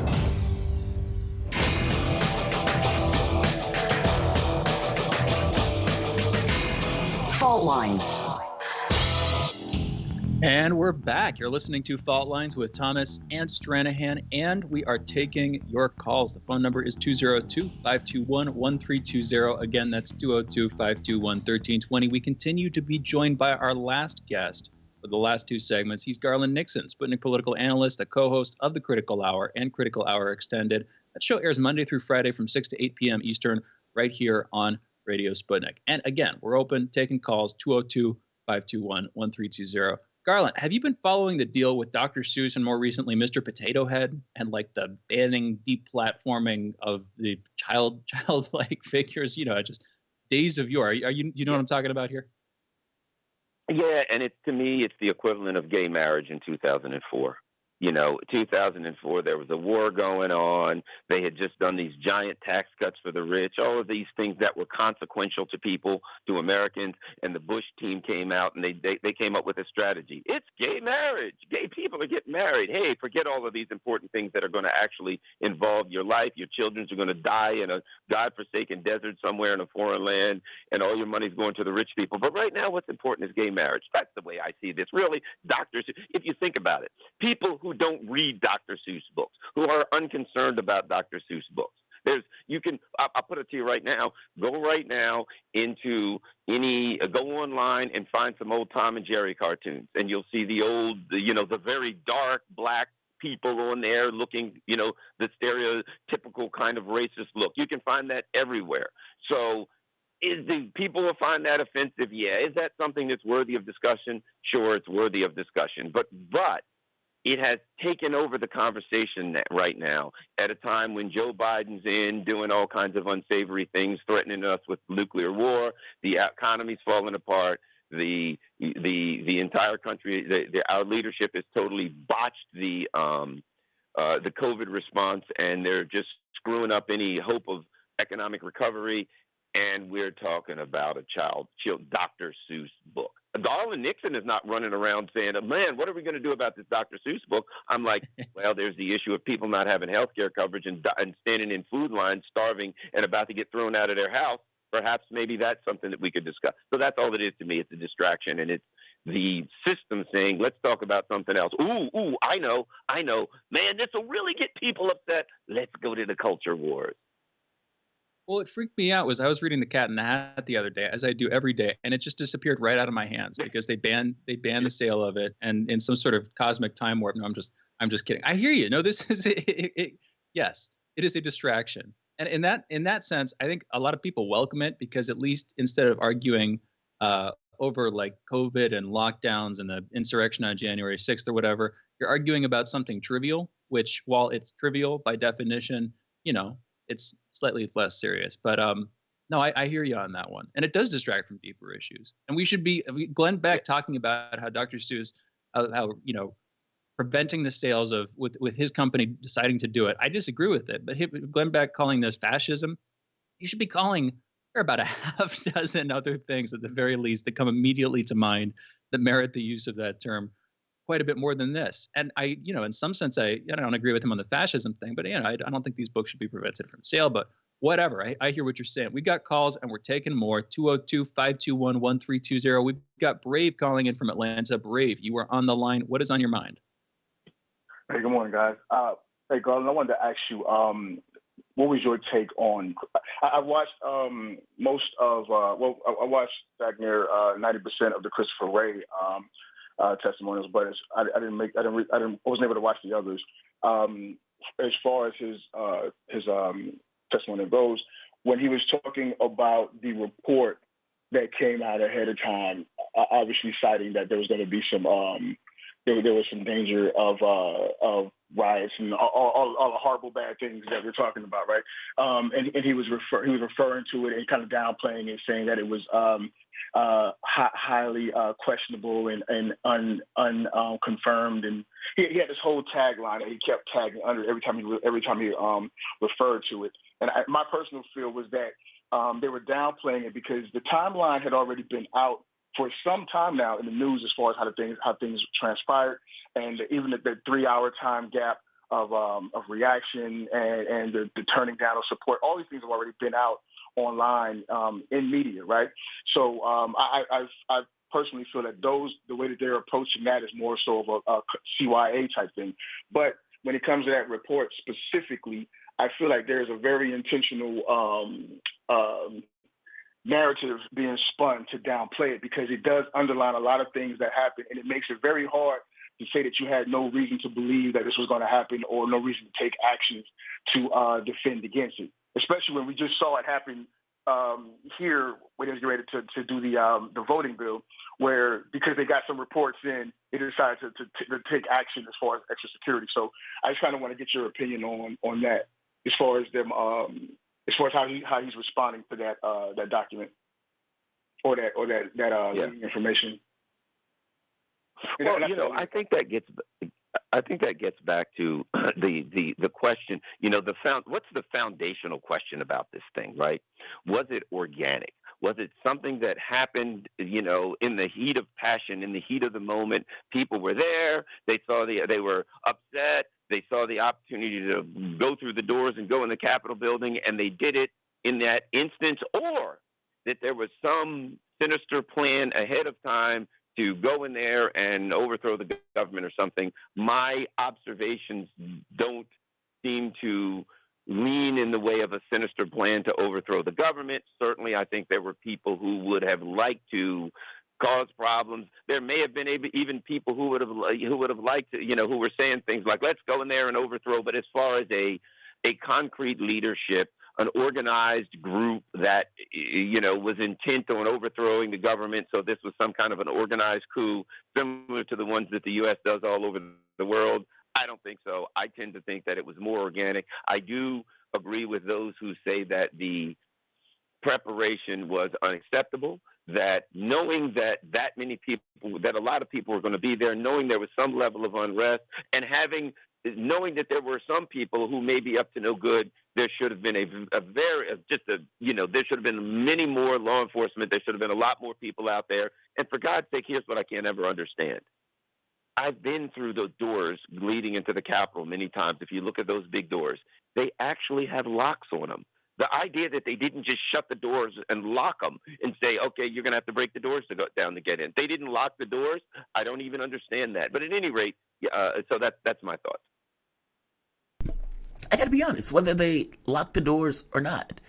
Fault lines. And we're back. You're listening to Fault Lines with Thomas and Stranahan, and we are taking your calls. The phone number is 202-521-1320. Again, that's 202-521-1320. We continue to be joined by our last guest for the last two segments. He's Garland Nixon, Sputnik political analyst, a co-host of the Critical Hour and Critical Hour Extended. That show airs Monday through Friday from 6 to 8 p.m. Eastern right here on Radio Sputnik. And again, we're open, taking calls, 202-521-1320. Garland, have you been following the deal with Dr. Seuss and more recently Mr. Potato Head and like the banning, deplatforming of the childlike figures? You know, just days of yore. Are you know what I'm talking about here? Yeah, and to me, it's the equivalent of gay marriage in 2004. You know, 2004, there was a war going on. They had just done these giant tax cuts for the rich, all of these things that were consequential to people, to Americans. And the Bush team came out and they came up with a strategy. It's gay marriage. Gay people are getting married. Hey, forget all of these important things that are going to actually involve your life. Your children are going to die in a godforsaken desert somewhere in a foreign land, and all your money's going to the rich people. But right now, what's important is gay marriage. That's the way I see this. Really, doctors, if you think about it, people who don't read Dr. Seuss books, who are unconcerned about Dr. Seuss books. I'll put it to you right now, go online and find some old Tom and Jerry cartoons, and you'll see the very dark black people on there looking, the stereotypical kind of racist look. You can find that everywhere. So people will find that offensive? Yeah. Is that something that's worthy of discussion? Sure, it's worthy of discussion. But it has taken over the conversation right now at a time when Joe Biden's in doing all kinds of unsavory things, threatening us with nuclear war. The economy's falling apart. The entire country, our leadership has totally botched the COVID response, and they're just screwing up any hope of economic recovery. And we're talking about a Dr. Seuss book. Garland Nixon is not running around saying, man, what are we going to do about this Dr. Seuss book? I'm like, well, there's the issue of people not having health care coverage and standing in food lines, starving, and about to get thrown out of their house. Perhaps maybe that's something that we could discuss. So that's all it is to me. It's a distraction, and it's the system saying, let's talk about something else. Ooh, I know. Man, this will really get people upset. Let's go to the culture wars. Well, it freaked me out was I was reading The Cat in the Hat the other day, as I do every day, and it just disappeared right out of my hands because they banned the sale of it, and in some sort of cosmic time warp. No, I'm just kidding. I hear you. No, this is yes, it is a distraction, and in that sense, I think a lot of people welcome it because at least instead of arguing over like COVID and lockdowns and the insurrection on January 6th or whatever, you're arguing about something trivial, which while it's trivial by definition, it's slightly less serious. But no, I hear you on that one. And it does distract from deeper issues. And we should be, Glenn Beck talking about how Dr. Seuss, how preventing the sales of, with his company deciding to do it. I disagree with it. But Glenn Beck calling this fascism, you should be calling, there are about a half dozen other things at the very least that come immediately to mind that merit the use of that term quite a bit more than this. And I, in some sense, I don't agree with him on the fascism thing, but I don't think these books should be prevented from sale, but whatever. I hear what you're saying. We got calls and we're taking more. 202-521-1320. We've got Brave calling in from Atlanta. Brave, you are on the line. What is on your mind? Hey, good morning, guys. Hey, Garland, I wanted to ask you, what was your take on, I watched I watched that near 90% of the Christopher Wray testimonials, but I wasn't able to watch the others. As far as his testimony goes, when he was talking about the report that came out ahead of time, obviously citing that there was going to be some there was some danger of riots and all the horrible bad things that we're talking about, right? And he was referring to it and kind of downplaying it, saying that it was highly questionable and unconfirmed. And he had this whole tagline that he kept tagging under every time he referred to it. And my personal feel was that they were downplaying it because the timeline had already been out for some time now in the news as far as how things transpired, and even the 3-hour time gap of reaction and the turning down of support. All these things have already been out online in media, right? So I personally feel that the way that they're approaching that is more so of a CYA type thing. But when it comes to that report specifically, I feel like there's a very intentional narrative being spun to downplay it, because it does underline a lot of things that happen, and it makes it very hard to say that you had no reason to believe that this was going to happen or no reason to take actions to defend against it, especially when we just saw it happen here when it was ready to do the voting bill, where because they got some reports in, they decided to take action as far as extra security. So I just kind of want to get your opinion on that, as far as them, as far as how he's responding to that document or that information. Well, I think that gets back to the question. What's the foundational question about this thing, right? Was it organic? Was it something that happened, in the heat of passion, in the heat of the moment? People were there. They saw they were upset. They saw the opportunity to go through the doors and go in the Capitol building, and they did it in that instance, or that there was some sinister plan ahead of time to go in there and overthrow the government or something. My observations don't seem to lean in the way of a sinister plan to overthrow the government. Certainly, I think there were people who would have liked to cause problems. There may have been even people who would have liked to, who were saying things like, let's go in there and overthrow. But as far as a concrete leadership, an organized group that, was intent on overthrowing the government, so this was some kind of an organized coup, similar to the ones that the U.S. does all over the world, I don't think so. I tend to think that it was more organic. I do agree with those who say that the preparation was unacceptable, that knowing that many people, that a lot of people were going to be there, knowing there was some level of unrest, and knowing that there were some people who may be up to no good, there should have been there should have been many more law enforcement. There should have been a lot more people out there. And for God's sake, here's what I can't ever understand. I've been through those doors leading into the Capitol many times. If you look at those big doors, they actually have locks on them. The idea that they didn't just shut the doors and lock them and say, okay, you're going to have to break the doors to go down to get in. They didn't lock the doors. I don't even understand that. But at any rate, so that's my thoughts. I got to be honest, whether they lock the doors or not.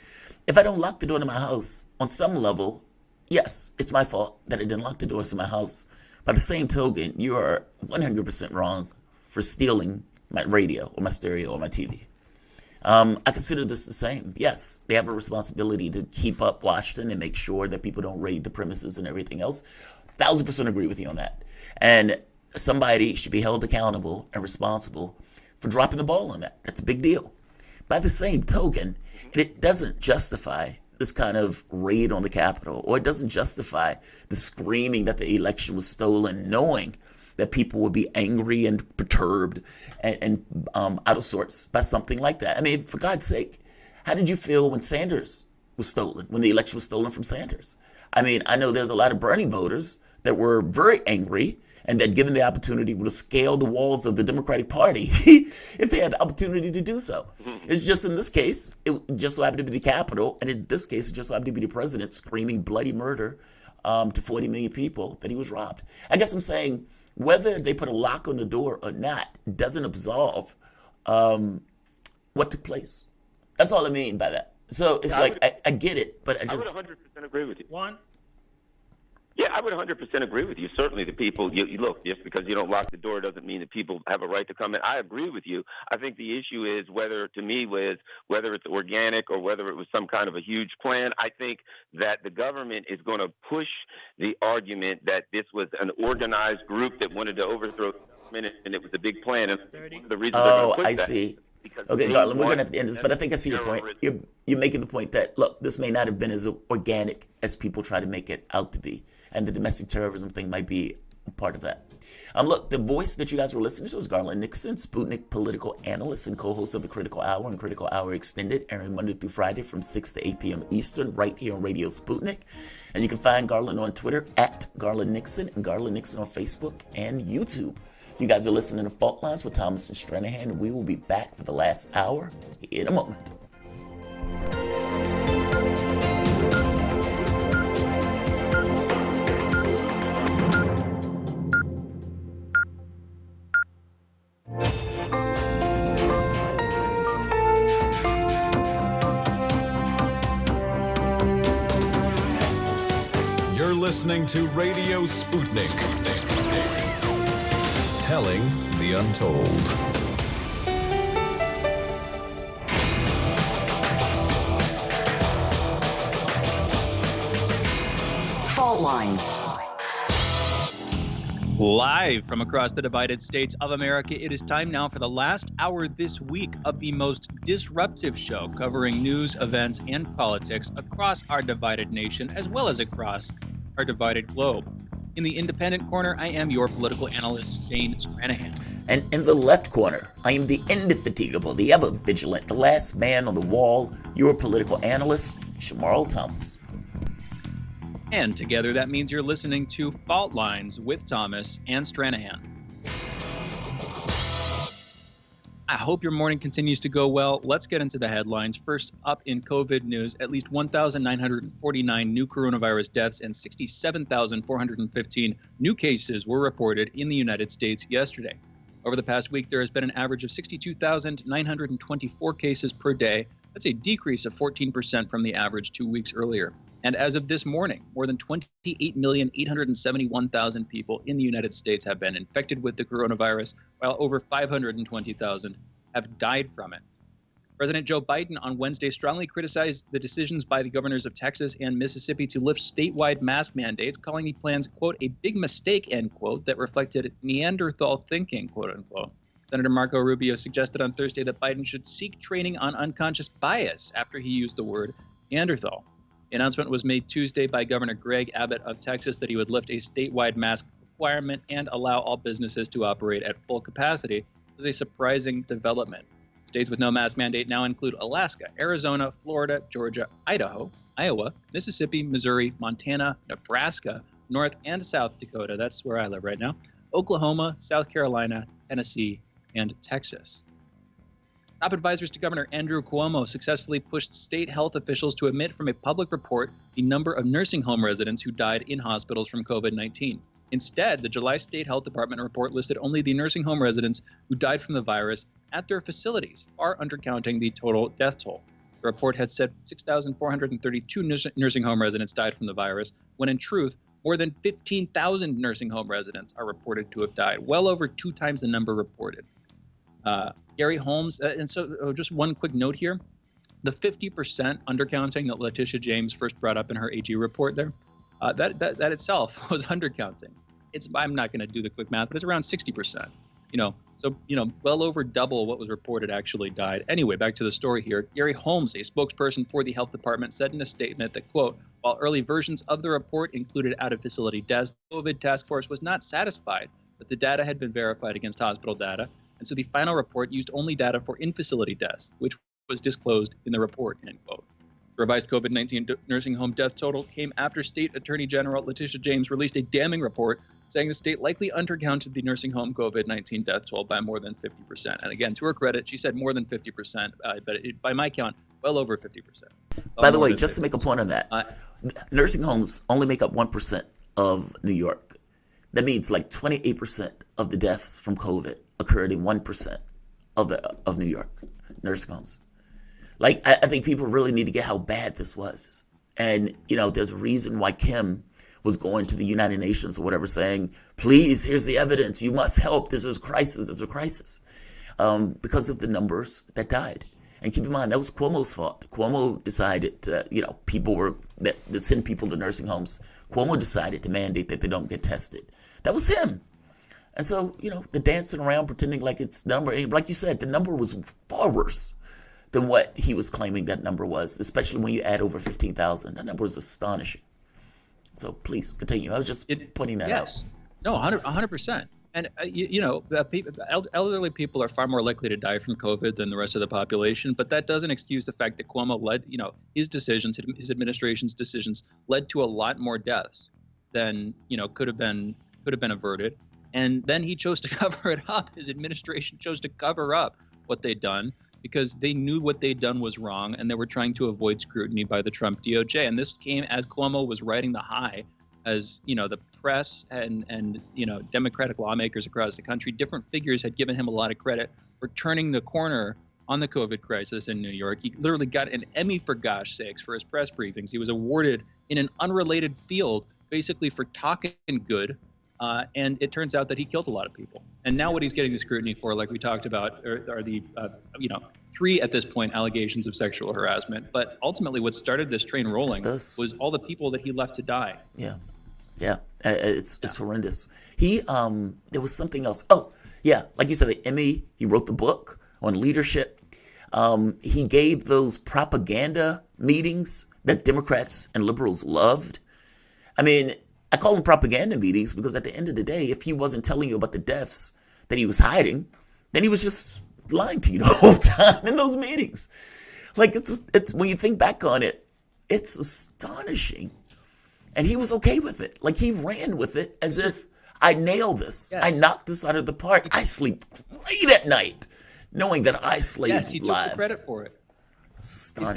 If I don't lock the door to my house, on some level, yes, it's my fault that I didn't lock the doors to my house. By the same token, you are 100% wrong for stealing my radio or my stereo or my TV. I consider this the same. Yes, they have a responsibility to keep up Washington and make sure that people don't raid the premises and everything else. 1,000% agree with you on that. And somebody should be held accountable and responsible for dropping the ball on that. That's a big deal. By the same token, it doesn't justify this kind of raid on the Capitol, or it doesn't justify the screaming that the election was stolen, knowing that people would be angry and perturbed and out of sorts by something like that. I mean, for God's sake, how did you feel when Sanders was stolen, when the election was stolen from Sanders? I mean, I know there's a lot of Bernie voters that were very angry and that given the opportunity would have scaled the walls of the Democratic Party if they had the opportunity to do so. It's just in this case, it just so happened to be the Capitol, and in this case, it just so happened to be the president screaming bloody murder to 40 million people that he was robbed. I guess I'm saying whether they put a lock on the door or not doesn't absolve what took place. That's all I mean by that. So it's I get it, but I would 100% agree with you. One? Yeah, I would 100% agree with you. Certainly the people, you look, just because you don't lock the door doesn't mean that people have a right to come in. I agree with you. I think the issue is whether it's organic or whether it was some kind of a huge plan. I think that the government is going to push the argument that this was an organized group that wanted to overthrow the government and it was a big plan. And one of the reasons they're going to push I that. see. Okay, Garland, we're going to have to end this, but I think I see your point. You're making the point that, look, this may not have been as organic as people try to make it out to be, and the domestic terrorism thing might be a part of that. Look, the voice that you guys were listening to was Garland Nixon, Sputnik political analyst and co-host of the Critical Hour and Critical Hour Extended, airing Monday through Friday from 6 to 8 p.m. Eastern, right here on Radio Sputnik. And you can find Garland on Twitter at Garland Nixon and Garland Nixon on Facebook and YouTube. You guys are listening to Fault Lines with Thomas and Stranahan, and we will be back for the last hour in a moment. You're listening to Radio Sputnik. Telling the untold. Fault lines. Live from across the divided states of America, it is time now for the last hour this week of the most disruptive show covering news, events, and politics across our divided nation as well as across our divided globe. In the independent corner, I am your political analyst, Shane Stranahan. And in the left corner, I am the indefatigable, the ever-vigilant, the last man on the wall, your political analyst, Jamarl Thomas. And together, that means you're listening to Fault Lines with Thomas and Stranahan. I hope your morning continues to go well. Let's get into the headlines. First up in COVID news, at least 1,949 new coronavirus deaths and 67,415 new cases were reported in the United States yesterday. Over the past week, there has been an average of 62,924 cases per day. That's a decrease of 14% from the average 2 weeks earlier. And as of this morning, more than 28,871,000 people in the United States have been infected with the coronavirus, while over 520,000 have died from it. President Joe Biden on Wednesday strongly criticized the decisions by the governors of Texas and Mississippi to lift statewide mask mandates, calling the plans, quote, a big mistake, end quote, that reflected Neanderthal thinking, quote unquote. Senator Marco Rubio suggested on Thursday that Biden should seek training on unconscious bias after he used the word Neanderthal. The announcement was made Tuesday by Governor Greg Abbott of Texas that he would lift a statewide mask requirement and allow all businesses to operate at full capacity. It was a surprising development. States with no mask mandate now include Alaska, Arizona, Florida, Georgia, Idaho, Iowa, Mississippi, Missouri, Montana, Nebraska, North and South Dakota, that's where I live right now, Oklahoma, South Carolina, Tennessee, and Texas. Top advisors to Governor Andrew Cuomo successfully pushed state health officials to omit from a public report the number of nursing home residents who died in hospitals from COVID-19. Instead, the July State Health Department report listed only the nursing home residents who died from the virus at their facilities, far undercounting the total death toll. The report had said 6,432 nursing home residents died from the virus, when in truth, more than 15,000 nursing home residents are reported to have died, well over 2 times the number reported. Gary Holmes, and so just one quick note here, the 50% undercounting that Letitia James first brought up in her AG report there, that itself was undercounting. I'm not going to do the quick math, but it's around 60%. Well over double what was reported actually died. Anyway, back to the story here. Gary Holmes, a spokesperson for the health department, said in a statement that, quote, while early versions of the report included out-of-facility deaths, the COVID task force was not satisfied that the data had been verified against hospital data, and so the final report used only data for in-facility deaths, which was disclosed in the report, end quote. The revised COVID-19 nursing home death total came after State Attorney General Letitia James released a damning report saying the state likely undercounted the nursing home COVID-19 death toll by more than 50%. And again, to her credit, she said more than 50%, but by my count, well over 50%. By the way, just to make a point on that, nursing homes only make up 1% of New York. That means like 28% of the deaths from COVID occurred in 1% of New York nursing homes. I think people really need to get how bad this was. And, there's a reason why Kim was going to the United Nations or whatever saying, please, here's the evidence. You must help. This is a crisis. This is a crisis. Because of the numbers that died. And keep in mind, that was Cuomo's fault. Cuomo decided to, that send people to nursing homes. Cuomo decided to mandate that they don't get tested. That was him. And so, the dancing around pretending like it's number, like you said, the number was far worse than what he was claiming that number was, especially when you add over 15,000. That number is astonishing. So please continue. I was just pointing that out. No, 100%. And, elderly people are far more likely to die from COVID than the rest of the population. But that doesn't excuse the fact that Cuomo led, his decisions, his administration's decisions led to a lot more deaths than, could have been averted. And then he chose to cover it up. His administration chose to cover up what they'd done because they knew what they'd done was wrong and they were trying to avoid scrutiny by the Trump DOJ. And this came as Cuomo was riding the high as, the press and Democratic lawmakers across the country, different figures had given him a lot of credit for turning the corner on the COVID crisis in New York. He literally got an Emmy, for gosh sakes, for his press briefings. He was awarded in an unrelated field, basically for talking good. And it turns out that he killed a lot of people. And now what he's getting the scrutiny for, like we talked about, are the, 3 at this point allegations of sexual harassment. But ultimately what started this train rolling was all the people that he left to die. Yeah, it's horrendous. There was something else. Oh, yeah, like you said, the Emmy, he wrote the book on leadership. He gave those propaganda meetings that Democrats and liberals loved. I mean, I call them propaganda meetings because at the end of the day, if he wasn't telling you about the deaths that he was hiding, then he was just lying to you the whole time in those meetings. Like, it's when you think back on it, it's astonishing. And he was okay with it. Like, he ran with it as if I nailed this. Yes. I knocked this out of the park. I sleep late at night knowing that I slaved lives. Yes, he took the credit for it. If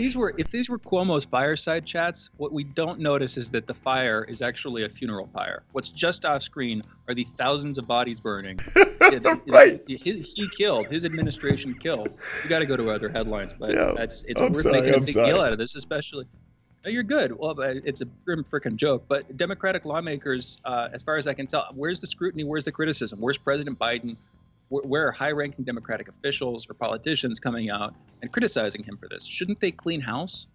these were Cuomo's fireside chats, what we don't notice is that the fire is actually a funeral pyre. What's just off screen are the thousands of bodies burning. Right. He killed. His administration killed. You got to go to other headlines, but it's worth sorry, making a I'm big sorry. deal out of this, especially. No, you're good. Well, it's a grim frickin' joke. But Democratic lawmakers, as far as I can tell, where's the scrutiny? Where's the criticism? Where's President Biden? Where are high-ranking Democratic officials or politicians coming out and criticizing him for this? Shouldn't they clean house?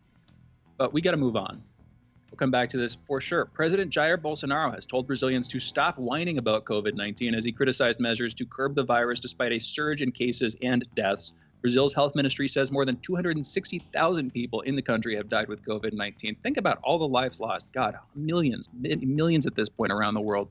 But we got to move on. We'll come back to this for sure. President Jair Bolsonaro has told Brazilians to stop whining about COVID-19 as he criticized measures to curb the virus despite a surge in cases and deaths. Brazil's health ministry says more than 260,000 people in the country have died with COVID-19. Think about all the lives lost. God, millions at this point around the world.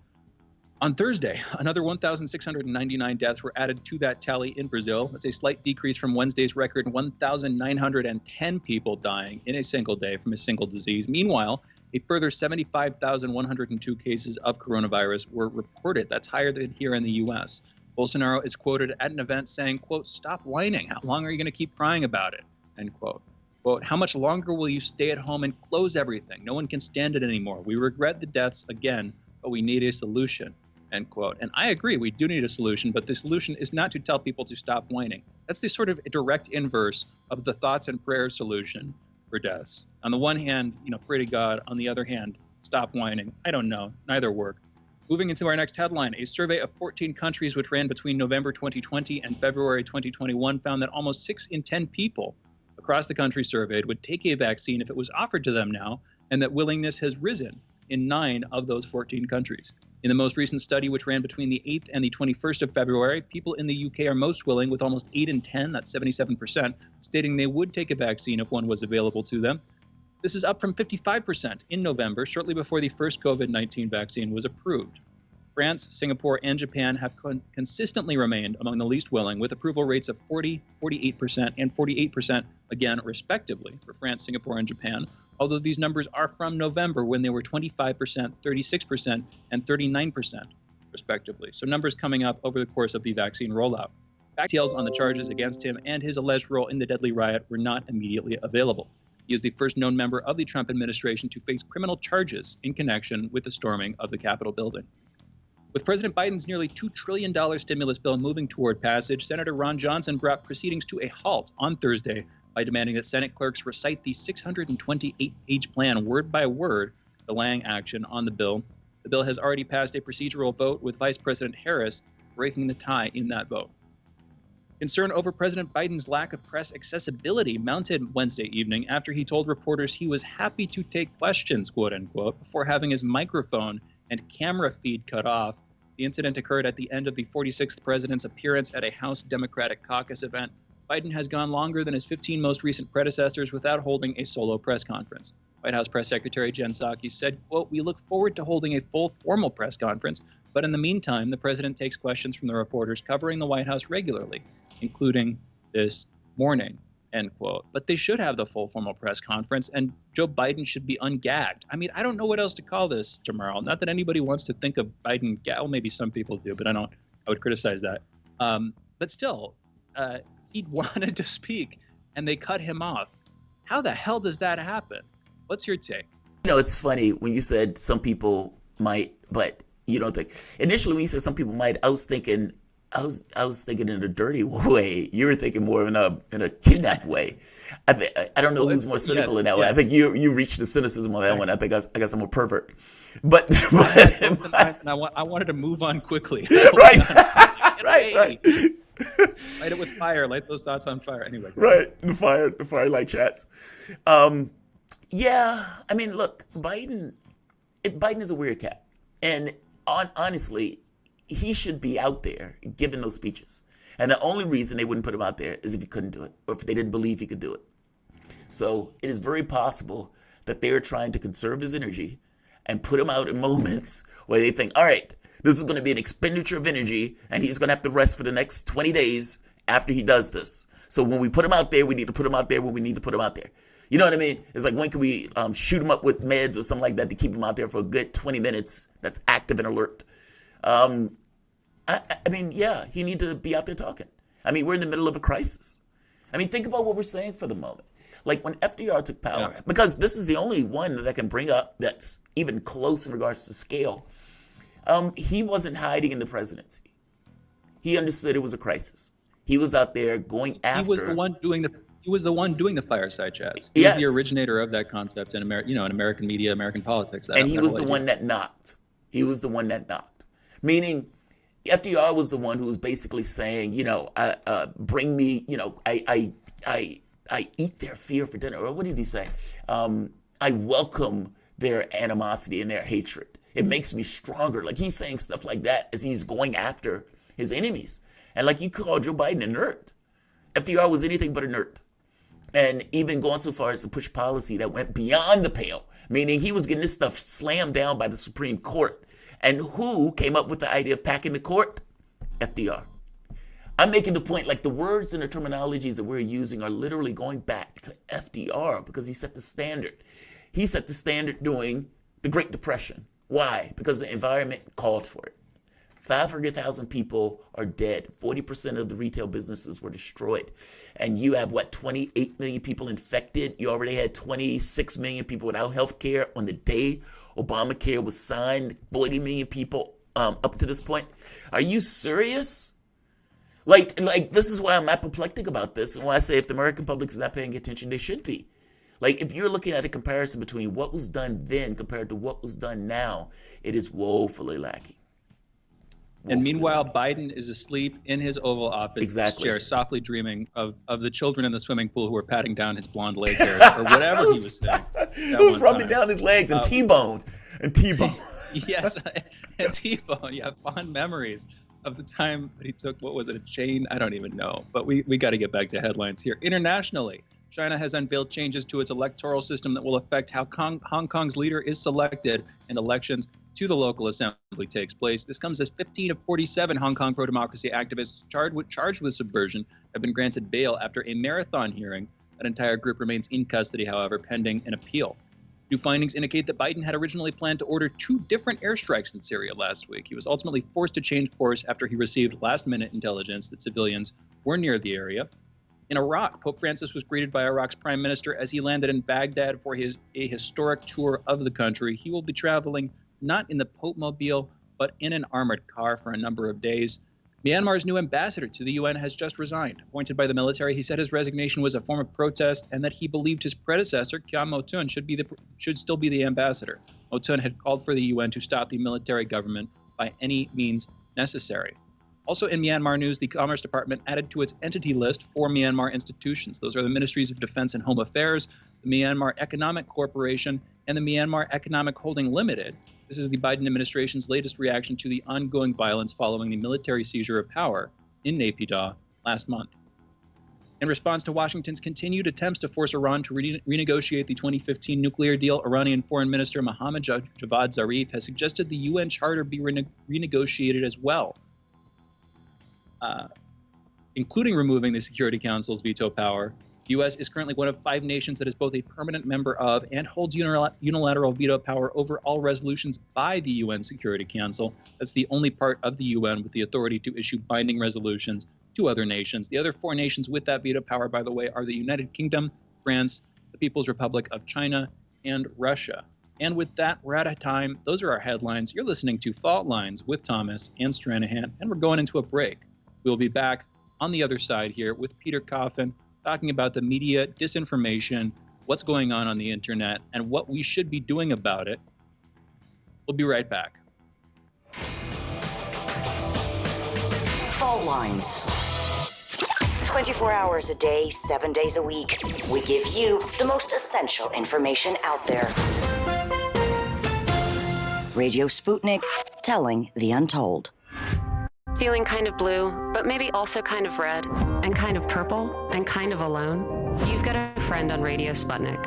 On Thursday, another 1,699 deaths were added to that tally in Brazil. That's a slight decrease from Wednesday's record 1,910 people dying in a single day from a single disease. Meanwhile, a further 75,102 cases of coronavirus were reported. That's higher than here in the U.S. Bolsonaro is quoted at an event saying, quote, "Stop whining. How long are you going to keep crying about it?" End quote. Quote, "How much longer will you stay at home and close everything? No one can stand it anymore. We regret the deaths again, but we need a solution." End quote. And I agree, we do need a solution, but the solution is not to tell people to stop whining. That's the sort of direct inverse of the thoughts and prayers solution for deaths. On the one hand, pray to God. On the other hand, stop whining. I don't know. Neither work. Moving into our next headline, a survey of 14 countries which ran between November 2020 and February 2021 found that almost 6 in 10 people across the country surveyed would take a vaccine if it was offered to them now, and that willingness has risen in 9 of those 14 countries. In the most recent study, which ran between the 8th and the 21st of February, people in the UK are most willing, with almost 8 in 10, that's 77%, stating they would take a vaccine if one was available to them. This is up from 55% in November, shortly before the first COVID-19 vaccine was approved. France, Singapore, and Japan have consistently remained among the least willing, with approval rates of 40, 48%, and 48%, again, respectively, for France, Singapore, and Japan, although these numbers are from November, when they were 25%, 36%, and 39%, respectively. So numbers coming up over the course of the vaccine rollout. Details on the charges against him and his alleged role in the deadly riot were not immediately available. He is the first known member of the Trump administration to face criminal charges in connection with the storming of the Capitol building. With President Biden's nearly $2 trillion stimulus bill moving toward passage, Senator Ron Johnson brought proceedings to a halt on Thursday by demanding that Senate clerks recite the 628-page plan word by word delaying action on the bill. The bill has already passed a procedural vote with Vice President Harris breaking the tie in that vote. Concern over President Biden's lack of press accessibility mounted Wednesday evening after he told reporters he was happy to take questions, quote unquote, before having his microphone and camera feed cut off. The incident occurred at the end of the 46th president's appearance at a House Democratic Caucus event. Biden has gone longer than his 15 most recent predecessors without holding a solo press conference. White House Press Secretary Jen Psaki said, quote, "We look forward to holding a full formal press conference, but in the meantime, the president takes questions from the reporters covering the White House regularly, including this morning," end quote. But they should have the full formal press conference, and Joe Biden should be ungagged. I mean, I don't know what else to call this, Jamarl. Not that anybody wants to think of Biden, well, maybe some people do, but I would criticize that. But still, he wanted to speak, and they cut him off. How the hell does that happen? What's your take? You know, it's funny when you said some people might, but you don't think. Initially, when you said some people might, I was thinking in a dirty way. You were thinking more in a kidnapped way. I don't know who's more cynical in that way. I think you reached the cynicism on that one. I think I guess I'm a pervert. But I wanted to move on quickly. Right. Right. Light it with fire. Light those thoughts on fire. Anyway. Right. The firelight chats. Yeah. I mean, look, Biden is a weird cat, and honestly, he should be out there giving those speeches. And the only reason they wouldn't put him out there is if he couldn't do it, or if they didn't believe he could do it. So it is very possible that they're trying to conserve his energy and put him out in moments where they think, all right, this is going to be an expenditure of energy, and he's going to have to rest for the next 20 days after he does this. So when we put him out there, we need to put him out there when we need to put him out there. You know what I mean? It's like, when can we shoot him up with meds or something like that to keep him out there for a good 20 minutes that's active and alert? I mean, yeah, he need to be out there talking. I mean, we're in the middle of a crisis. I mean, think about what we're saying for the moment. Like when FDR took power, because this is the only one that I can bring up that's even close in regards to scale. He wasn't hiding in the presidency. He understood it was a crisis. He was out there going after. He was the one doing the fireside chats. He was the originator of that concept in American media, American politics. And he was the one that knocked. He was the one that knocked. Meaning, FDR was the one who was basically saying, bring me, I eat their fear for dinner. Or what did he say? I welcome their animosity and their hatred. It makes me stronger. Like, he's saying stuff like that as he's going after his enemies. And like, you called Joe Biden a nerd. FDR was anything but a nerd. And even going so far as to push policy that went beyond the pale, meaning he was getting this stuff slammed down by the Supreme Court. And who came up with the idea of packing the court? FDR. I'm making the point, like, the words and the terminologies that we're using are literally going back to FDR because he set the standard. He set the standard during the Great Depression. Why? Because the environment called for it. 500,000 people are dead. 40% of the retail businesses were destroyed. And you have, 28 million people infected? You already had 26 million people without health care on the day Obamacare was signed. 40 million people up to this point. Are you serious? Like this is why I'm apoplectic about this, and why I say if the American public is not paying attention, they should be. Like, if you're looking at a comparison between what was done then compared to what was done now, it is woefully lacking. And meanwhile, Biden is asleep in his Oval Office chair, softly dreaming of the children in the swimming pool who were patting down his blonde leg hairs, or whatever he was saying. It was rubbing down his legs and T-bone. Yes, and T-bone. Yeah, fond memories of the time that he took, what was it, a chain? I don't even know. But we got to get back to headlines here. Internationally, China has unveiled changes to its electoral system that will affect how Hong Kong's leader is selected and elections to the local assembly takes place. This comes as 15 of 47 Hong Kong pro-democracy activists charged with subversion have been granted bail after a marathon hearing. That entire group remains in custody, however, pending an appeal. New findings indicate that Biden had originally planned to order 2 different airstrikes in Syria last week. He was ultimately forced to change course after he received last-minute intelligence that civilians were near the area. In Iraq, Pope Francis was greeted by Iraq's prime minister as he landed in Baghdad for a historic tour of the country. He will be traveling not in the Pope Mobile, but in an armored car for a number of days. Myanmar's new ambassador to the UN has just resigned. Appointed by the military, he said his resignation was a form of protest and that he believed his predecessor, Kyaw Moe Tun, should still be the ambassador. Moe Tun had called for the UN to stop the military government by any means necessary. Also in Myanmar news, the Commerce Department added to its entity list 4 Myanmar institutions. Those are the Ministries of Defense and Home Affairs, the Myanmar Economic Corporation, and the Myanmar Economic Holding Limited. This is the Biden administration's latest reaction to the ongoing violence following the military seizure of power in Naypyidaw last month. In response to Washington's continued attempts to force Iran to renegotiate the 2015 nuclear deal, Iranian Foreign Minister Mohammad Javad Zarif has suggested the UN Charter be renegotiated as well, including removing the Security Council's veto power. The U.S. is currently one of 5 nations that is both a permanent member of and holds unilateral veto power over all resolutions by the UN Security Council. That's the only part of the UN with the authority to issue binding resolutions to other nations. The other 4 nations with that veto power, by the way, are the United Kingdom, France, the People's Republic of China, and Russia. And with that, we're out of time. Those are our headlines. You're listening to Fault Lines with Thomas and Stranahan, and we're going into a break. We'll be back on the other side here with Peter Coffin, talking about the media disinformation, what's going on the internet, and what we should be doing about it. We'll be right back. Fault Lines. 24 hours a day, 7 days a week. We give you the most essential information out there. Radio Sputnik, telling the untold. Feeling kind of blue, but maybe also kind of red, and kind of purple, and kind of alone? You've got a friend on Radio Sputnik.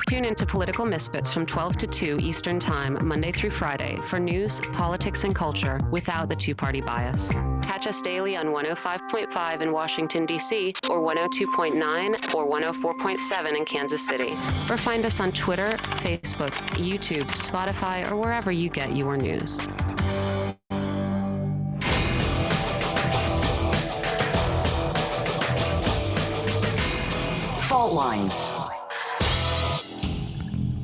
Tune into Political Misfits from 12 to 2 Eastern Time, Monday through Friday, for news, politics, and culture without the two-party bias. Catch us daily on 105.5 in Washington, D.C., or 102.9 or 104.7 in Kansas City. Or find us on Twitter, Facebook, YouTube, Spotify, or wherever you get your news. Fault Lines.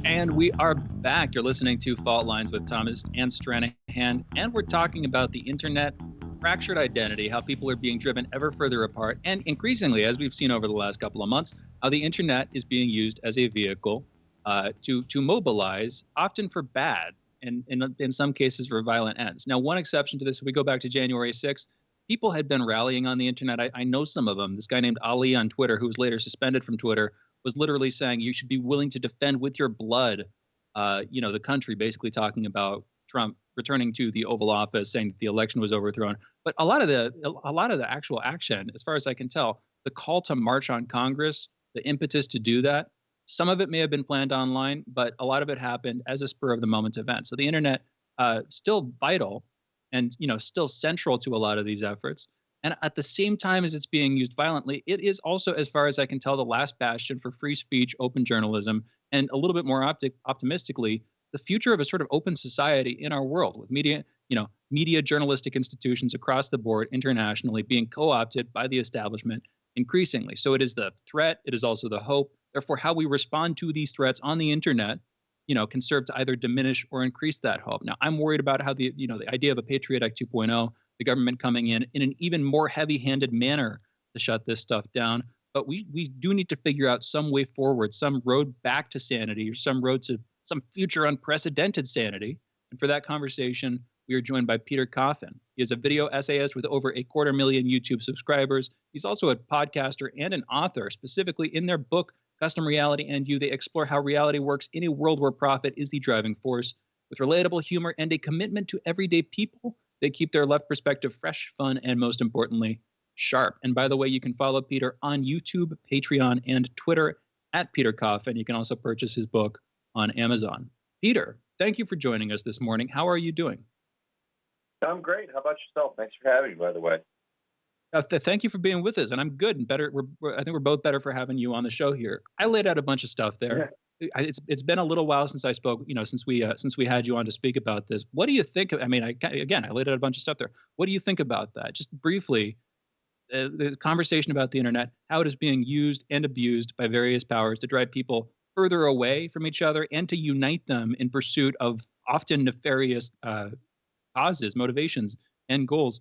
And we are back. You're listening to Fault Lines with Thomas and Stranahan, and we're talking about the internet, fractured identity, how people are being driven ever further apart, and increasingly, as we've seen over the last couple of months, how the internet is being used as a vehicle to mobilize, often for bad, and in some cases for violent ends. Now, one exception to this, if we go back to January 6th, people had been rallying on the internet. I know some of them. This guy named Ali on Twitter, who was later suspended from Twitter, was literally saying you should be willing to defend with your blood, the country, basically talking about Trump returning to the Oval Office, saying that the election was overthrown. But a lot of the actual action, as far as I can tell, the call to march on Congress, the impetus to do that, some of it may have been planned online, but a lot of it happened as a spur of the moment event. So the internet, still vital and, still central to a lot of these efforts. And at the same time as it's being used violently, it is also, as far as I can tell, the last bastion for free speech, open journalism, and a little bit more optimistically, the future of a sort of open society in our world, with media journalistic institutions across the board internationally being co-opted by the establishment increasingly. So it is the threat, it is also the hope. Therefore, how we respond to these threats on the internet, can serve to either diminish or increase that hope. Now, I'm worried about how the idea of a Patriot Act 2.0, the government coming in an even more heavy-handed manner to shut this stuff down. But we do need to figure out some way forward, some road back to sanity, or some road to some future unprecedented sanity. And for that conversation, we are joined by Peter Coffin. He is a video essayist with over 250,000 YouTube subscribers. He's also a podcaster and an author. Specifically, in their book, Custom Reality and You, they explore how reality works in a world where profit is the driving force. With relatable humor and a commitment to everyday people, they keep their left perspective fresh, fun, and most importantly, sharp. And by the way, you can follow Peter on YouTube, Patreon, and Twitter at Peter Coffin. You can also purchase his book on Amazon. Peter, thank you for joining us this morning. How are you doing? I'm great. How about yourself? Thanks for having me, by the way. Thank you for being with us, and I'm good and better. I think we're both better for having you on the show here. I laid out a bunch of stuff there. Yeah. It's been a little while since I spoke. Since we had you on to speak about this. What do you think? I laid out a bunch of stuff there. What do you think about that? Just briefly, the conversation about the internet, how it is being used and abused by various powers to drive people further away from each other and to unite them in pursuit of often nefarious causes, motivations, and goals.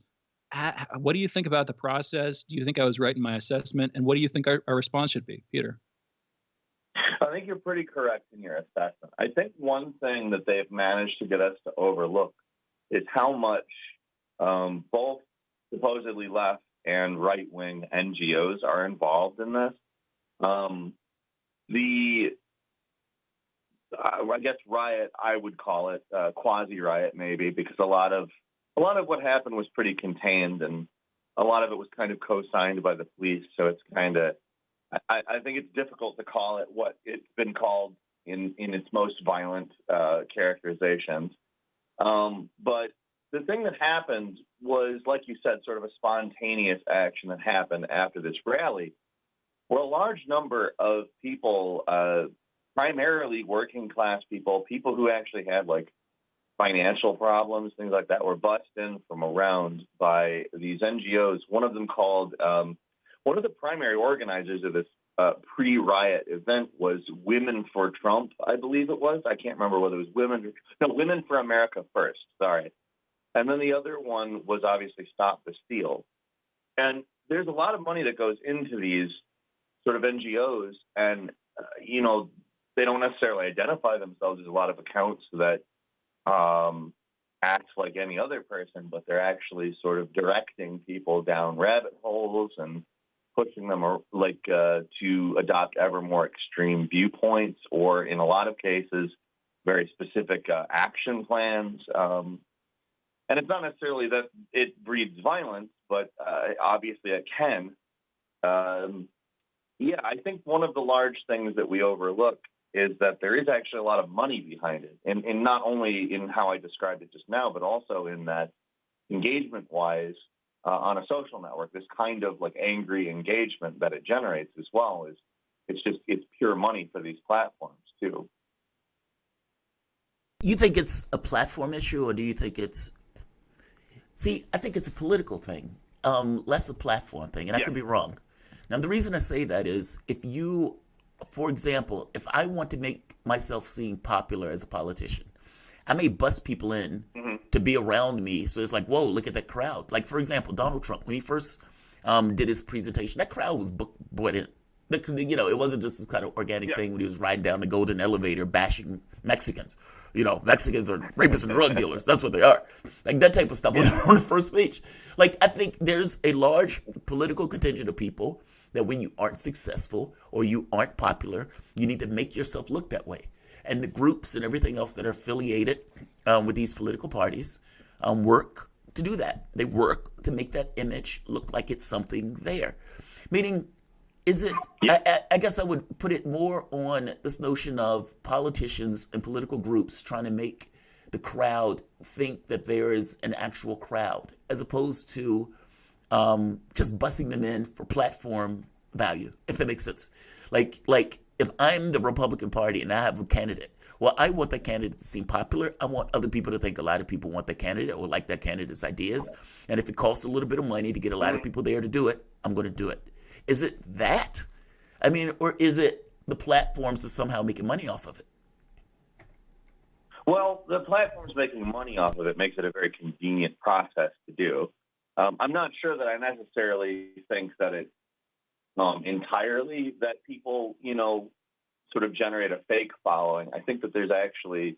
what do you think about the process? Do you think I was right in my assessment? And what do you think our response should be, Peter? I think you're pretty correct in your assessment. I think one thing that they've managed to get us to overlook is how much both supposedly left and right-wing NGOs are involved in this. I guess riot, I would call it quasi-riot maybe, because a lot of what happened was pretty contained, and a lot of it was kind of co-signed by the police. So it's kind of, I think it's difficult to call it what it's been called in its most violent characterizations. But the thing that happened was, like you said, sort of a spontaneous action that happened after this rally, where a large number of people, primarily working class people who actually had like financial problems, things like that, were bussed in from around by these NGOs. One of them called, one of the primary organizers of this pre-riot event was Women for Trump, I believe it was. I can't remember whether it was Women for America First, sorry. And then the other one was obviously Stop the Steal. And there's a lot of money that goes into these sort of NGOs, and, they don't necessarily identify themselves as a lot of accounts that act like any other person, but they're actually sort of directing people down rabbit holes and pushing them to adopt ever more extreme viewpoints, or in a lot of cases, very specific action plans. And it's not necessarily that it breeds violence, but obviously it can. I think one of the large things that we overlook is that there is actually a lot of money behind it, and not only in how I described it just now, but also in that engagement-wise on a social network, this kind of like angry engagement that it generates as well it's pure money for these platforms too. You think it's a platform issue, or do you think it's? See, I think it's a political thing, less a platform thing, and I could be wrong. Now, the reason I say that is if you, for example, if I want to make myself seem popular as a politician, I may bust people in to be around me. So it's like, whoa, look at that crowd. Like, for example, Donald Trump, when he first did his presentation, that crowd was brought in. It wasn't just this kind of organic thing when he was riding down the golden elevator bashing Mexicans. Mexicans are rapists and drug dealers. That's what they are. Like that type of stuff on the first speech. Like, I think there's a large political contingent of people that when you aren't successful or you aren't popular, you need to make yourself look that way. And the groups and everything else that are affiliated with these political parties work to do that. They work to make that image look like it's something there. Meaning, is it, I guess I would put it more on this notion of politicians and political groups trying to make the crowd think that there is an actual crowd, as opposed to just bussing them in for platform value, if that makes sense. Like if I'm the Republican Party and I have a candidate, well, I want that candidate to seem popular. I want other people to think a lot of people want that candidate or like that candidate's ideas. And if it costs a little bit of money to get a lot of people there to do it, I'm going to do it. Is it that? I mean, or is it the platforms are somehow making money off of it? Well, the platforms making money off of it makes it a very convenient process to do. I'm not sure that I necessarily think that it entirely that people, sort of generate a fake following. I think that there's actually,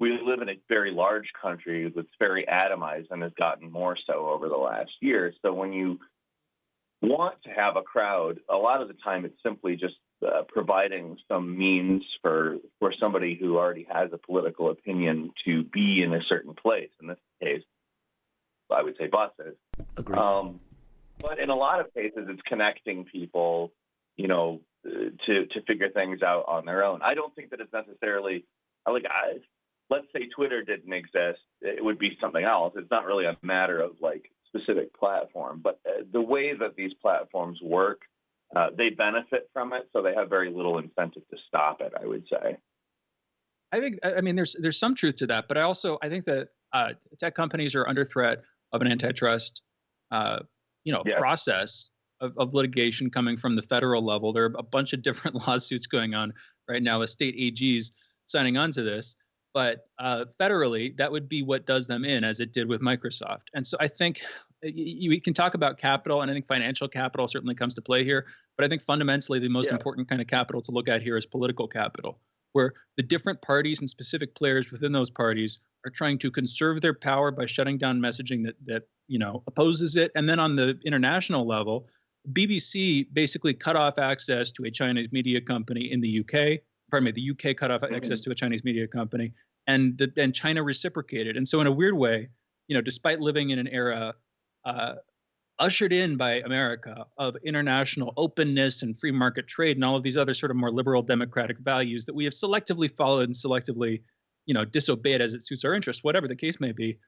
we live in a very large country that's very atomized and has gotten more so over the last year. So when you want to have a crowd, a lot of the time it's simply just providing some means for somebody who already has a political opinion to be in a certain place. In this case, I would say buses. Agreed. But in a lot of cases, it's connecting people, to figure things out on their own. I don't think that it's necessarily let's say Twitter didn't exist, it would be something else. It's not really a matter of like specific platform, but the way that these platforms work, they benefit from it, so they have very little incentive to stop it, I would say. I mean, there's some truth to that, but I think that tech companies are under threat of an antitrust, process of litigation coming from the federal level. There are a bunch of different lawsuits going on right now with state AGs signing on to this, but federally, that would be what does them in, as it did with Microsoft. And so I think you can talk about capital, and I think financial capital certainly comes to play here. But I think fundamentally the most important kind of capital to look at here is political capital, where the different parties and specific players within those parties are trying to conserve their power by shutting down messaging that opposes it. And then on the international level, BBC basically cut off access to a Chinese media company in the UK. Pardon me, the UK cut off access to a Chinese media company, and China reciprocated. And so in a weird way, despite living in an era ushered in by America of international openness and free market trade and all of these other sort of more liberal democratic values that we have selectively followed and selectively, disobeyed as it suits our interests, whatever the case may be,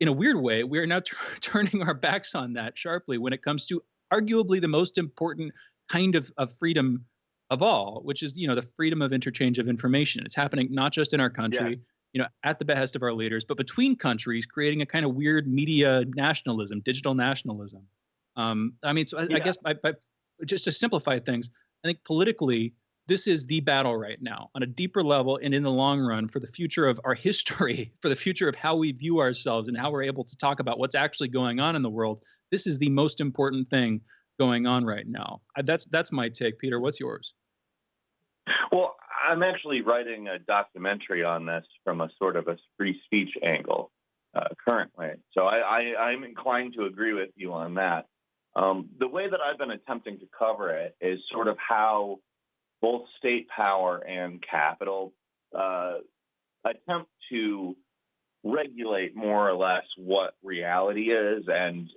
in a weird way, we are now turning our backs on that sharply when it comes to arguably the most important kind of freedom of all, which is, the freedom of interchange of information. It's happening not just in our country, at the behest of our leaders, but between countries, creating a kind of weird media nationalism, digital nationalism. I guess just to simplify things, I think politically, this is the battle right now on a deeper level and in the long run for the future of our history, for the future of how we view ourselves and how we're able to talk about what's actually going on in the world. This is the most important thing going on right now. That's my take. Peter, what's yours? Well, I'm actually writing a documentary on this from a sort of a free speech angle currently. So I'm inclined to agree with you on that. The way that I've been attempting to cover it is sort of how both state power and capital attempt to regulate more or less what reality is and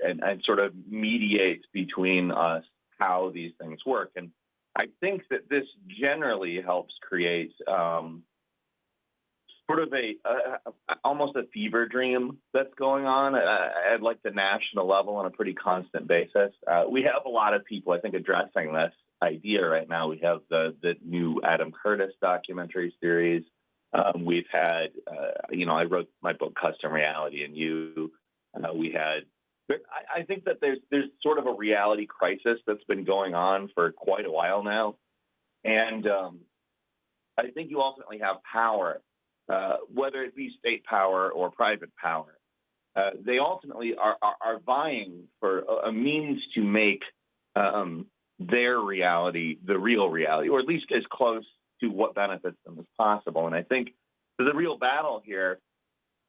sort of mediate between us how these things work. And I think that this generally helps create sort of almost a fever dream that's going on at like the national level on a pretty constant basis. We have a lot of people, I think, addressing this idea right now. We have the new Adam Curtis documentary series. We've had, I wrote my book, Custom Reality and You. I think that there's sort of a reality crisis that's been going on for quite a while now. And I think you ultimately have power, whether it be state power or private power. They ultimately are vying for a means to make their reality the real reality, or at least as close to what benefits them as possible. And I think the real battle here,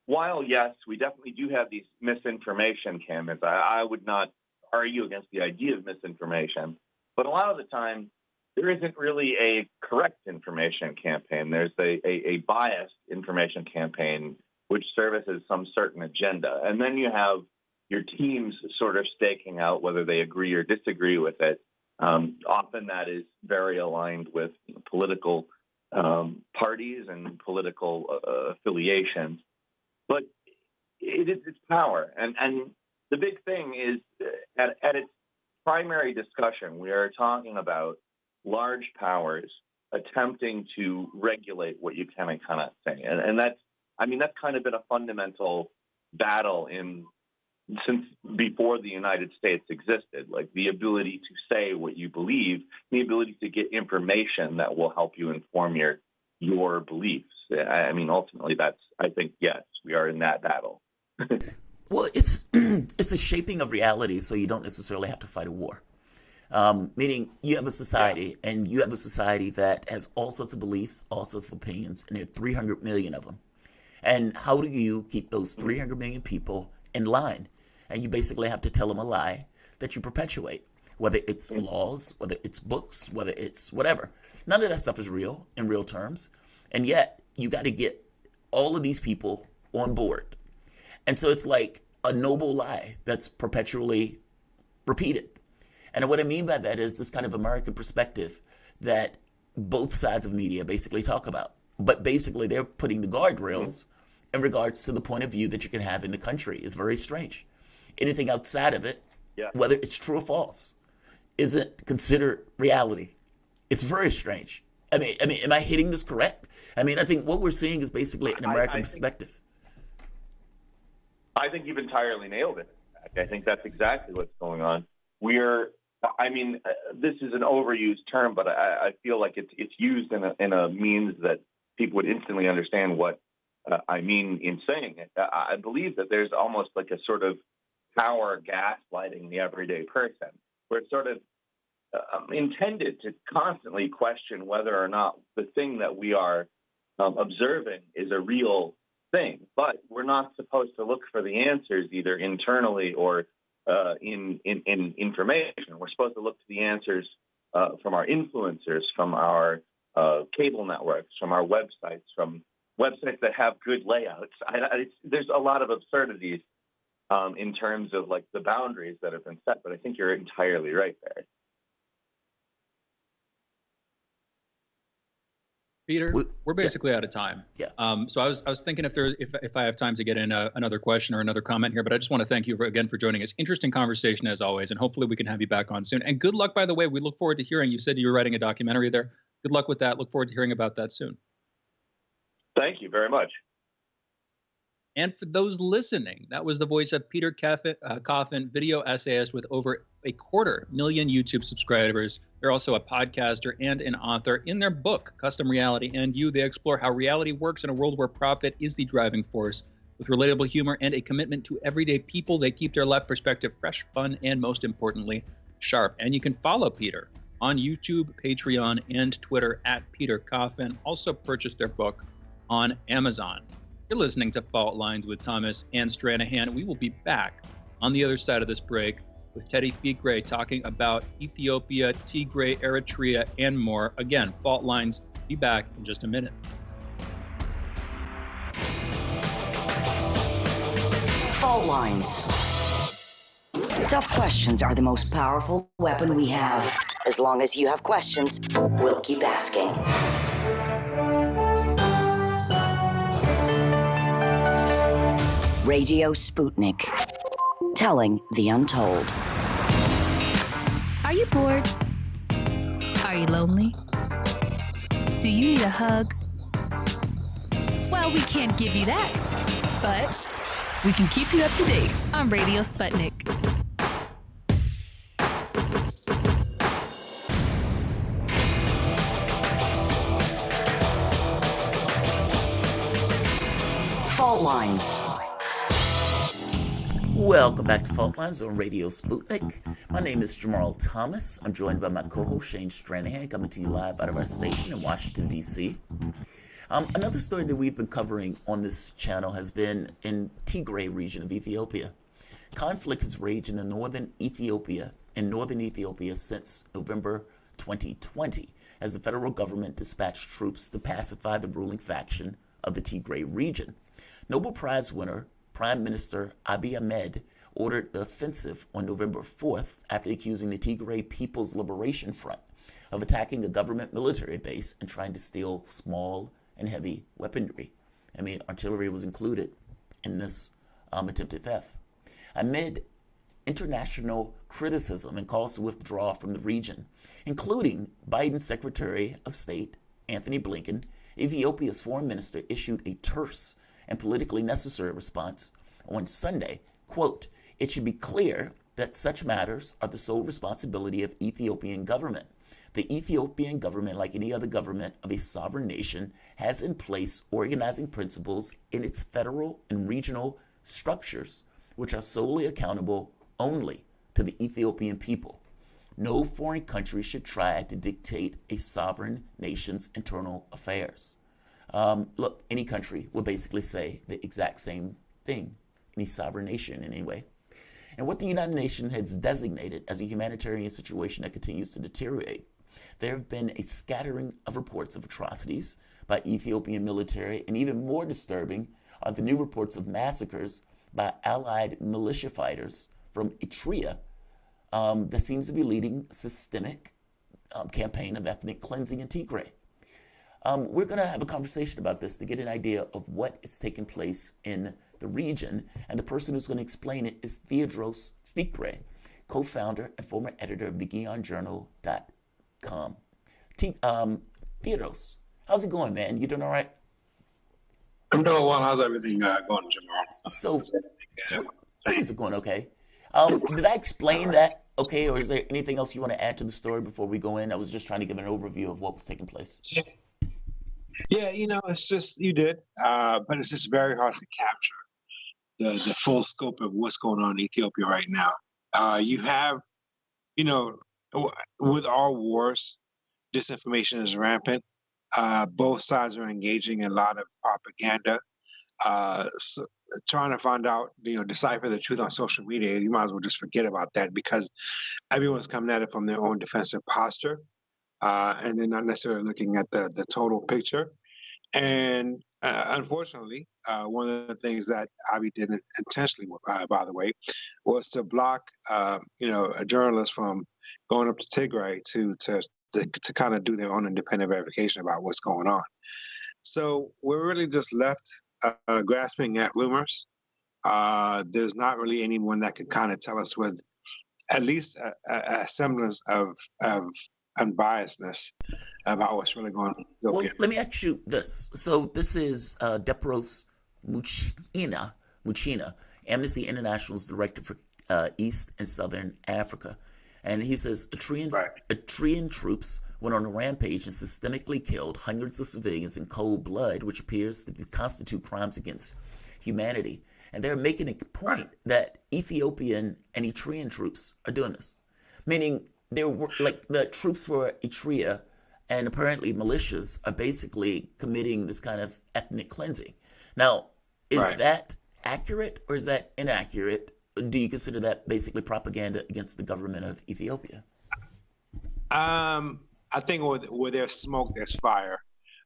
while, yes, we definitely do have these misinformation campaigns, I would not argue against the idea of misinformation, but a lot of the time, there isn't really a correct information campaign. There's a biased information campaign which services some certain agenda. And then you have your teams sort of staking out whether they agree or disagree with it. Often that is very aligned with political parties and political affiliations. But it's power. And the big thing is at its primary discussion, we are talking about large powers attempting to regulate what you can and cannot say. And that's kind of been a fundamental battle since before the United States existed, like the ability to say what you believe, the ability to get information that will help you inform your beliefs. I mean, ultimately, I think, yes, we are in that battle. Well, it's a shaping of reality, so you don't necessarily have to fight a war. Meaning you have a society, and you have a society that has all sorts of beliefs, all sorts of opinions, and there are 300 million of them. And how do you keep those 300 million people in line? And you basically have to tell them a lie that you perpetuate, whether it's laws, whether it's books, whether it's whatever. None of that stuff is real in real terms. And yet you got to get all of these people on board. And so it's like a noble lie that's perpetually repeated. And what I mean by that is this kind of American perspective that both sides of media basically talk about. But basically they're putting the guardrails in regards to the point of view that you can have in the country. Is very strange. Anything outside of it, whether it's true or false, isn't considered reality. It's very strange. I mean, am I hitting this correct? I mean, I think what we're seeing is basically an American perspective. I think you've entirely nailed it. I think that's exactly what's going on. This is an overused term, but I feel like it's used in a means that people would instantly understand what I mean in saying it. I believe that there's almost like a sort of power gaslighting the everyday person. We're sort of intended to constantly question whether or not the thing that we are observing is a real thing. But we're not supposed to look for the answers either internally or in information. We're supposed to look to the answers from our influencers, from our cable networks, from our websites, from websites that have good layouts. There's a lot of absurdities in terms of like the boundaries that have been set, but I think you're entirely right there. Peter, we're basically out of time. Yeah. So I was thinking if I have time to get in another question or another comment here, but I just want to thank you again for joining us. Interesting conversation as always, and hopefully we can have you back on soon. And good luck, by the way. We look forward to hearing. You said you were writing a documentary there. Good luck with that. Look forward to hearing about that soon. Thank you very much. And for those listening, that was the voice of Peter Coffin, video essayist with over 250,000 YouTube subscribers. They're also a podcaster and an author. In their book, Custom Reality and You, they explore how reality works in a world where profit is the driving force. With relatable humor and a commitment to everyday people, they keep their life perspective fresh, fun, and most importantly, sharp. And you can follow Peter on YouTube, Patreon, and Twitter at Peter Coffin. Also purchase their book on Amazon. You're listening to Fault Lines with Thomas and Stranahan. We will be back on the other side of this break with Teddy Fikre talking about Ethiopia, Tigray, Eritrea, and more. Again, Fault Lines. Be back in just a minute. Fault lines. Tough questions are the most powerful weapon we have. As long as you have questions, we'll keep asking. Radio Sputnik. Telling the untold. Are you bored? Are you lonely? Do you need a hug? Well, we can't give you that, but we can keep you up to date on Radio Sputnik. Fault lines. Welcome back to Fault Lines on Radio Sputnik. My name is Jamarl Thomas. I'm joined by my co-host Shane Stranahan, coming to you live out of our station in Washington, D.C. Another story that we've been covering on this channel has been in Tigray region of Ethiopia. Conflict has raged in northern Ethiopia since November 2020, as the federal government dispatched troops to pacify the ruling faction of the Tigray region. Nobel Prize winner Prime Minister Abiy Ahmed ordered the offensive on November 4th after accusing the Tigray People's Liberation Front of attacking a government military base and trying to steal small and heavy weaponry. Artillery was included in this attempted theft. Amid international criticism and calls to withdraw from the region, including Biden's Secretary of State, Anthony Blinken, Ethiopia's foreign minister issued a terse and politically necessary response on Sunday. Quote, "It should be clear that such matters are the sole responsibility of Ethiopian government. The Ethiopian government, like any other government of a sovereign nation, has in place organizing principles in its federal and regional structures, which are solely accountable only to the Ethiopian people. No foreign country should try to dictate a sovereign nation's internal affairs." Look, any country will basically say the exact same thing, any sovereign nation anyway. And what the United Nations has designated as a humanitarian situation that continues to deteriorate, there have been a scattering of reports of atrocities by Ethiopian military, and even more disturbing are the new reports of massacres by allied militia fighters from Eritrea that seems to be leading a systemic campaign of ethnic cleansing in Tigray. We're going to have a conversation about this to get an idea of what is taking place in the region, and the person who's going to explain it is Theodros Fikre, co-founder and former editor of TheGuionJournal.com. Theodros, how's it going, man? You doing all right? I'm doing well. How's everything going, Jamarl? So, things are going okay. Did I explain that okay, or is there anything else you want to add to the story before we go in? I was just trying to give an overview of what was taking place. Yeah, it's just, you did, but it's just very hard to capture the full scope of what's going on in Ethiopia right now. You have, with all wars, disinformation is rampant. Both sides are engaging in a lot of propaganda. So trying to find out, decipher the truth on social media, you might as well just forget about that because everyone's coming at it from their own defensive posture, and they're not necessarily looking at the total picture. And unfortunately, one of the things that Abiy did intentionally, by the way, was to block, a journalist from going up to Tigray to kind of do their own independent verification about what's going on. So we're really just left grasping at rumors. There's not really anyone that could kind of tell us with at least a semblance of unbiasedness about what's really going on. Well, let me ask you this. So this is Depros Muchina, Amnesty International's director for East and Southern Africa. And he says Eritrean troops went on a rampage and systemically killed hundreds of civilians in cold blood, which appears to constitute crimes against humanity. And they're making a point that Ethiopian and Eritrean troops are doing this, meaning they were like the troops for Eritrea and apparently militias are basically committing this kind of ethnic cleansing. Now, is that accurate or is that inaccurate? Do you consider that basically propaganda against the government of Ethiopia? I think where there's smoke, there's fire.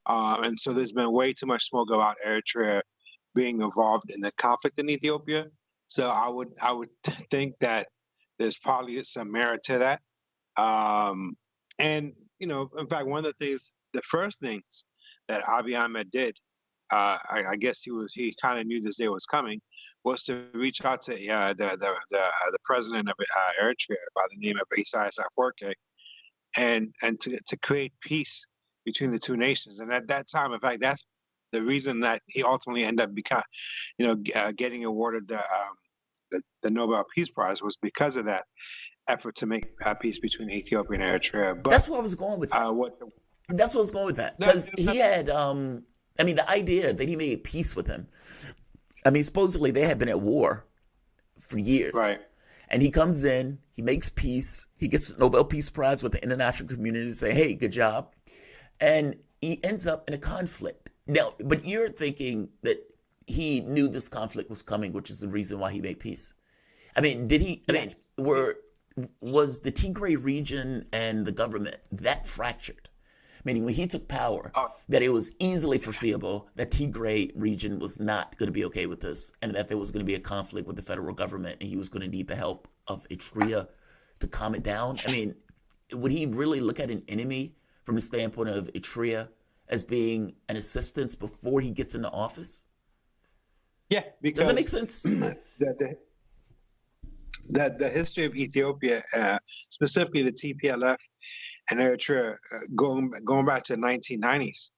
And so there's been way too much smoke about Eritrea being involved in the conflict in Ethiopia. So I would think that there's probably some merit to that. And, in fact, one of the first things that Abiy Ahmed did, I guess he kind of knew this day was coming, was to reach out to the president of Eritrea by the name of Isaias Afwerki, and to create peace between the two nations. And at that time, in fact, that's the reason that he ultimately ended up getting awarded the Nobel Peace Prize, was because of that effort to make peace between Ethiopia and Eritrea. But that's where I was going with that. That's what I was going with that. Because he had, the idea that he made peace with him. Supposedly they had been at war for years. Right. And he comes in, he makes peace, he gets the Nobel Peace Prize with the international community to say, hey, good job. And he ends up in a conflict. Now, but you're thinking that he knew this conflict was coming, which is the reason why he made peace. Was the Tigray region and the government that fractured? Meaning when he took power, that it was easily foreseeable that Tigray region was not going to be okay with this, and that there was going to be a conflict with the federal government, and he was going to need the help of Eritrea to calm it down. Would he really look at an enemy from the standpoint of Eritrea as being an assistance before he gets into office? Yeah, because does that make sense? The history of Ethiopia, specifically the TPLF and Eritrea, going back to the 1990s,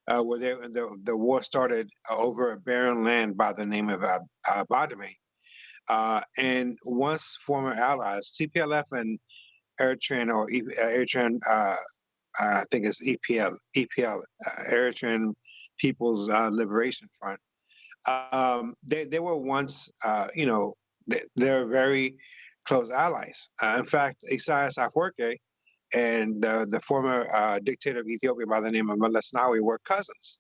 where the war started over a barren land by the name of Badame. And once former allies, TPLF and Eritrean, I think it's EPL, Eritrean People's Liberation Front, they were once, they're very close allies. In fact, Isaias Afwerki and the former dictator of Ethiopia by the name of Meles Zenawi were cousins.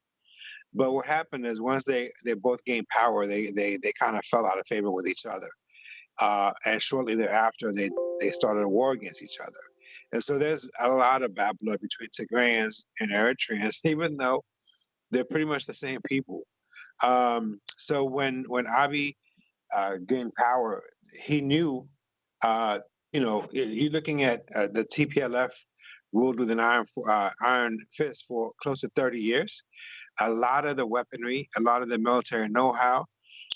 But what happened is once they both gained power, they kind of fell out of favor with each other. And shortly thereafter, they started a war against each other. And so there's a lot of bad blood between Tigrayans and Eritreans, even though they're pretty much the same people. So when Abiy gained power, he knew, you're looking at the TPLF ruled with an iron fist for close to 30 years. A lot of the weaponry, a lot of the military know-how,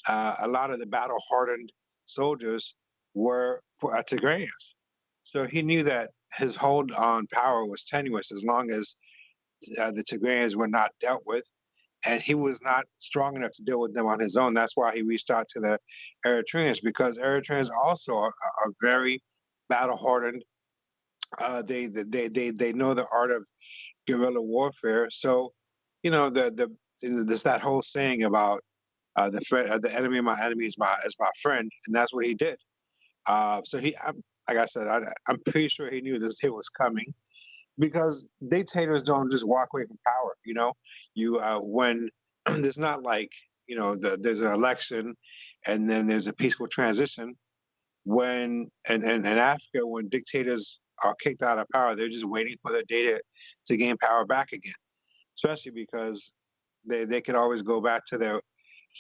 a lot of the battle-hardened soldiers were for Tigrayans. So he knew that his hold on power was tenuous as long as the Tigrayans were not dealt with. And he was not strong enough to deal with them on his own. That's why he reached out to the Eritreans, because Eritreans also are very battle-hardened. They know the art of guerrilla warfare. So, there's that whole saying about, the enemy of my enemy is my friend, and that's what he did. So like I said, I'm pretty sure he knew this day was coming, because dictators don't just walk away from power. When there's not like there's an election, and then there's a peaceful transition. When in Africa, when dictators are kicked out of power, they're just waiting for their day to gain power back again. Especially because they could always go back to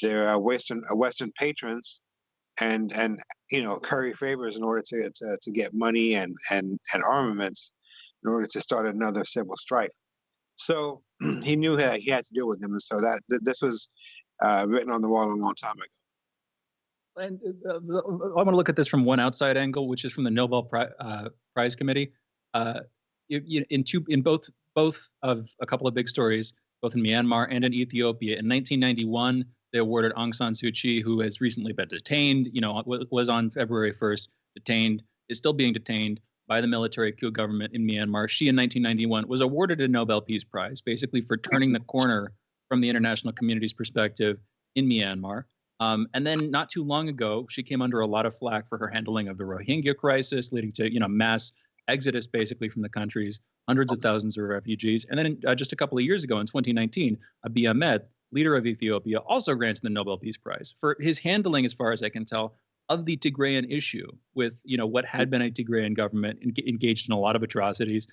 their Western patrons and curry favors in order to get money and armaments in order to start another civil strife. So he knew that he had to deal with them, and so this was written on the wall a long time ago. And I want to look at this from one outside angle, which is from the Nobel Prize Committee. In both of a couple of big stories, both in Myanmar and in Ethiopia. In 1991, they awarded Aung San Suu Kyi, who has recently been detained. Was on February 1st detained, is still being detained by the military coup government in Myanmar. She, in 1991, was awarded a Nobel Peace Prize, basically for turning the corner from the international community's perspective in Myanmar. And then not too long ago, she came under a lot of flack for her handling of the Rohingya crisis, leading to mass exodus basically from the countries, hundreds of thousands of refugees. And then just a couple of years ago in 2019, Abiy Ahmed, leader of Ethiopia, also granted the Nobel Peace Prize for his handling, as far as I can tell, of the Tigrayan issue with what had been a Tigrayan government engaged in a lot of atrocities.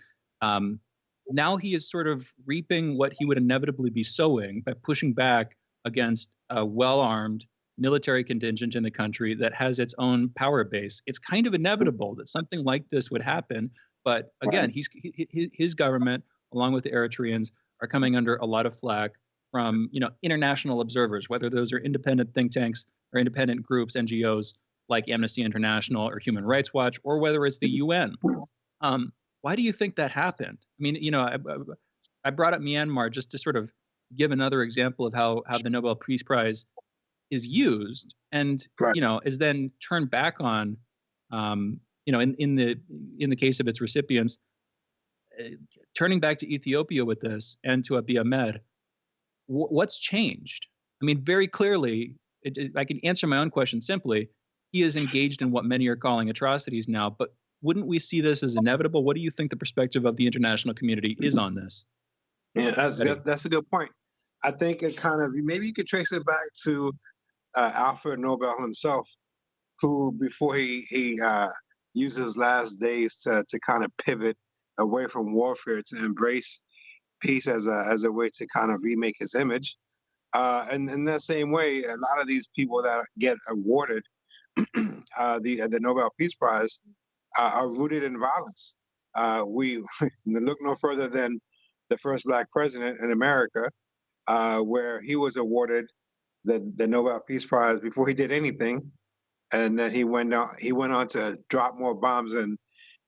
Now he is sort of reaping what he would inevitably be sowing by pushing back against a well-armed military contingent in the country that has its own power base. It's kind of inevitable that something like this would happen. But again, his government, along with the Eritreans, are coming under a lot of flack from international observers, whether those are independent think tanks or independent groups, NGOs like Amnesty International or Human Rights Watch, or whether it's the UN. Why do you think that happened? I mean, I brought up Myanmar just to sort of give another example of how the Nobel Peace Prize is used and is then turned back on in the case of its recipients, turning back to Ethiopia with this and to Abiy Ahmed. What's changed? I mean, very clearly, I can answer my own question simply. He is engaged in what many are calling atrocities now, but wouldn't we see this as inevitable? What do you think the perspective of the international community is on this? Yeah, that's a good point. I think it kind of, maybe you could trace it back to Alfred Nobel himself, who before he used his last days to kind of pivot away from warfare to embrace peace as a way to kind of remake his image. And in that same way, a lot of these people that get awarded the Nobel Peace Prize are rooted in violence. We look no further than the first Black president in America, where he was awarded the Nobel Peace Prize before he did anything, and then he went on to drop more bombs in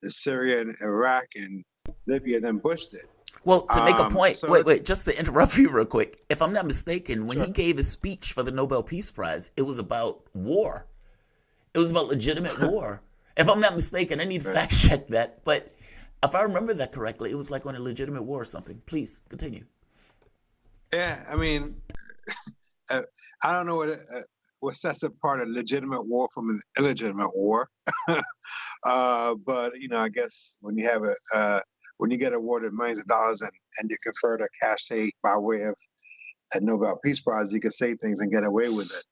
Syria and Iraq and Libya than Bush did. Well, to make a point, wait, just to interrupt you real quick. If I'm not mistaken, when he gave his speech for the Nobel Peace Prize, it was about war. It was about legitimate war. If I'm not mistaken, I need to fact check that. But if I remember that correctly, it was like on a legitimate war or something. Please continue. Yeah, I mean, I don't know what sets apart a legitimate war from an illegitimate war. But I guess when you have when you get awarded millions of dollars and you're conferred a cachet by way of a Nobel Peace Prize, you can say things and get away with it.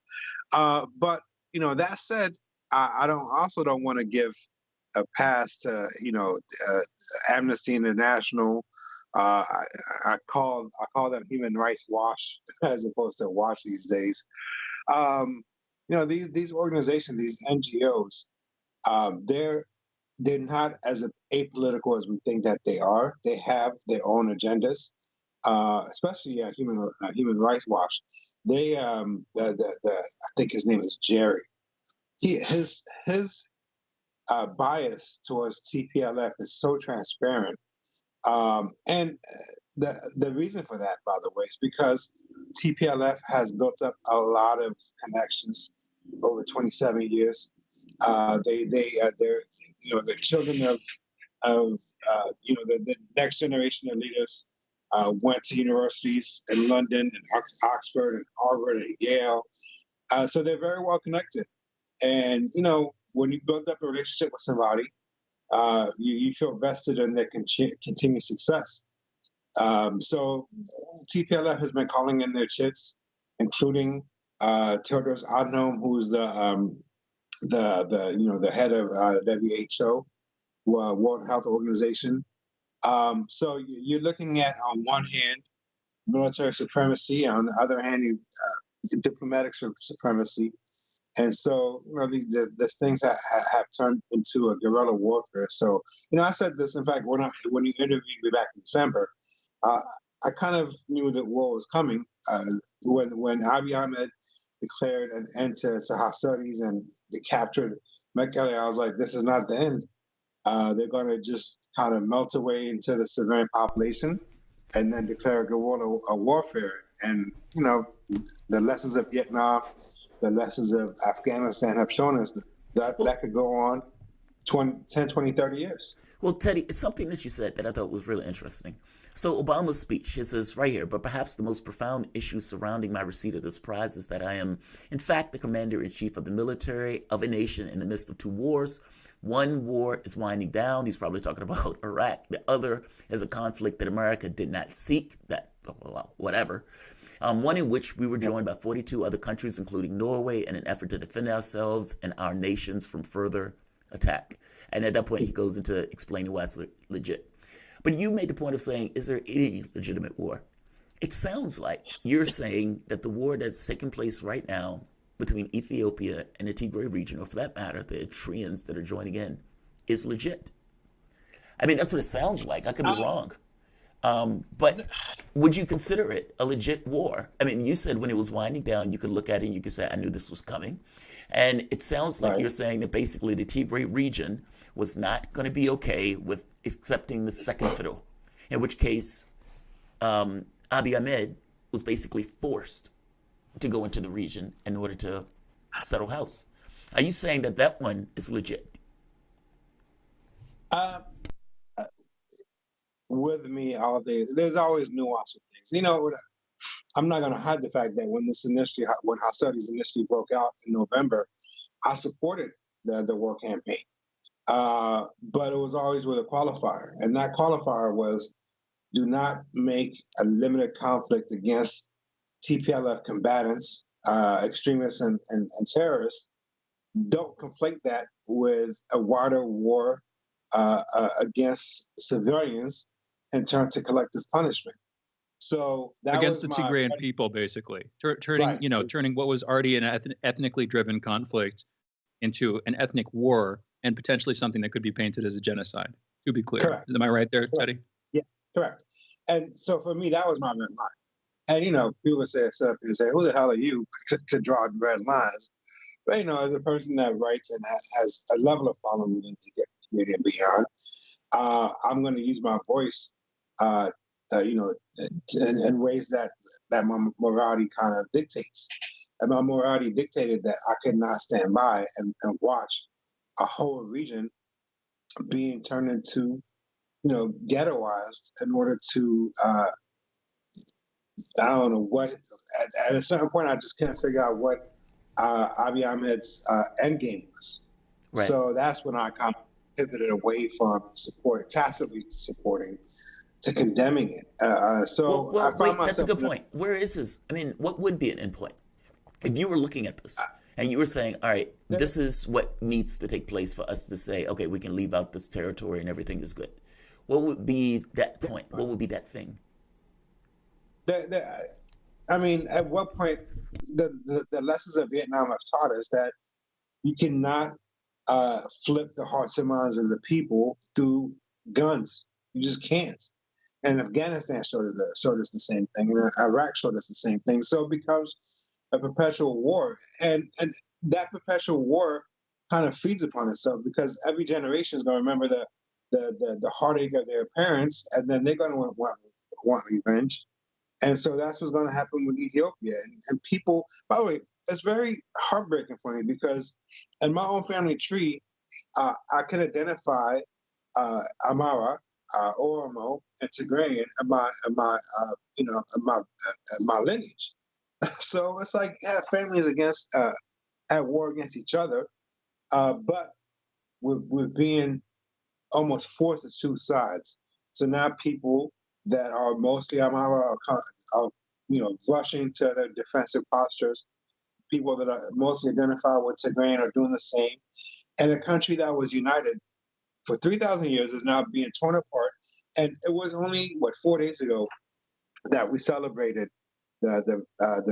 But that said, I don't want to give a pass to Amnesty International. I call them Human Rights Watch as opposed to watch these days. These organizations, these NGOs, they're not as apolitical as we think that they are. They have their own agendas, especially Human Rights Watch. They I think his name is Jerry. His bias towards TPLF is so transparent, and the reason for that, by the way, is because TPLF has built up a lot of connections over 27 years. They're the children of the next generation of leaders went to universities in London and Oxford and Harvard and Yale. So they're very well connected. And, when you build up a relationship with somebody, you feel vested in their continued success. So TPLF has been calling in their chits, including Tedros Adhanom, who's the head of WHO, World Health Organization. So you're looking at, on one hand, military supremacy, and on the other hand, diplomatic supremacy. And so, these things have turned into a guerrilla warfare. So, I said this, in fact, when you interviewed me back in December, I kind of knew that war was coming. When Abiy Ahmed declared an end to hostilities and they captured Mekelle, I was like, this is not the end. They're going to just kind of melt away into the civilian population and then declare guerrilla warfare. And, the lessons of Vietnam, the lessons of Afghanistan have shown us that could go on 10, 20, 30 years. Well, Teddy, it's something that you said that I thought was really interesting. So Obama's speech, it says right here, but perhaps the most profound issue surrounding my receipt of this prize is that I am, in fact, the commander-in-chief of the military of a nation in the midst of two wars. One war is winding down. He's probably talking about Iraq. The other is a conflict that America did not seek, whatever. One in which we were joined by 42 other countries, including Norway, in an effort to defend ourselves and our nations from further attack. And at that point, he goes into explaining why it's legit. But you made the point of saying, is there any legitimate war? It sounds like you're saying that the war that's taking place right now between Ethiopia and the Tigray region, or for that matter, the Eritreans that are joining in, is legit. I mean, that's what it sounds like. I could be wrong. But would you consider it a legit war? I mean, you said when it was winding down, you could look at it and you could say, I knew this was coming. And it sounds like you're saying that basically the Tigray region was not going to be okay with accepting the second fiddle, in which case Abiy Ahmed was basically forced to go into the region in order to settle house. Are you saying that that one is legit? With me all day, there's always nuance with things. I'm not going to hide the fact that when hostilities initially broke out in November, I supported the war campaign. But it was always with a qualifier. And that qualifier was, do not make a limited conflict against TPLF combatants, extremists, and terrorists. Don't conflate that with a wider war against civilians and turn to collective punishment. So that against was the Tigrayan people, basically, turning what was already an ethnically driven conflict into an ethnic war and potentially something that could be painted as a genocide. To be clear, correct. Am I right there, Teddy? Yeah, correct. And so for me, that was my red line. And people would say, "Who the hell are you to draw red lines?" But as a person that writes and has a level of following within the community and beyond, I'm going to use my voice, in ways that my morality kind of dictates. And my morality dictated that I could not stand by and watch a whole region being turned into, ghettoized in order to, I don't know what. At a certain point, I just couldn't figure out what Abiy Ahmed's end game was. Right. So that's when I kind of pivoted away from tacitly supporting, to condemning it. I found myself. That's a good point. Where is his? I mean, what would be an endpoint? If you were looking at this and you were saying, all right, this is what needs to take place for us to say, okay, we can leave out this territory and everything is good. What would be that point? What would be that thing? I mean, at what point the lessons of Vietnam have taught us that you cannot flip the hearts and minds of the people through guns. You just can't. And Afghanistan showed us the same thing, and Iraq showed us the same thing. So it becomes a perpetual war, and that perpetual war kind of feeds upon itself, because every generation is going to remember the heartache of their parents, and then they're going to want revenge. And so that's what's going to happen with Ethiopia. And people, by the way, it's very heartbreaking for me, because in my own family tree, I can identify Amara, Oromo and Tigrayan in my lineage. So it's like families against at war against each other, but we're being almost forced to choose sides. So now people that are mostly Amara are rushing to their defensive postures. People that are mostly identified with Tigrayan are doing the same. And a country that was united for 3,000 years is now being torn apart. And it was only 4 days ago that we celebrated the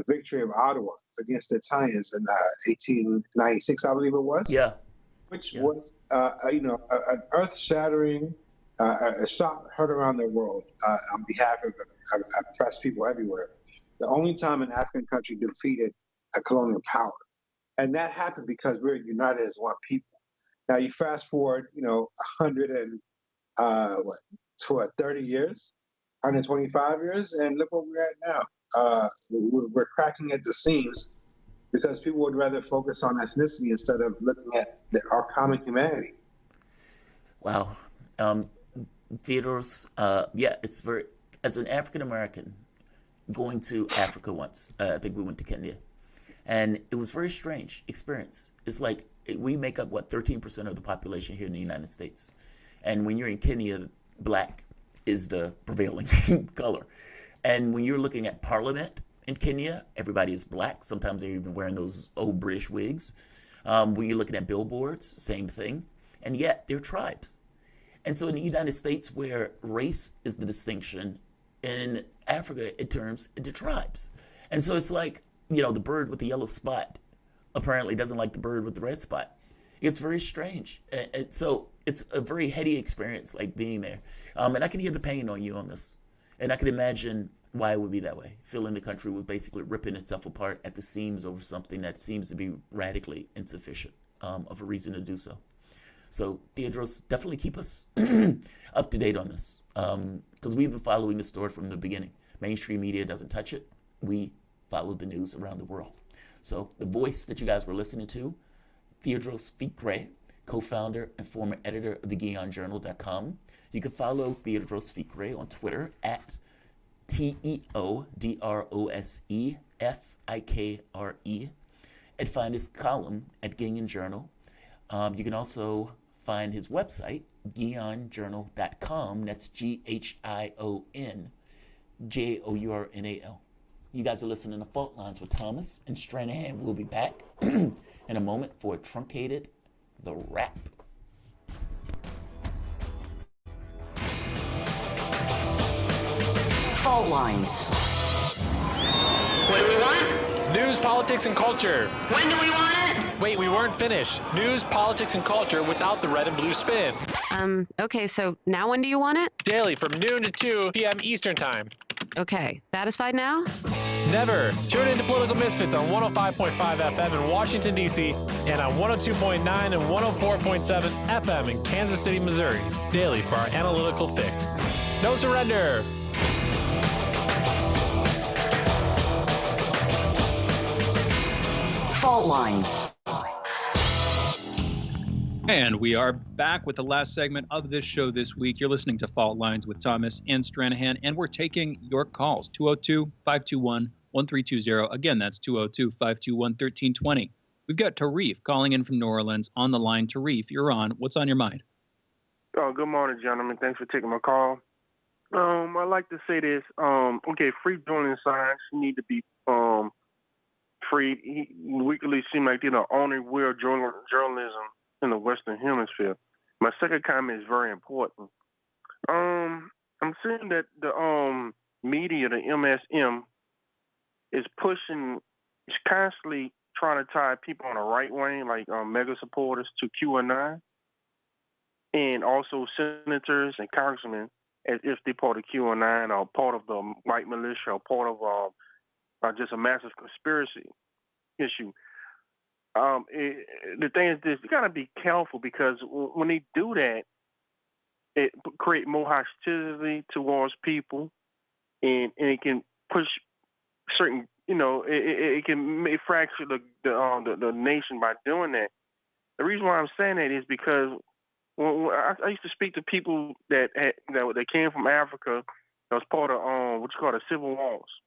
victory of Ottawa against the Italians in 1896, I believe it was. Yeah. Which was an earth-shattering, a shot heard around the world on behalf of oppressed people everywhere. The only time an African country defeated a colonial power, and that happened because we're united as one people. Now you fast forward, 30 years, 125 years, and look where we're at now. We're cracking at the seams because people would rather focus on ethnicity instead of looking at our common humanity. Wow. Theodore's, it's very, as an African American going to Africa once, I think we went to Kenya, and it was a very strange experience. It's like we make up 13% of the population here in the United States, and when you're in Kenya, black is the prevailing color. And when you're looking at Parliament in Kenya, everybody is black. Sometimes they're even wearing those old British wigs. When you're looking at billboards, same thing. And yet they're tribes. And so in the United States, where race is the distinction, in Africa it turns into tribes. And so it's like, the bird with the yellow spot apparently doesn't like the bird with the red spot. It's very strange. And so it's a very heady experience, like being there. And I can hear the pain on you on this. And I can imagine why it would be that way. Feeling the country was basically ripping itself apart at the seams over something that seems to be radically insufficient of a reason to do so. So, Theodros, definitely keep us up to date on this, because we've been following the story from the beginning. Mainstream media doesn't touch it. We follow the news around the world. So the voice that you guys were listening to, Theodros Fikre, co-founder and former editor of the GuionJournal.com. You can follow Theodros Fikre on Twitter at TEODROSEFIKRE, and find his column at Guion Journal. You can also find his website, GuionJournal.com. That's GIONJOURNAL. You guys are listening to Fault Lines with Thomas and Stranahan. We'll be back in a moment for Truncated the Rap. Fault Lines. What do we want? News, politics, and culture. When do we want it? Wait, we weren't finished. News, politics, and culture without the red and blue spin. Okay, so now when do you want it? Daily from noon to 2 p.m. Eastern Time. Okay, satisfied now? Never. Tune in to Political Misfits on 105.5 FM in Washington, D.C. and on 102.9 and 104.7 FM in Kansas City, Missouri. Daily for our analytical fix. No surrender. Fault Lines. And we are back with the last segment of this show this week. You're listening to Fault Lines with Thomas and Stranahan, and we're taking your calls, 202-521-1320. Again, that's 202-521-1320. We've got Tarif calling in from New Orleans on the line. Tarif, you're on. What's on your mind? Oh, good morning, gentlemen. Thanks for taking my call. I'd like to say this. Free journalism signs need to be free. We really seem like they're the only real journalism in the Western Hemisphere. My second comment is very important. I'm seeing that the media, the MSM, is constantly trying to tie people on the right wing, like mega supporters, to QAnon, and also senators and congressmen, as if they're part of QAnon or part of the white militia or part of just a massive conspiracy issue. The thing is this: you gotta be careful, because when they do that, it create more hostility towards people, and it can push certain, it can fracture the nation by doing that. The reason why I'm saying that is because I used to speak to people that came from Africa. That was part of what you call the civil wars,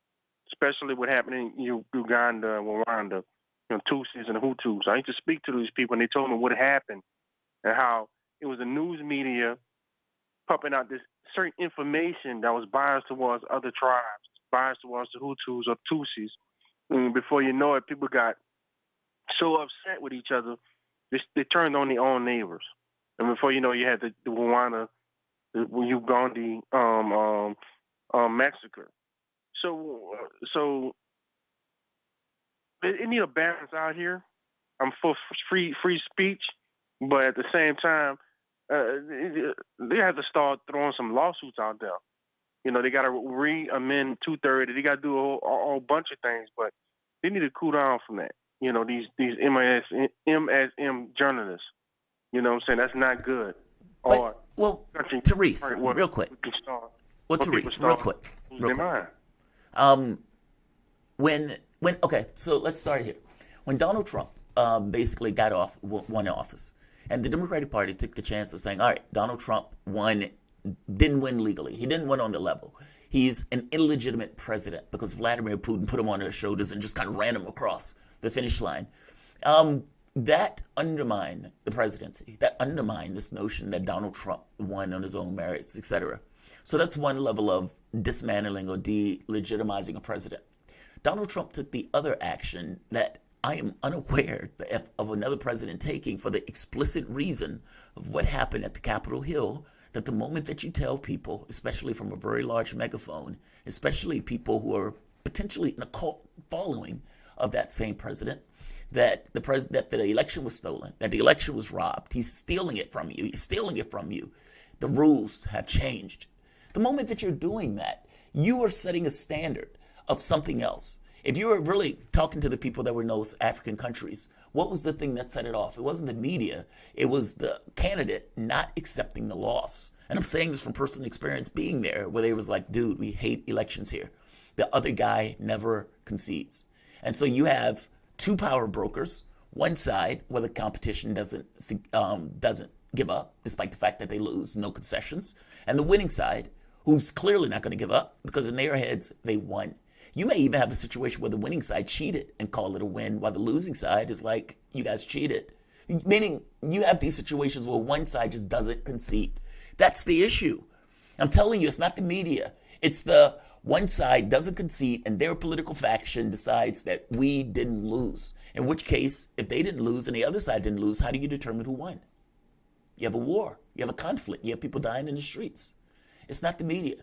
especially what happened in Uganda and Rwanda, Tutsis and Hutus. I used to speak to these people, and they told me what happened and how it was the news media pumping out this certain information that was biased towards other tribes, biased towards the Hutus or Tutsis. And before you know it, people got so upset with each other, they turned on their own neighbors. And before you know, you had the Rwanda, the Uganda massacre. So it need a balance out here. I'm for free speech, but at the same time, they have to start throwing some lawsuits out there. They got to re-amend 230. They got to do a whole bunch of things, but they need to cool down from that. These MSM journalists. You know what I'm saying? That's not good. Tarif, real quick. Tarif, real quick. Okay, so let's start here. When Donald Trump basically won office, and the Democratic Party took the chance of saying, all right, Donald Trump didn't win legally. He didn't win on the level. He's an illegitimate president because Vladimir Putin put him on their shoulders and just kind of ran him across the finish line. That undermined the presidency. That undermined this notion that Donald Trump won on his own merits, etc. So that's one level of dismantling or delegitimizing a president. Donald Trump took the other action that I am unaware of another president taking, for the explicit reason of what happened at the Capitol Hill, that the moment that you tell people, especially from a very large megaphone, especially people who are potentially in a cult following of that same president, that the election was stolen, that the election was robbed, he's stealing it from you, the rules have changed. The moment that you're doing that, you are setting a standard of something else. If you were really talking to the people that were in those African countries, what was the thing that set it off? It wasn't the media. It was the candidate not accepting the loss. And I'm saying this from personal experience being there, where they was like, dude, we hate elections here. The other guy never concedes. And so you have two power brokers, one side where the competition doesn't give up, despite the fact that they lose, no concessions, and the winning side, who's clearly not going to give up because in their heads, they won. You may even have a situation where the winning side cheated and call it a win, while the losing side is like, you guys cheated. Meaning you have these situations where one side just doesn't concede. That's the issue. I'm telling you, it's not the media. It's the one side doesn't concede and their political faction decides that we didn't lose. In which case, if they didn't lose and the other side didn't lose, how do you determine who won? You have a war. You have a conflict. You have people dying in the streets. It's not the media.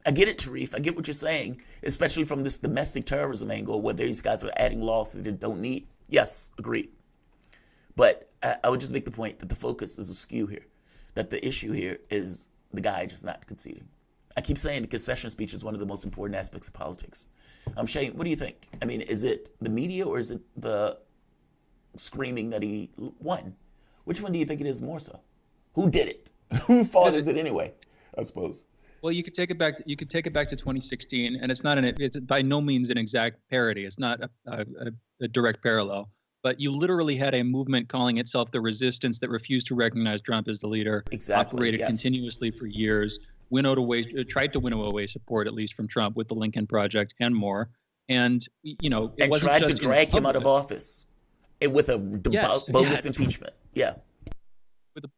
I get it, Tarif. I get what you're saying, especially from this domestic terrorism angle where these guys are adding laws that they don't need. Yes, agreed. But I would just make the point that the focus is askew here, that the issue here is the guy just not conceding. I keep saying the concession speech is one of the most important aspects of politics. Shane, what do you think? I mean, is it the media or is it the screaming that he won? Which one do you think it is more so? Who did it? Who fault is it anyway? I suppose. Well, you could take it back. You could take it back to 2016, and it's by no means an exact parody. It's not a direct parallel. But you literally had a movement calling itself the Resistance that refused to recognize Trump as the leader. Exactly. Operated continuously for years. Tried to winnow away support, at least from Trump, with the Lincoln Project and more. And it wasn't tried just to drag him out of office with a bogus impeachment. Yeah.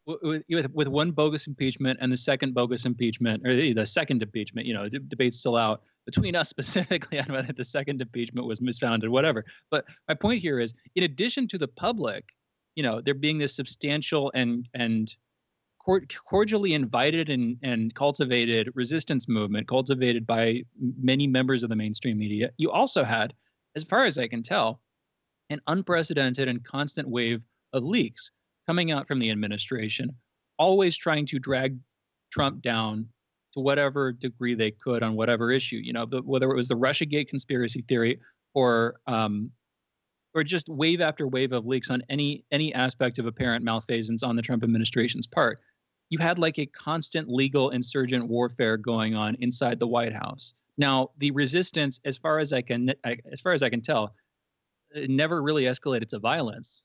With one bogus impeachment and the second bogus impeachment, or the second impeachment, the debate's still out between us specifically on whether the second impeachment was misfounded, whatever. But my point here is, in addition to the public, there being this substantial and cordially invited and cultivated resistance movement, cultivated by many members of the mainstream media, you also had, as far as I can tell, an unprecedented and constant wave of leaks coming out from the administration, always trying to drag Trump down to whatever degree they could on whatever issue, whether it was the Russiagate conspiracy theory or just wave after wave of leaks on any aspect of apparent malfeasance on the Trump administration's part. You had like a constant legal insurgent warfare going on inside the White House. Now, the resistance, as far as I can tell, it never really escalated to violence.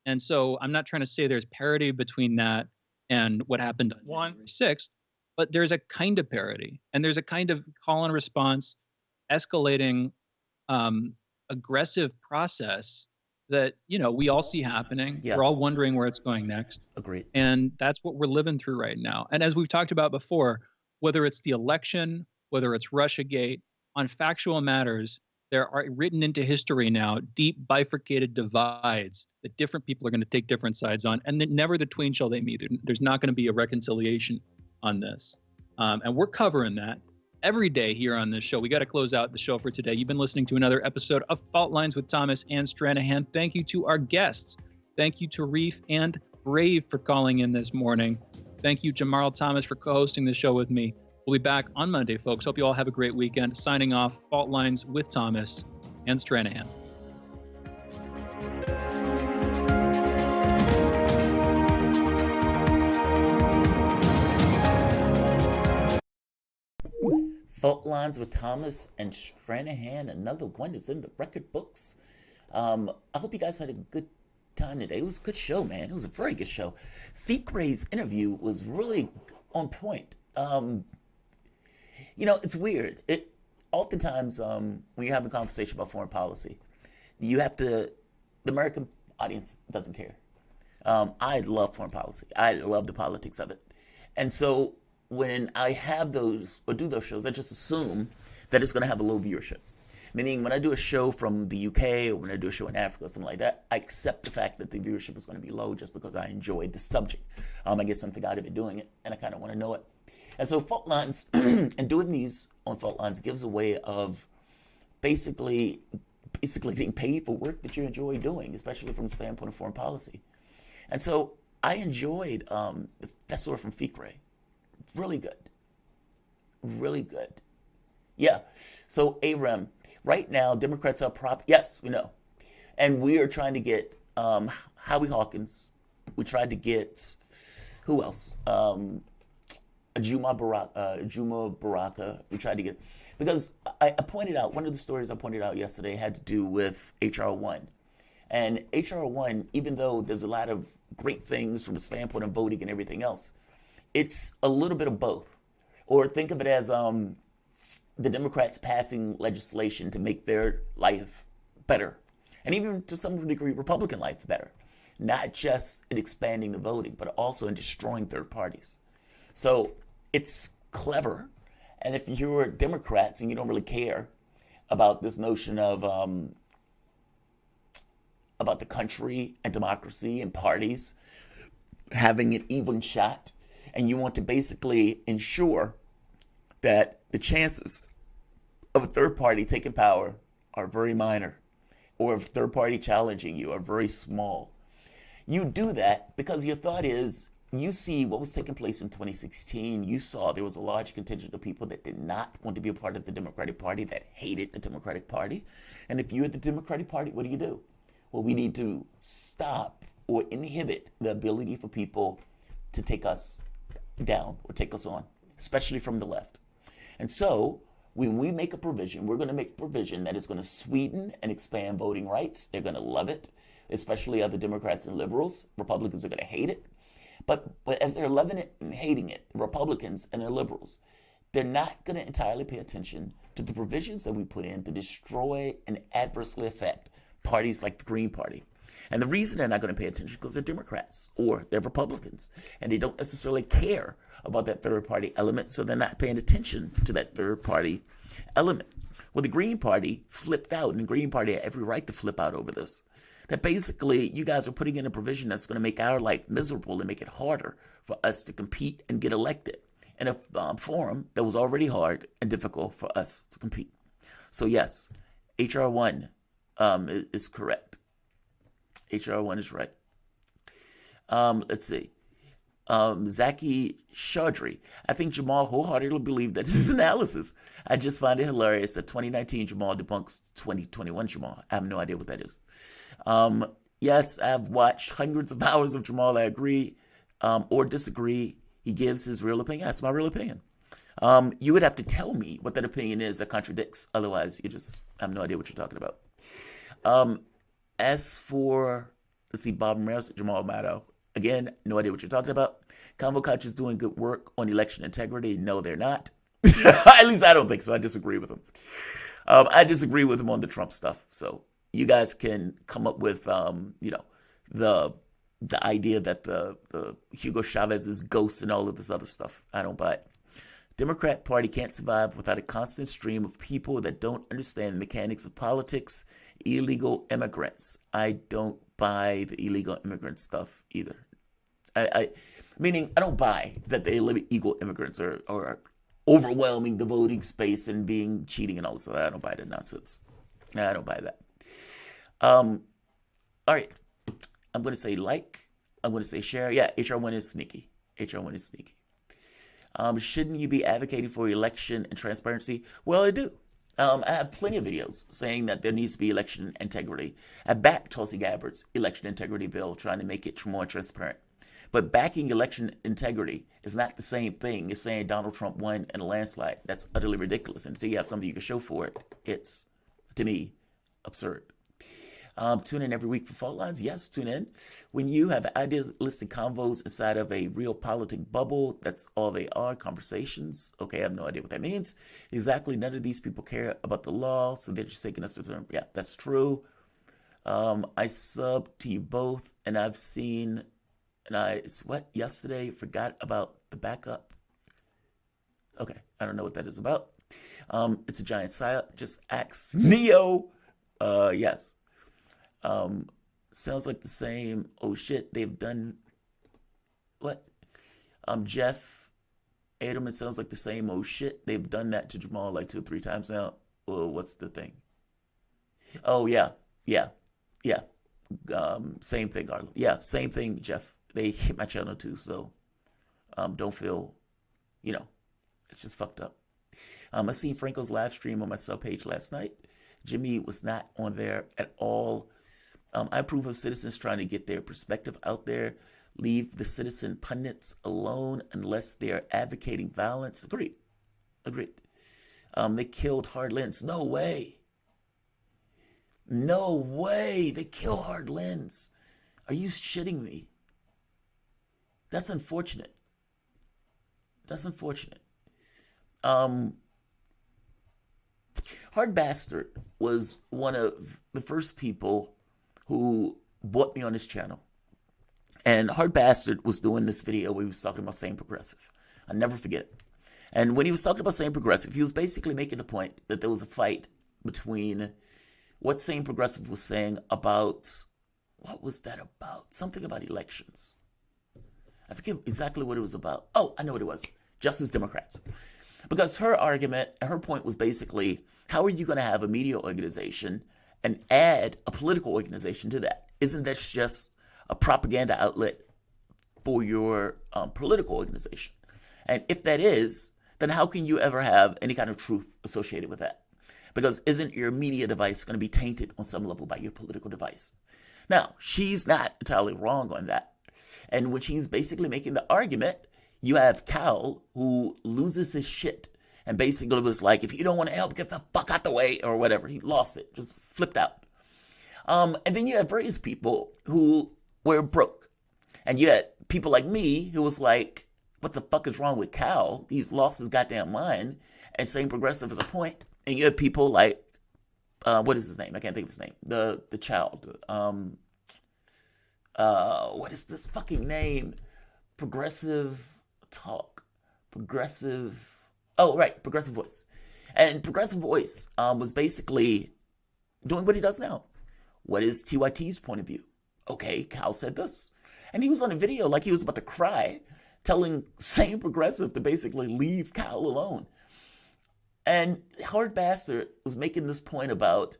And so I'm not trying to say there's parity between that and what happened on January 6th, but there's a kind of parody and there's a kind of call and response, escalating, aggressive process that, we all see happening. Yeah. We're all wondering where it's going next. Agreed. And that's what we're living through right now. And as we've talked about before, whether it's the election, whether it's Russiagate, on factual matters, there are written into history now deep bifurcated divides that different people are going to take different sides on, and that never the twain shall they meet. There's not going to be a reconciliation on this. And we're covering that every day here on this show. We got to close out the show for today. You've been listening to another episode of Fault Lines with Thomas and Stranahan. Thank you to our guests. Thank you to Reef and Brave for calling in this morning. Thank you, Jamarl Thomas, for co-hosting the show with me. We'll be back on Monday, folks. Hope you all have a great weekend. Signing off, Fault Lines with Thomas and Stranahan. Fault Lines with Thomas and Stranahan. Another one is in the record books. I hope you guys had a good time today. It was a good show, man. It was a very good show. Fikre's interview was really on point. It's weird. Oftentimes, when you're having a conversation about foreign policy, the American audience doesn't care. I love foreign policy. I love the politics of it. And so when I have those or do those shows, I just assume that it's going to have a low viewership. Meaning when I do a show from the UK or when I do a show in Africa or something like that, I accept the fact that the viewership is going to be low just because I enjoy the subject. I get something out of it doing it, and I kind of want to know it. And so Fault Lines and doing these on Fault Lines gives a way of basically getting paid for work that you enjoy doing, especially from the standpoint of foreign policy. And so I enjoyed that story from Fikre. Really good. Really good. Yeah. So AREM, right now, Democrats are yes, we know. And we are trying to get Howie Hawkins. We tried to get, who else? Juma Baraka. We tried to get, because I pointed out, one of the stories I pointed out yesterday had to do with HR 1. And HR 1, even though there's a lot of great things from the standpoint of voting and everything else, it's a little bit of both. Or think of it as the Democrats passing legislation to make their life better. And even to some degree, Republican life better. Not just in expanding the voting, but also in destroying third parties. So it's clever. And if you're Democrats and you don't really care about this notion of about the country and democracy and parties having an even shot, and you want to basically ensure that the chances of a third party taking power are very minor, or of a third party challenging you are very small. You do that because your thought is, you see what was taking place in 2016. You saw there was a large contingent of people that did not want to be a part of the Democratic Party, that hated the Democratic Party. And if you're the Democratic Party, what do? Well, we need to stop or inhibit the ability for people to take us down or take us on, especially from the left. And so when we make a provision, we're going to make a provision that is going to sweeten and expand voting rights. They're going to love it, especially other Democrats and liberals. Republicans are going to hate it. But as they're loving it and hating it, the Republicans and the liberals, they're not going to entirely pay attention to the provisions that we put in to destroy and adversely affect parties like the Green Party. And the reason they're not going to pay attention is because they're Democrats or they're Republicans, and they don't necessarily care about that third party element, so they're not paying attention to that third party element. Well, the Green Party flipped out, and the Green Party had every right to flip out over this. That basically you guys are putting in a provision that's going to make our life miserable and make it harder for us to compete and get elected in a forum that was already hard and difficult for us to compete. So yes, HR 1 is correct. HR 1 is right. Let's see. Zaki Chaudhry. I think Jamal wholeheartedly believed that his analysis. I just find it hilarious that 2019 Jamal debunks 2021 Jamal. I have no idea what that is. Yes, I've watched hundreds of hours of Jamal. I agree or disagree. He gives his real opinion. That's my real opinion. You would have to tell me what that opinion is that contradicts. Otherwise, I have no idea what you're talking about. As for, let's see, Bob Ramirez, Jamal Maddow. Again, no idea what you're talking about. Convo Couch is doing good work on election integrity. No, they're not. At least I don't think so. I disagree with them. I disagree with them on the Trump stuff. So you guys can come up with, the idea that the Hugo Chavez is ghost and all of this other stuff. I don't buy it. Democrat Party can't survive without a constant stream of people that don't understand the mechanics of politics. Illegal immigrants. I don't buy the illegal immigrant stuff either. Meaning I don't buy that the illegal immigrants are overwhelming the voting space and being cheating and all this. I don't buy that nonsense. I don't buy that. All right. I'm going to say like. I'm going to say share. Yeah, HR1 is sneaky. HR1 is sneaky. Shouldn't you be advocating for election and transparency? Well, I do. I have plenty of videos saying that there needs to be election integrity. I backed Tulsi Gabbard's election integrity bill, trying to make it more transparent. But backing election integrity is not the same thing as saying Donald Trump won in a landslide. That's utterly ridiculous. And until you have something you can show for it, it's, to me, absurd. Tune in every week for Fault Lines. Yes, tune in. When you have idealistic convos inside of a real politic bubble, that's all they are, conversations. Okay, I have no idea what that means. Exactly, none of these people care about the law, so they're just taking us to term. Yeah, that's true. I sub to you both, and I've seen, yesterday, forgot about the backup. Okay, I don't know what that is about. It's a giant psyop, just ask Neo. Yes. Sounds like the same. Oh shit, they've done what? Jeff Adelman sounds like the same. Oh shit, they've done that to Jamarl like 2 or 3 times now. Well, what's the thing? Oh yeah. Same thing, Arlen. Yeah, same thing, Jeff. They hit my channel too, so don't feel, it's just fucked up. I've seen Franco's live stream on my sub page last night. Jimmy was not on there at all. I approve of citizens trying to get their perspective out there. Leave the citizen pundits alone unless they're advocating violence. Agreed. They killed Hard Lens. No way. They kill Hard Lens. Are you shitting me? That's unfortunate. Hard Bastard was one of the first people who brought me on his channel. And Hard Bastard was doing this video where he was talking about Sane Progressive. I'll never forget it. And when he was talking about Sane Progressive, he was basically making the point that there was a fight between what Sane Progressive was saying about, what was that about? Something about elections. I forget exactly what it was about. Oh, I know what it was. Justice Democrats. Because her argument, her point was basically, how are you going to have a media organization and add a political organization to that? Isn't that just a propaganda outlet for your political organization? And if that is, then how can you ever have any kind of truth associated with that? Because isn't your media device going to be tainted on some level by your political device? Now, she's not entirely wrong on that. And when she's basically making the argument, you have Cal who loses his shit and basically was like, if you don't want to help, get the fuck out the way, or whatever. He lost it, just flipped out. And then you have various people who were broke. And you had people like me who was like, what the fuck is wrong with Cal? He's lost his goddamn mind. And Sane Progressive is a point. And you have people like, what is his name? I can't think of his name. The child. What is this fucking name? Progressive Talk. Progressive Voice. And Progressive Voice was basically doing what he does now. What is TYT's point of view? Okay, Cal said this. And he was on a video like he was about to cry, telling Sane Progressive to basically leave Cal alone. And Hard Bastard was making this point about,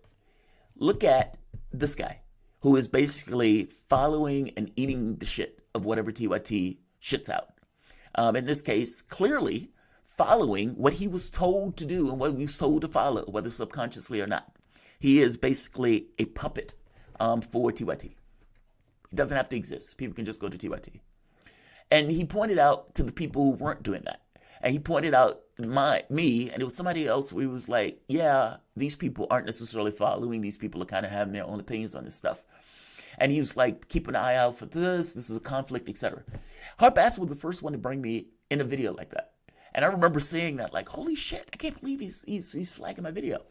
look at this guy who is basically following and eating the shit of whatever TYT shits out. In this case, clearly following what he was told to do and what he was told to follow, whether subconsciously or not. He is basically a puppet for TYT. He doesn't have to exist. People can just go to TYT. And he pointed out to the people who weren't doing that. And he pointed out me, and it was somebody else where he was like, yeah, these people aren't necessarily following. These people are kind of having their own opinions on this stuff. And he was like, keep an eye out for this. This is a conflict, etc. Hart Bassett was the first one to bring me in a video like that. And I remember seeing that, like, holy shit, I can't believe he's flagging my video.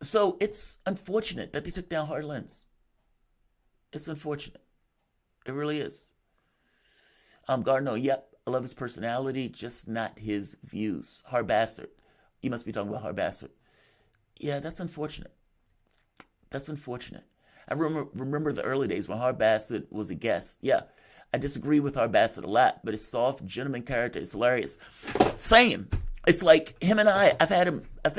So it's unfortunate that they took down Hard Lens. It's unfortunate. It really is. Gardner, yep, I love his personality, just not his views. Hard Bastard. You must be talking about Hard Bastard. Yeah, that's unfortunate. That's unfortunate. I remember the early days when Hard Bastard was a guest. Yeah, I disagree with Hard Bastard a lot, but his soft, gentleman character is hilarious. Same. It's like him and I've had him, I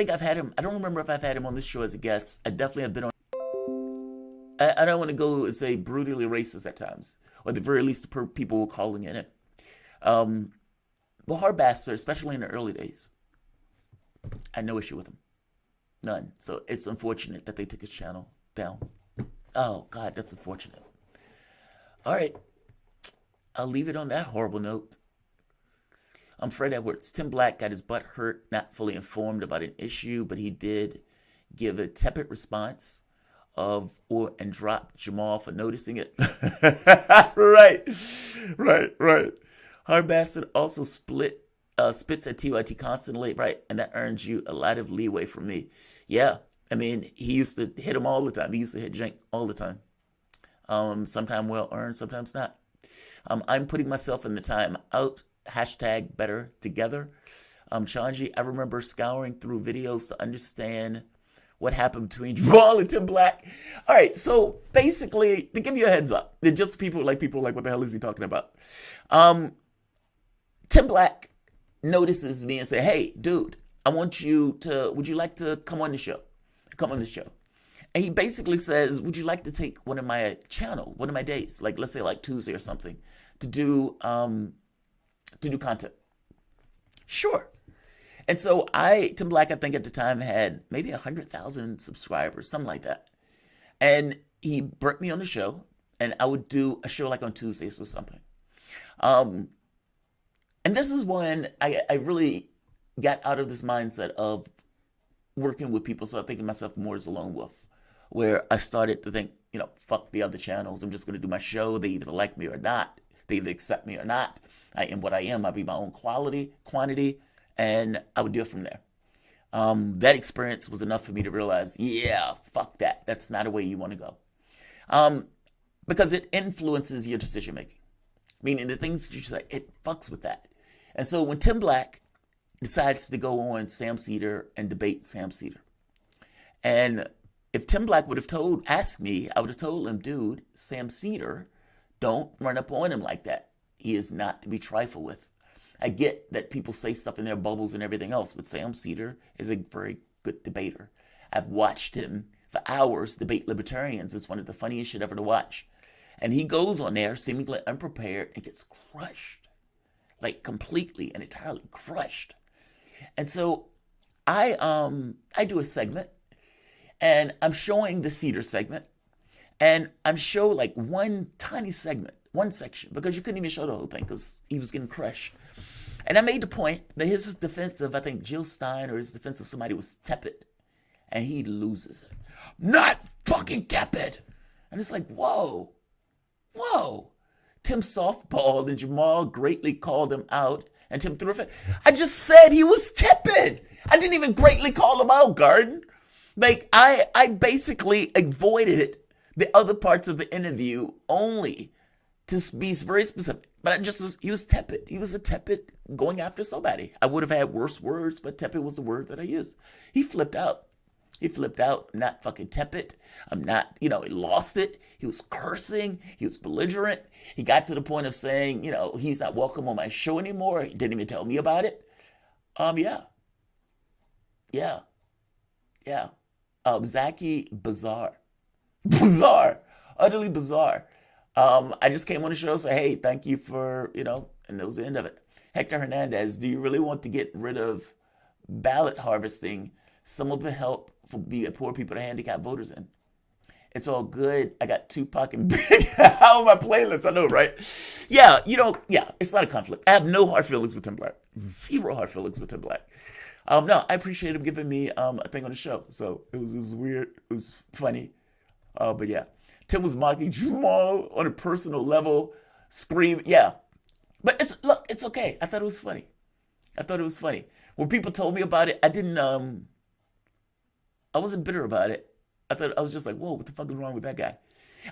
don't remember if I've had him on this show as a guest. I definitely have been on. I don't want to go and say brutally racist at times, or at the very least, the people were calling it. But Hard Bastard, especially in the early days, I had no issue with him. None. So it's unfortunate that they took his channel down. Oh, God, that's unfortunate. All right. I'll leave it on that horrible note. I'm Fred Edwards. Tim Black got his butt hurt, not fully informed about an issue, but he did give a tepid response and drop Jamarl for noticing it. Right. Hard Bastard also spits at TYT constantly, right? And that earns you a lot of leeway from me. Yeah, I mean, he used to hit him all the time. He used to hit Jank all the time. Sometimes well earned, sometimes not. I'm putting myself in the time out. Hashtag better together. Shanji, I remember scouring through videos to understand what happened between Jamarl and Tim Black. All right, so basically, to give you a heads up, they're just people like, what the hell is he talking about? Tim Black notices me and say, hey, dude, would you like to come on the show? Come on the show. And he basically says, would you like to take one of my days, like let's say like Tuesday or something, to do content? Sure. And so Tim Black, I think at the time had maybe 100,000 subscribers, something like that. And he brought me on the show, and I would do a show like on Tuesdays or something. And this is when I really got out of this mindset of working with people, so I think of myself more as a lone wolf, where I started to think, fuck the other channels. I'm just going to do my show. They either like me or not. They either accept me or not. I am what I am. I'll be my own quantity, and I would do it from there. That experience was enough for me to realize, yeah, fuck that. That's not a way you want to go. Because it influences your decision making. Meaning the things that you say, it fucks with that. And so when Tim Black decides to go on Sam Cedar and debate Sam Cedar, and if Tim Black would have asked me, I would have told him, dude, Sam Cedar, don't run up on him like that. He is not to be trifled with. I get that people say stuff in their bubbles and everything else, but Sam Cedar is a very good debater. I've watched him for hours debate libertarians. It's one of the funniest shit ever to watch. And he goes on there seemingly unprepared and gets crushed. Like completely and entirely crushed. And so I do a segment, and I'm showing the Cedar segment, and I'm showing like one tiny segment, one section, because you couldn't even show the whole thing because he was getting crushed. And I made the point that his defense of, I think, Jill Stein, or his defense of somebody was tepid, and he loses it. Not fucking tepid. And it's like, whoa. Tim softballed, and Jamarl greatly called him out, and Tim threw a fit. I just said he was tepid. I didn't even greatly call him out, Garden. Like, I basically avoided the other parts of the interview only to be very specific. But he was tepid. He was a tepid going after somebody. I would have had worse words, but tepid was the word that I used. He flipped out. I'm not fucking tepid. I'm not, he lost it. He was cursing. He was belligerent. He got to the point of saying, he's not welcome on my show anymore. He didn't even tell me about it. Yeah. Zaki, bizarre. Utterly bizarre. I just came on the show and said, hey, thank you for, and that was the end of it. Hector Hernandez, do you really want to get rid of ballot harvesting? Some of the help for poor people to handicap voters in. It's all good. I got Tupac and Big on my playlist. I know, right? Yeah, it's not a conflict. I have no hard feelings with Tim Black. Zero hard feelings with Tim Black. No, I appreciate him giving me a thing on the show. So it was weird. It was funny. But yeah, Tim was mocking Jamal on a personal level, scream. Yeah, but it's okay. I thought it was funny. When people told me about it, I wasn't bitter about it. I was just like, whoa, what the fuck is wrong with that guy?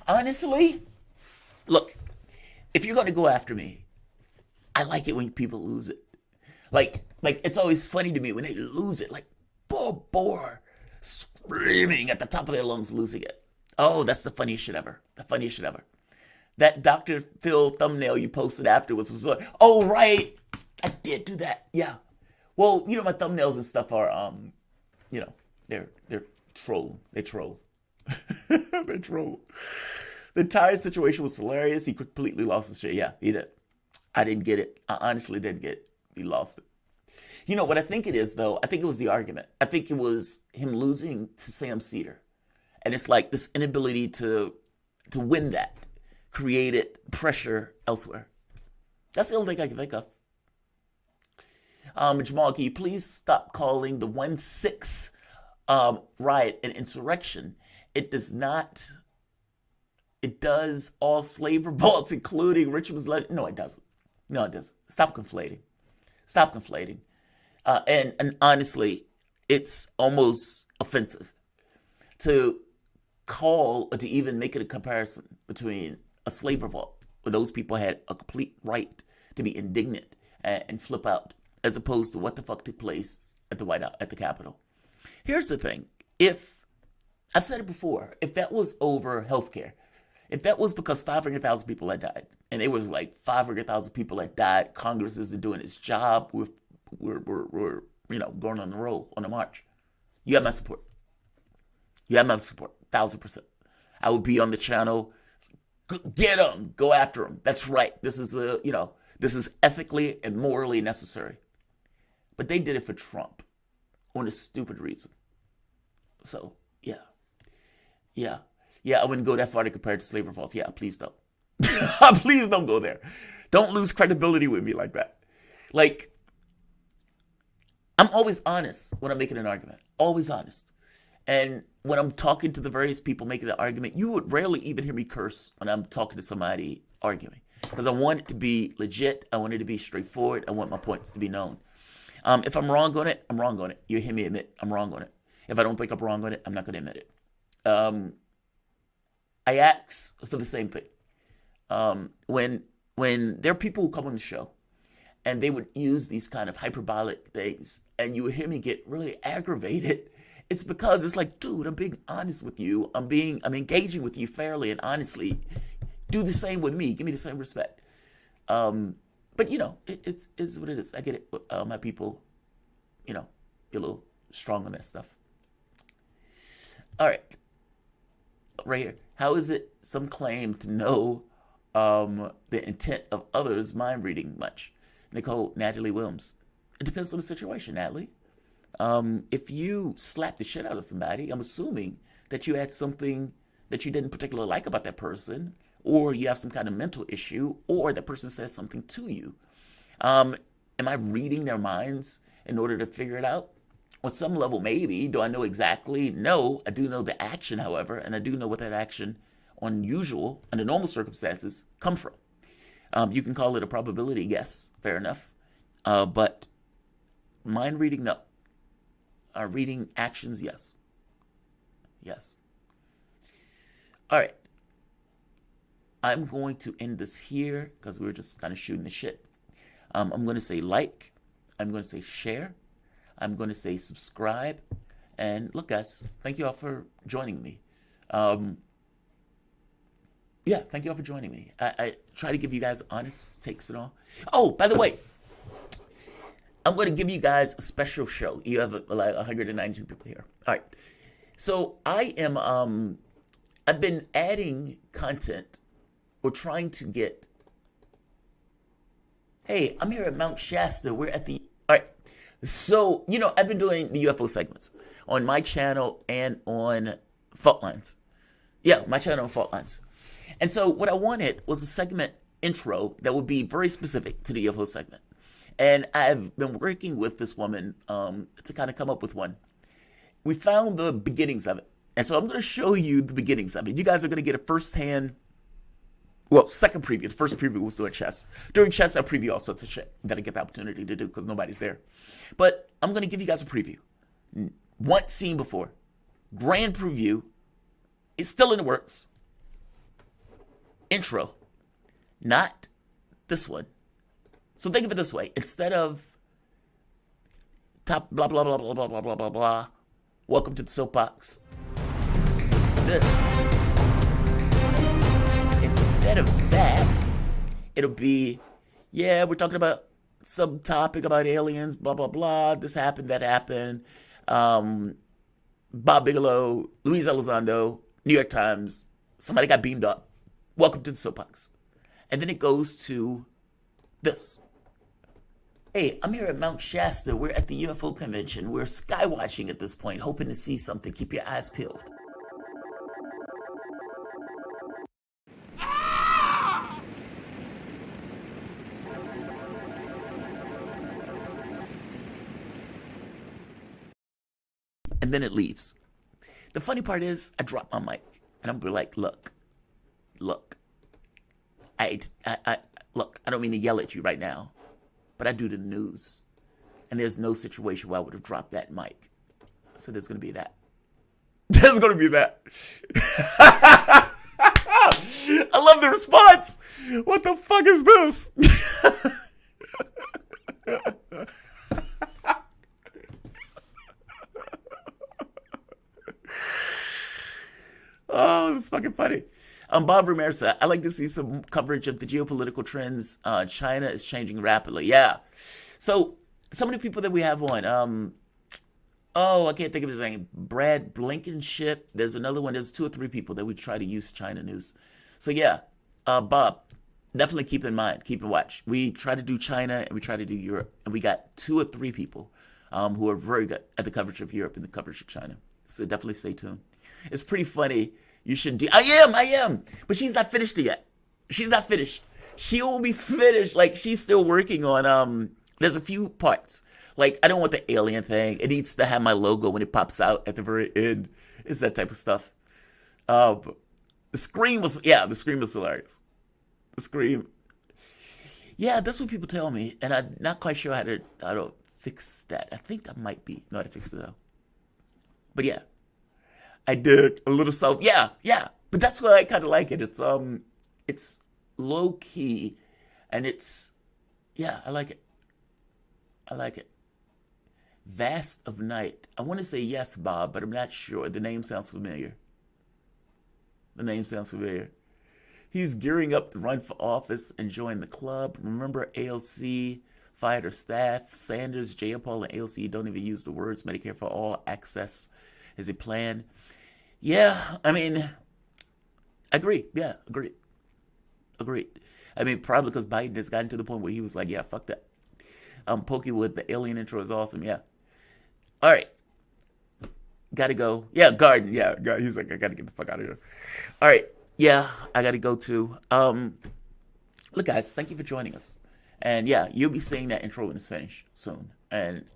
Honestly, look, if you're gonna go after me, I like it when people lose it. Like it's always funny to me when they lose it, like full bore, screaming at the top of their lungs, losing it. Oh, that's the funniest shit ever. That Dr. Phil thumbnail you posted afterwards was like, oh right, I did do that. Yeah. Well, my thumbnails and stuff are they're troll. They troll. They troll. The entire situation was hilarious. He completely lost his shit. Yeah, he did. I didn't get it. I honestly didn't get it. He lost it. You know what I think it is, though? I think it was the argument. I think it was him losing to Sam Cedar. And it's like this inability to win that created pressure elsewhere. That's the only thing I can think of. Jamarl, can you please stop calling the 1-6 riot an insurrection? It does not. It does all slave revolts, including Richmond's. No, it doesn't. Stop conflating. And honestly, it's almost offensive to call or to even make it a comparison between a slave revolt, where those people had a complete right to be indignant and flip out, as opposed to what the fuck took place at the White House, at the Capitol. Here's the thing. If I've said it before, if that was over healthcare, if that was because 500,000 people had died, and it was like 500,000 people had died, Congress isn't doing its job, we're going on the roll, on the march, you have my support. 1,000%. I would be on the channel, get them, go after them. That's right. This is this is ethically and morally necessary. But they did it for Trump on a stupid reason. So, yeah, I wouldn't go that far to compare it to slave revolts. Yeah, please don't. Please don't go there. Don't lose credibility with me like that. Like, I'm always honest when I'm making an argument. Always honest. And when I'm talking to the various people making the argument, you would rarely even hear me curse when I'm talking to somebody arguing. Because I want it to be legit. I want it to be straightforward. I want my points to be known. If I'm wrong on it, I'm wrong on it. You hear me admit I'm wrong on it. If I don't think I'm wrong on it, I'm not going to admit it. I ask for the same thing. When there are people who come on the show and they would use these kind of hyperbolic things and you would hear me get really aggravated, it's because it's like, dude, I'm being honest with you. I'm engaging with you fairly and honestly. Do the same with me. Give me the same respect. But it's what it is. I get it. My people, you're a little strong on that stuff. All right. Right here. How is it some claim to know the intent of others mind reading much? Natalie Williams. It depends on the situation, Natalie. If you slap the shit out of somebody, I'm assuming that you had something that you didn't particularly like about that person, or you have some kind of mental issue, or that person says something to you. Am I reading their minds in order to figure it out? On some level, maybe. Do I know exactly? No. I do know the action, however, and I do know what that action, unusual, under normal circumstances, come from. You can call it a probability guess. Fair enough. But mind reading, no. Reading actions, yes. Yes. All right. I'm going to end this here because we were just kind of shooting the shit. I'm going to say like. I'm going to say share. I'm going to say subscribe. And look, guys, thank you all for joining me. Thank you all for joining me. I try to give you guys honest takes and all. Oh, by the way, I'm going to give you guys a special show. You have like 192 people here. All right. So I am, I've been adding content. We're trying to get, hey, I'm here at Mount Shasta. We're at the, all right. So, I've been doing the UFO segments on my channel and on Fault Lines. Yeah, my channel and Fault Lines. And so what I wanted was a segment intro that would be very specific to the UFO segment. And I've been working with this woman to kind of come up with one. We found the beginnings of it. And so I'm going to show you the beginnings of it. You guys are going to get a second preview. The first preview was during chess. During chess, I preview all sorts of shit that I get the opportunity to do because nobody's there. But I'm going to give you guys a preview. Once seen before. Grand preview. It's still in the works. Intro. Not this one. So think of it this way. Instead of top blah, blah, blah, blah, blah, blah, blah, blah, blah. Welcome to the soapbox. This. Instead of that, it'll be, yeah, we're talking about some topic about aliens, blah, blah, blah. This happened, that happened. Bob Bigelow, Luis Elizondo, New York Times. Somebody got beamed up. Welcome to the soapbox. And then it goes to this. Hey, I'm here at Mount Shasta. We're at the UFO convention. We're skywatching at this point, hoping to see something. Keep your eyes peeled. And then it leaves. The funny part is, I drop my mic, and I'm like, look, I don't mean to yell at you right now, but I do the news, and there's no situation where I would have dropped that mic. So there's going to be that. There's going to be that. I love the response. What the fuck is this? Oh, that's fucking funny. Bob Ramirez said, I like to see some coverage of the geopolitical trends. China is changing rapidly. Yeah. So some of the people that we have on, I can't think of his name. Brad Blankenship. There's another one. There's 2 or 3 people that we try to use China news. So yeah, Bob, definitely keep in mind, keep in watch. We try to do China and we try to do Europe. And we got 2 or 3 people who are very good at the coverage of Europe and the coverage of China. So definitely stay tuned. It's pretty funny. You should do. I am. But she's not finished yet. She's not finished. She will be finished. Like, she's still working on, there's a few parts. Like, I don't want the alien thing. It needs to have my logo when it pops out at the very end. It's that type of stuff. The scream was hilarious. The scream. Yeah, that's what people tell me. And I'm not quite sure how to fix that. I think I might know how to fix it, though. But yeah. I did a little self. Yeah. But that's why I kind of like it. It's low key, and I like it. Vast of Night. I want to say yes, Bob, but I'm not sure. The name sounds familiar. He's gearing up to run for office and join the club. Remember, AOC fired her staff. Sanders, Jamarl, and AOC don't even use the words Medicare for all access is a plan. Yeah, I mean, agree. Yeah, agreed. I mean, probably because Biden has gotten to the point where he was like, yeah, fuck that. Pokey with the alien intro is awesome. Yeah. All right. Gotta go. Yeah, Garden. Yeah, he's like, I gotta get the fuck out of here. All right. Yeah, I gotta go too. Look, guys, thank you for joining us. And yeah, you'll be seeing that intro when it's finished soon. And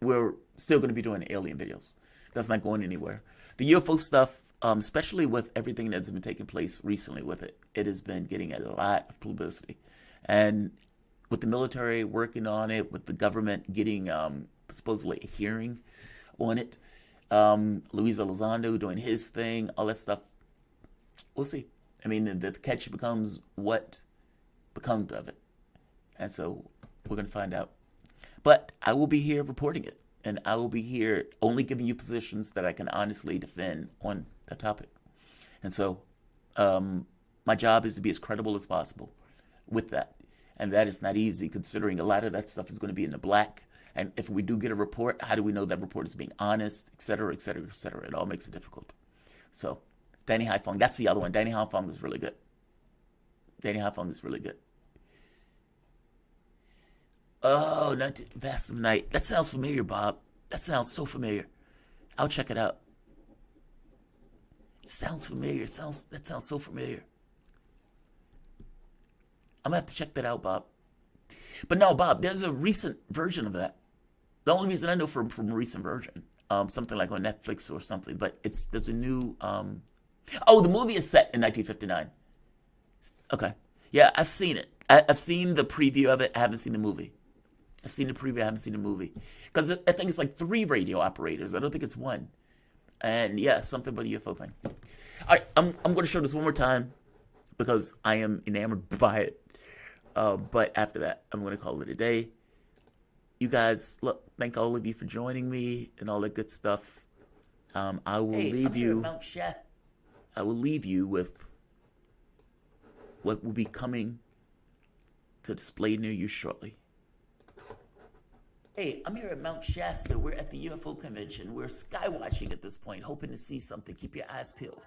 we're still going to be doing alien videos. That's not going anywhere. The UFO stuff, especially with everything that's been taking place recently with it, it has been getting a lot of publicity. And with the military working on it, with the government getting supposedly a hearing on it, Luis Elizondo doing his thing, all that stuff, we'll see. I mean, the catch becomes what becomes of it. And so we're going to find out. But I will be here reporting it. And I will be here only giving you positions that I can honestly defend on that topic. And so my job is to be as credible as possible with that. And that is not easy, considering a lot of that stuff is going to be in the black. And if we do get a report, how do we know that report is being honest, et cetera, et cetera, et cetera? It all makes it difficult. So Danny Haifong, that's the other one. Danny Haifong is really good. Oh, not Vast of Night. That sounds familiar, Bob. That sounds so familiar. I'll check it out. It sounds familiar. That sounds so familiar. I'm going to have to check that out, Bob. But no, Bob, there's a recent version of that. The only reason I know from a recent version. something like on Netflix or something. But there's a new. Oh, the movie is set in 1959. Okay, yeah, I've seen it. I've seen the preview of it. I haven't seen the movie. I've seen the preview. I haven't seen the movie because I think it's like 3 radio operators. I don't think it's 1. And yeah, something about a UFO thing. All right, I'm going to show this one more time because I am enamored by it. But after that, I'm going to call it a day. You guys, look, thank all of you for joining me and all that good stuff. I will leave you. I will leave you with what will be coming to display near you shortly. Hey, I'm here at Mount Shasta. We're at the UFO convention. We're skywatching at this point, hoping to see something. Keep your eyes peeled.